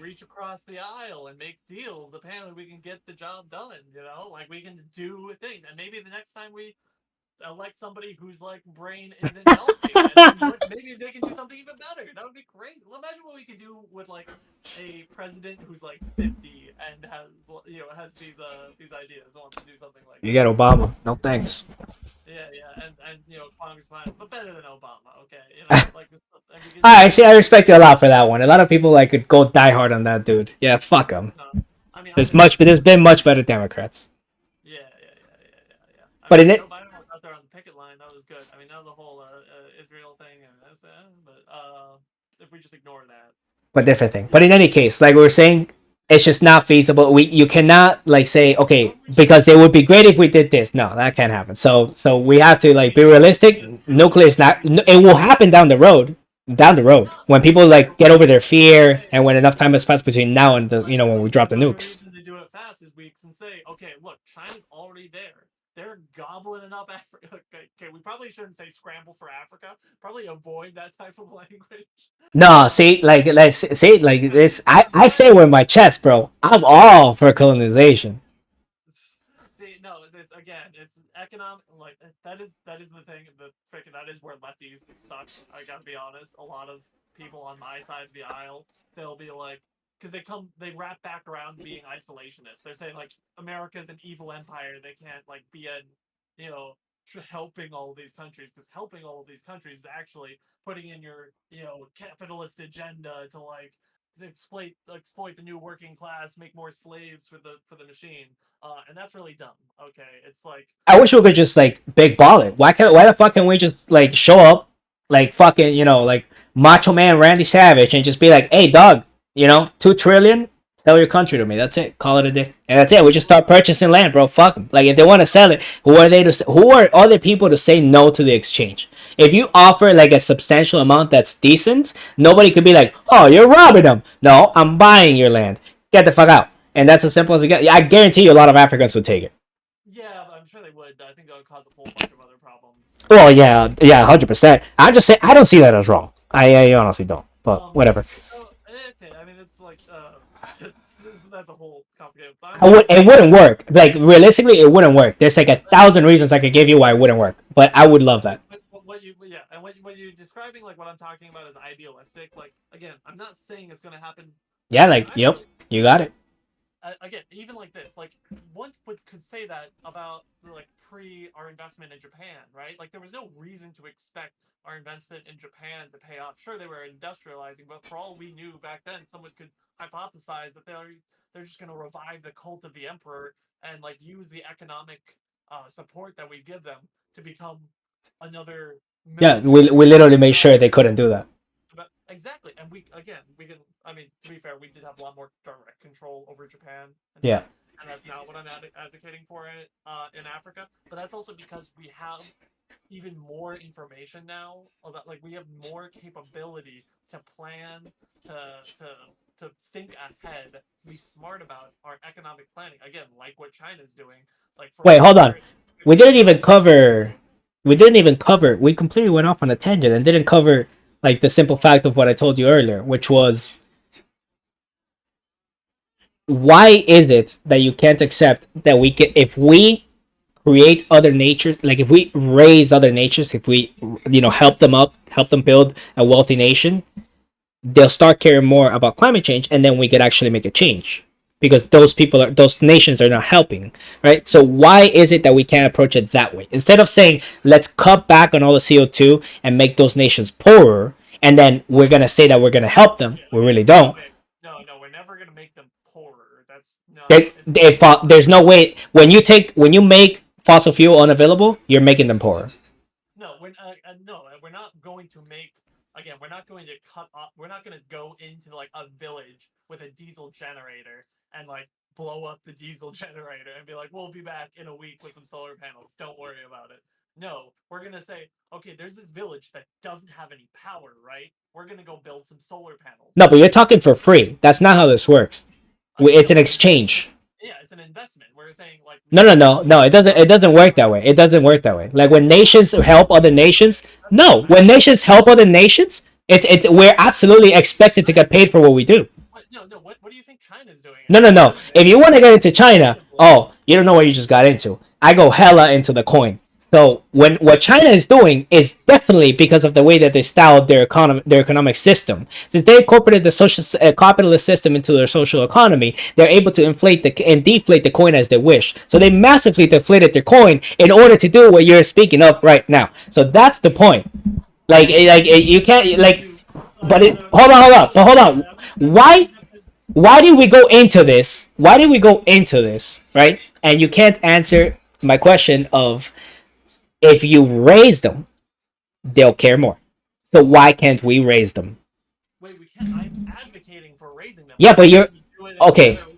reach across the aisle and make deals, apparently we can get the job done, like we can do things. And maybe the next time we elect somebody whose like brain isn't healthy, and then maybe they can do something even better. That would be great. Imagine what we could do with like a president who's like 50 and has these ideas, wants to do something like You get this. Obama. No thanks. Yeah, yeah, and Congressman, but better than Obama. Okay, like and we could I do see. I respect you a lot for that one. A lot of people like could go die hard on that dude. Yeah, fuck him. I mean, obviously, There's been much better Democrats. yeah. I But mean, in when Joe it, Biden was out there on the picket line, that was good. I mean, now the whole Israel thing, and that's but if we just ignore that, but different thing. But in any case, like we were saying, it's just not feasible. You cannot like say okay because it would be great if we did this. No, that can't happen. So we have to like be realistic. Nuclear is not. It will happen down the road. Down the road, no, when people like get over their fear, and when enough time has passed between now and the when we drop the another nukes. reason to do it fast is we can say, okay, look, China's already there. They're gobbling up Africa. Okay, we probably shouldn't say scramble for Africa. Probably avoid that type of language. No, see, like let's see, like this. I say with my chest, bro. I'm all for colonization. See, no, it's again, it's economic. Like that is the thing. The freaking that is where lefties suck. I gotta be honest. A lot of people on my side of the aisle, they'll be like, because they wrap back around being isolationists. They're saying like America's an evil empire. They can't like be a, you know, helping all of these countries, because helping all of these countries is actually putting in your capitalist agenda to like exploit the new working class, make more slaves for the machine, and that's really dumb. Okay, it's like I wish we could just like big ball it. Why the fuck can we just like show up like fucking like Macho Man Randy Savage and just be like, hey dog, 2 trillion, sell your country to me. That's it. Call it a day. And that's it. We just start purchasing land, bro. Fuck them. Like if they want to sell it, who are other people to say no to the exchange? If you offer like a substantial amount that's decent, nobody could be like, oh, you're robbing them. No, I'm buying your land. Get the fuck out. And that's as simple as it gets. I guarantee you a lot of Africans would take it. yeah, I'm sure they would. I think that would cause a whole bunch of other problems. Well, yeah, yeah, 100%. I'm just saying, I don't see that as wrong. I honestly don't. But whatever. Okay, I mean it's like that's a whole complicated. But It wouldn't work. Like realistically, it wouldn't work. There's like 1,000 reasons I could give you why it wouldn't work, but I would love that. what you yeah, and what you're describing, like what I'm talking about is idealistic. Like again, I'm not saying it's gonna happen. Yeah, Like like yep, you got it. again, even like this, like one could say that about like pre our investment in Japan, right? Like there was no reason to expect our investment in Japan to pay off. Sure, they were industrializing, but for all we knew back then, someone could hypothesize that they're just going to revive the cult of the emperor and like use the economic support that we give them to become another Yeah, military we literally made sure they couldn't do that. but exactly, and we can. I mean, to be fair, we did have a lot more direct control over Japan and Yeah. stuff, and that's not what I'm advocating for in Africa. But that's also because we have even more information now about, like, we have more capability to plan, to to to think ahead, be smart about our economic planning. Again, like what China's doing. Like for Wait, all hold on. their We didn't even industrial cover. We didn't even cover. We completely went off on a tangent and didn't cover like the simple fact of what I told you earlier, which was why is it that you can't accept that we can if we create other natures, like if we raise other natures, if we help them up, help them build a wealthy nation, they'll start caring more about climate change, and then we could actually make a change because those nations are not helping, right? So why is it that we can't approach it that way instead of saying let's cut back on all the CO2 and make those nations poorer, and then we're gonna say that we're gonna help them? yeah, We really no, don't. wait, no, we're never gonna make them poorer. That's no, There's no way when you make fossil fuel unavailable, you're making them poorer. no, we're not going to make. Again, we're not going to cut off. We're not going to go into like a village with a diesel generator and like blow up the diesel generator and be like, "We'll be back in a week with some solar panels. Don't worry about it." No, we're gonna say, "Okay, there's this village that doesn't have any power, right? We're gonna go build some solar panels." No, but you're talking for free. That's not how this works. Again, It's no, an exchange. yeah, it's an investment. We're saying like No, no, nations no, no. It doesn't. It doesn't work that way. It doesn't work that way. Like when nations help other nations. that's not No, what I when nations help other nations, it's we're absolutely expected to get paid for what we do. what no no what do you think China's doing No, no, no. If you want to get into China, actively? oh, you don't know what you just got into. I go hella into the coin. So when what China is doing is definitely because of the way that they styled their economic system. Since they incorporated the social capitalist system into their social economy, they're able to inflate and deflate the coin as they wish. So they massively deflated their coin in order to do what you're speaking of right now. So that's the point. You can't like, but it. Hold on. Why? Why did we go into this? Why did we go into this? Right? And you can't answer my question of if you raise them, they'll care more. So why can't we raise them? Wait, we can't. I'm advocating for raising them. Yeah, I'm but saying you're we do it in a okay. better way.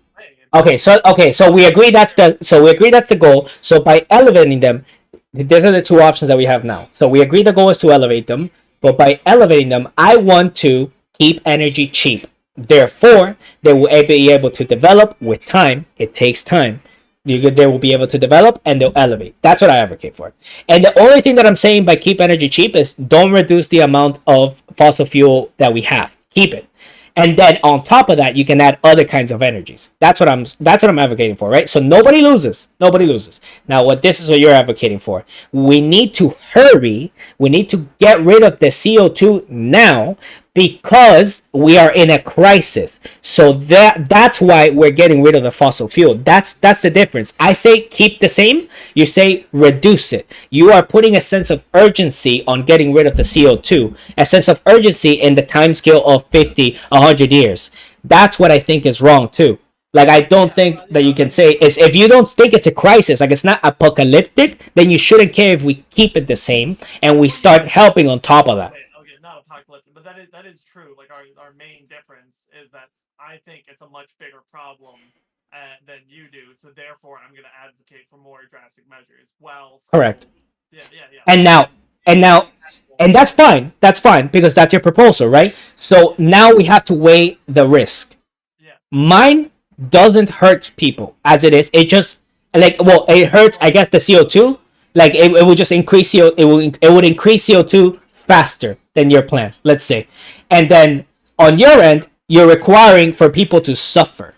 So we agree that's the goal. So by elevating them, these are the two options that we have now. So we agree the goal is to elevate them, but by elevating them, I want to keep energy cheap. Therefore, they will be able to develop with time. It takes time. They will be able to develop and they'll elevate. That's what I advocate for. And the only thing that I'm saying by keep energy cheap is don't reduce the amount of fossil fuel that we have. Keep it. And then on top of that, you can add other kinds of energies. That's what I'm advocating for, right? So nobody loses. Nobody loses. Now, what this is what you're advocating for. We need to hurry. We need to get rid of the CO2 now because we are in a crisis. So that's why we're getting rid of the fossil fuel. That's the difference. I say keep the same. You say reduce it. You are putting a sense of urgency on getting rid of the CO2, a sense of urgency in the time scale of 50, 100 years. That's what I think is wrong too. Like I don't Yeah, think well, that yeah, you can but say is if you don't think it's a crisis, like it's not apocalyptic, then you shouldn't care if we keep it the same and we well, yeah, start helping on top of that. okay, okay, not apocalyptic, but that is true. Like our main difference is that I think it's a much bigger problem than you do. So therefore, I'm going to advocate for more drastic measures, while Correct. still, yeah, yeah, yeah, And while now and now being ethical and about that's it. fine. That's fine because that's your proposal, right? So Yeah, now we have to weigh the risk. yeah. Mine doesn't hurt people as it is. It just like well, it hurts. I Well, guess the CO2. Like it would just increase CO. It would increase CO2 faster than your plan. Let's say, and then on your end, you're requiring for people to suffer.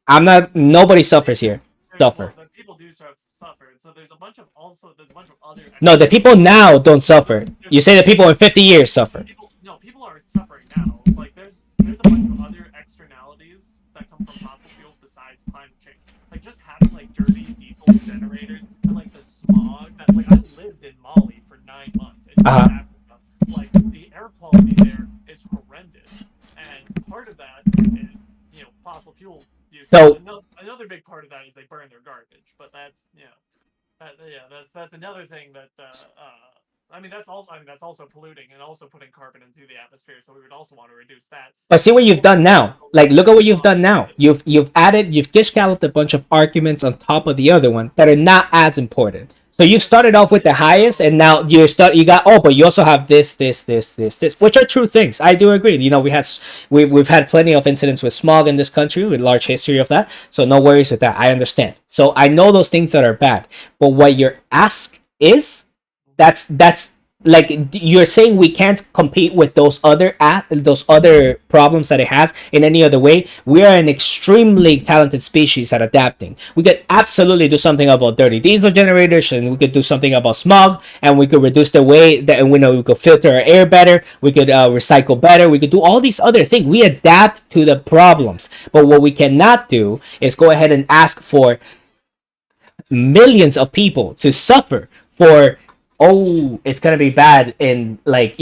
I'm not. Nobody suffers here. Suffer. the people do suffer, and so there's a bunch of other No, the people externalities. now don't suffer. There's You a say bunch the of people in 50 years suffer. people no people are suffering now. Like there's a bunch of other externalities that come from fossil fuels besides climate change. Like just having like dirty diesel generators and like the smog that like I lived in Mali for 9 months in Uh West huh. Africa. Like the air quality there is horrendous, and part of that is fossil fuel usage. So Another big part of that is they burn their garbage, but yeah, that's another thing that that's also polluting and also putting carbon into the atmosphere. So we would also want to reduce that. but see what But you've more done now. Like, fundamentally, look at what you've well, done now. You've galloped a bunch of arguments on top of the other one that are not as important. So you yeah, but started off with the highest, so and now you got but you also have this, which are true things. I do agree. We've had plenty of incidents with smog in this country with large history of that. So no worries with that. I understand. So I know those things that are bad, but what your ask is that's like you're saying we can't compete with those other problems that it has in any other way. We are an extremely talented species at adapting. We could absolutely do something about dirty diesel generators, and we could do something about smog, and we could reduce the way that we could filter our air better. We could recycle better. We could do all these other things. We adapt to the problems, but what we cannot do is go ahead and ask for millions of people to suffer for it's gonna be bad in like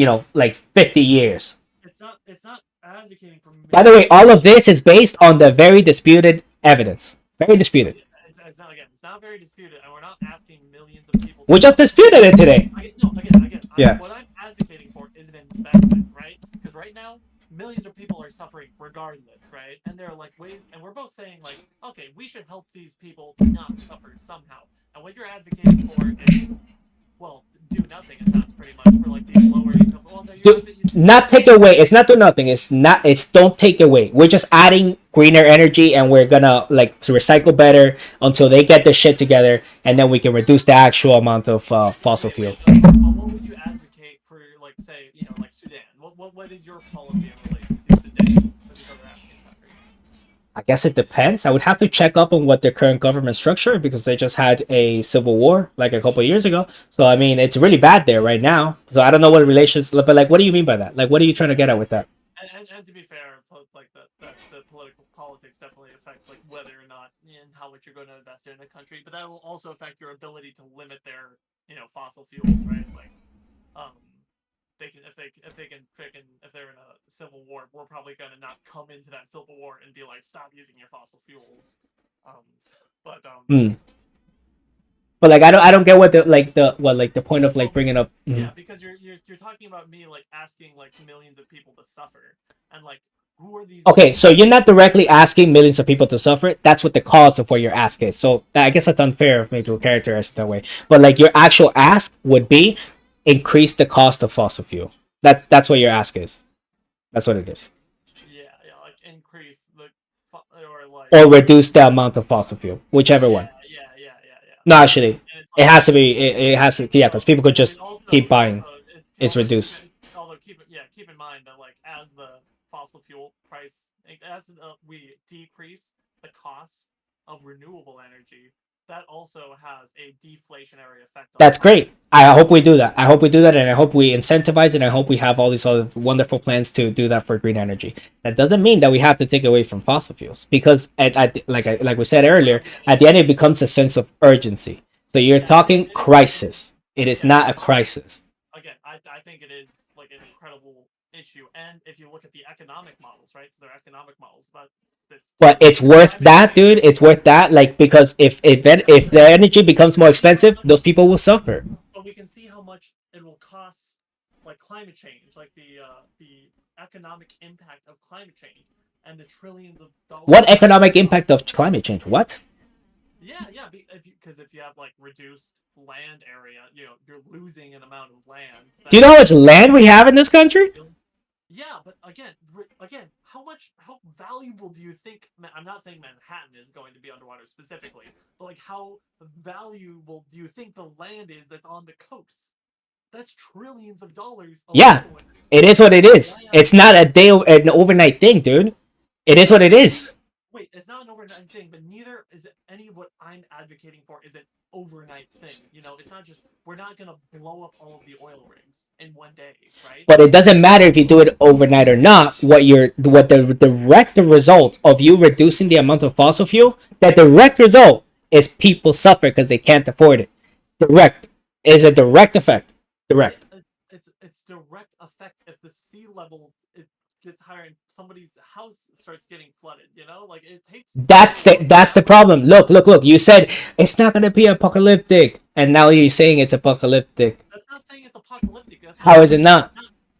50 years. it's not advocating for By the way, millions of all of people. this is based on the very disputed evidence, very disputed. It's not again. It's not very disputed, and we're not asking millions of people to We just suffer. disputed it today. No, again, Yeah. what I'm advocating for is an investment, right? Because right now, millions of people are suffering regardless, right? And there are like ways, and we're both saying like, okay, we should help these people to not suffer somehow. And what you're advocating for is, well, do nothing. It sounds pretty much for like these lower income. Well, no, Do not take away. It's not do nothing. It's not. It's don't take away. We're just adding greener energy, and we're gonna like recycle better until they get their shit together, and then we can reduce the actual amount of fossil Okay, fuel. wait. What would you advocate for, like, say, like Sudan? What is your policy in relation to Sudan or these other African countries? I guess it depends. I would have to check up on what their current government structure because they just had a civil war like a couple of years ago. So I mean, it's really bad there right now. So I don't know what relations, but like, what do you mean by that? Like, what are you trying to get at with that? And to be fair, like the political politics definitely affect like whether or not and how much you're going to invest in a country, but that will also affect your ability to limit their fossil fuels, right? Like um they can if they're in a civil war, we're probably going to not come into that civil war and be like stop using your fossil fuels. Um, but Hmm. But like, I don't get what the point of like well, bringing because up. Mhm. yeah, because you're talking about me like asking like millions of people to suffer, and like who are these Okay, millions so of you're not people? directly asking millions of people to suffer. That's what the cause of what you're asking is. So I guess that's unfair of me to characterize it that way. But like your actual ask would be increase the cost of fossil fuel. That's what your ask is. That's what it is. Yeah, yeah, like increase the or like Or reduce the amount of fossil fuel, whichever yeah, one. yeah, yeah, yeah, yeah. No, actually, And it's it like has to be. It has to. Yeah, because people could and just keep buying. It's although reduced. keep in mind that like as the fossil fuel price as we decrease the cost of renewable energy, that also has a deflationary effect on the That's market. great. I hope we do that. I hope we do that, and I hope we incentivize it. I hope we have all these other wonderful plans to do that for green energy. That doesn't mean that we have to take away from fossil fuels, because like we said Well, earlier, at the end it becomes a sense of urgency. So you're yeah, talking crisis. It is yeah, not a crisis. again, I think it is like an incredible issue. And if you look at the economic models, right? Because they're economic models about this But it's worth climate that, change. dude. It's worth that. Like, because if the energy becomes more expensive, But, those people will suffer. but we can see how much it will cost, like climate change, like the economic impact of climate change, and the trillions of What dollars that economic impact of climate change? What? yeah, yeah, because if you have like reduced land area, you're losing an amount of land Do you that know how much you land we have in this country? yeah, but again, how valuable do you think? I'm not saying Manhattan is going to be underwater specifically, but like how valuable do you think the land is that's on the coast? That's trillions of dollars Yeah, alone. it is what it Of is. It's land. not an overnight thing, dude. It is what it is. Wait, it's not an overnight thing, but neither is any of what I'm advocating for is an overnight thing. It's not just we're not gonna blow up all of the oil rigs in one day, right? But it doesn't matter if you do it overnight or not. What the direct result of you reducing the amount of fossil fuel, that direct result is people suffer because they can't afford it. Direct is a direct effect. Yeah, Direct. it's direct effect if the sea level gets higher and somebody's house starts getting flooded. Like it takes That's the problem. Look. You said it's not gonna be apocalyptic, and now you're saying it's apocalyptic. That's not saying it's apocalyptic. That's How just is it saying not?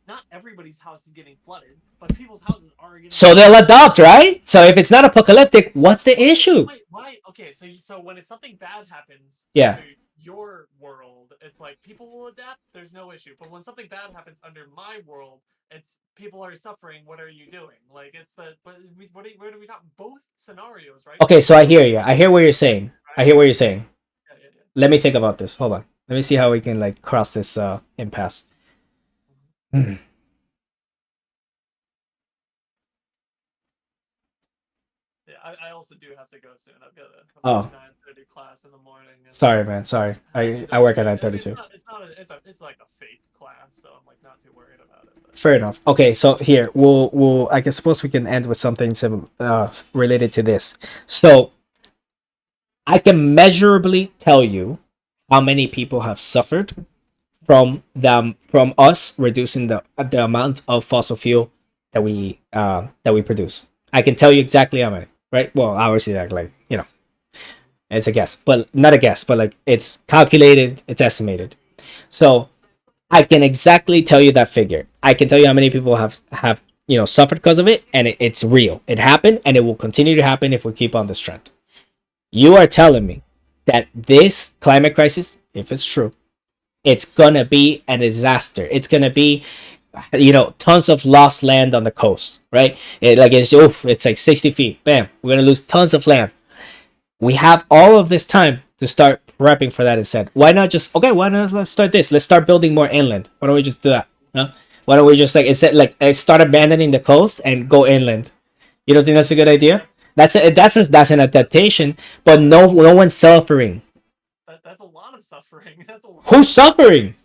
not everybody's house is getting flooded, but people's houses are getting So flooded. they'll adopt, right? So if it's not apocalyptic, what's the issue? Wait, why? Okay, so when it's something bad happens Yeah, under your world, it's like people will adapt. There's no issue. But when something bad happens under my world, it's people are suffering. What are you doing? Like it's the but what are we talking? Both scenarios, right? okay, so I Both hear you. I hear what you're saying. I right? hear what you're saying. Yeah, yeah, yeah. Let me think about this. Hold on. Let me see how we can like cross this impasse. Hmm. Yeah, I also do have to go soon. I've got a Oh, 9:30 class in the morning, and sorry, man. Sorry. I I don't. work at I mean, 9:32. it's like a fake class, so I'm like not too worried about it. But Fair enough. Okay, so here we'll I guess suppose we can end with something similar related to this. So I can measurably tell you how many people have suffered from us reducing the amount of fossil fuel that we produce. I can tell you exactly how many. Right? Well, obviously, like it's a guess, but not a guess, but like it's calculated, it's estimated. So I can exactly tell you that figure. I can tell you how many people have suffered because of it, and it's real. It happened, and it will continue to happen if we keep on this trend. You are telling me that this climate crisis, if it's true, it's gonna be a disaster. It's gonna be tons of lost land on the coast, right? It's like 60 feet. Bam, we're gonna lose tons of land. We have all of this time to start prepping for that instead. Why not just okay? Why not let's start this? Let's start building more inland. Why don't we just do that? Huh? Why don't we just like instead like start abandoning the coast and go inland? You don't think that's a good idea? That, That's an adaptation, but no one's suffering. that's a lot of suffering. That's a lot Who's of suffering? suffering.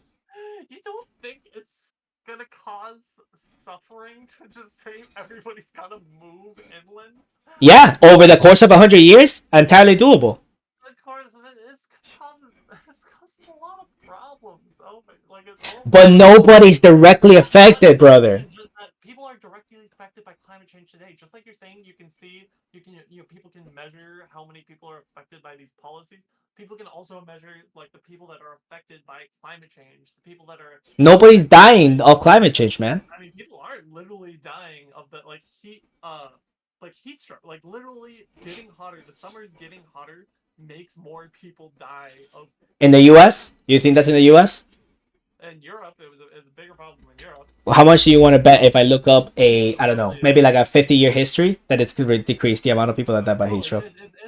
You don't think it's gonna cause suffering to just say everybody's gotta move inland? Yeah, over the course of 100 years, entirely doable. Of course, this causes a lot of problems. Oh my, like it But almost nobody's directly it's not affected, brother. even just that people are directly affected by climate change today. Just like you're saying, you can see, people can measure how many people are affected by these policies. People can also measure like the people that are affected by climate change, the people that are Nobody's affected by. dying of climate change, man. I mean, people are literally dying of the like heat stroke. Like literally getting hotter. The summer's getting hotter makes more people die of. In the U.S., you think that's in the U.S.? In Europe, it was a bigger problem in Europe. How much do you want to bet if I look up I don't know, Definitely, maybe like a 50-year history that it's going to decrease the amount of people that die by heat oh, stroke?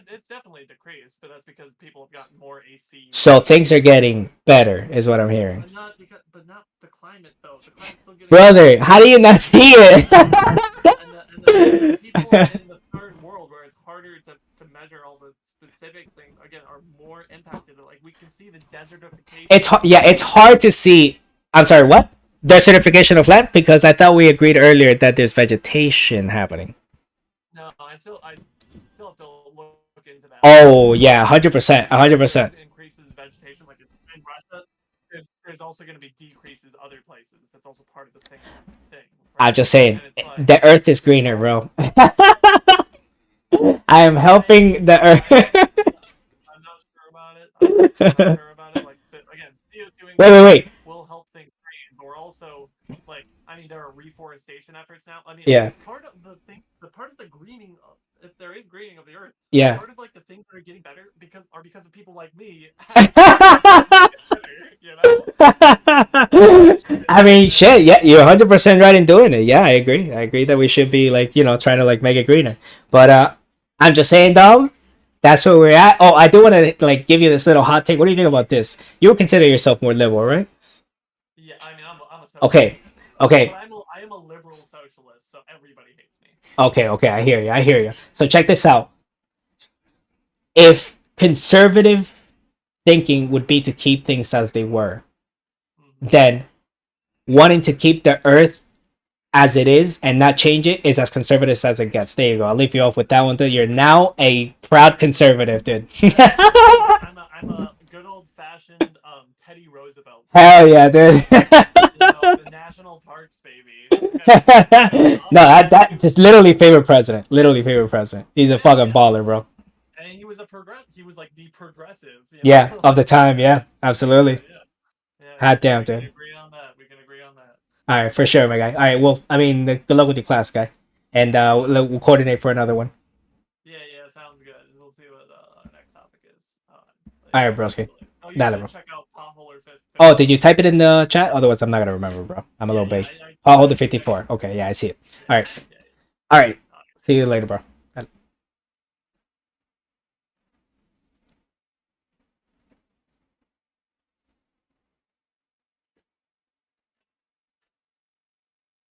it's definitely decreased, but that's because people have gotten more AC So things are units. getting better, is what I'm hearing. But not the climate though. The climate's still getting Brother, worse. how do you not see it? And the people in the third world where it's harder to measure all the specific things again are more impacted. Like we can see the desertification Yeah, it's happening. hard to see. I'm sorry, what? Desertification of land? Because I thought we agreed earlier that there's vegetation happening. No, I still have to look into that. But Oh yeah, like 100%, just 100%. because it increases vegetation, like in Russia, there's also going to be decreases other places. That's also part of the same thing, I'm right? just saying, And it's like the Earth is greener, bro. I am I helping the Earth. I'm not sure about it. I'm not wait, sure about it. Like, but again, CO2 wait, increases wait. will help things green, but we're also like, I mean, there are reforestation efforts now. I mean, Yeah, the part of the greening, if there is greening of the earth, yeah. part of like the things that are getting better because of people like me advocating for things to get better. You know, I mean, and shit. Yeah, you're 100% right in doing it. Yeah, I agree. I agree that we should be like trying to like make it greener. But I'm just saying, dog. That's where we're at. Oh, I do want to like give you this little hot take. What do you think about this? You would consider yourself more liberal, right? yeah, I mean, I'm a Okay, socialist, but okay, I am a liberal socialist, so everybody hates me. okay. I hear you. I hear you. So check this out. If conservative thinking would be to keep things as they were, Hmm. then wanting to keep the earth as it is and not change it is as conservative as it gets. There you go. I'll leave you off with that one, dude. You're now a proud conservative, dude. I'm a good old fashioned Teddy Roosevelt Hell fan. yeah, dude. The national parks, baby. No, I'll that do. just literally favorite president. Literally favorite president. He's a fucking Yeah, baller, bro. and he was a progress. He was like the progressive, Yeah, of the like time. Yeah, absolutely. yeah, yeah. Hot damn, We can dude. agree on that. We can agree on that. All right, for sure, my guy. All right, well, I mean, good luck with your class, guy, and we'll coordinate for another one. Yeah, yeah. Sounds good. We'll see what our next topic is. All Yeah, right, I'll talk to broski. you later. Oh, you Nah, should bro. check out Potholer Oh, did you 54. type it in the chat? Otherwise, I'm not gonna remember, bro. I'm a Yeah, little yeah. baked. Oh, hold the I checked 54. it. Okay, yeah, I see it. Yeah, All right, yeah, all right. yeah. See you later, bro.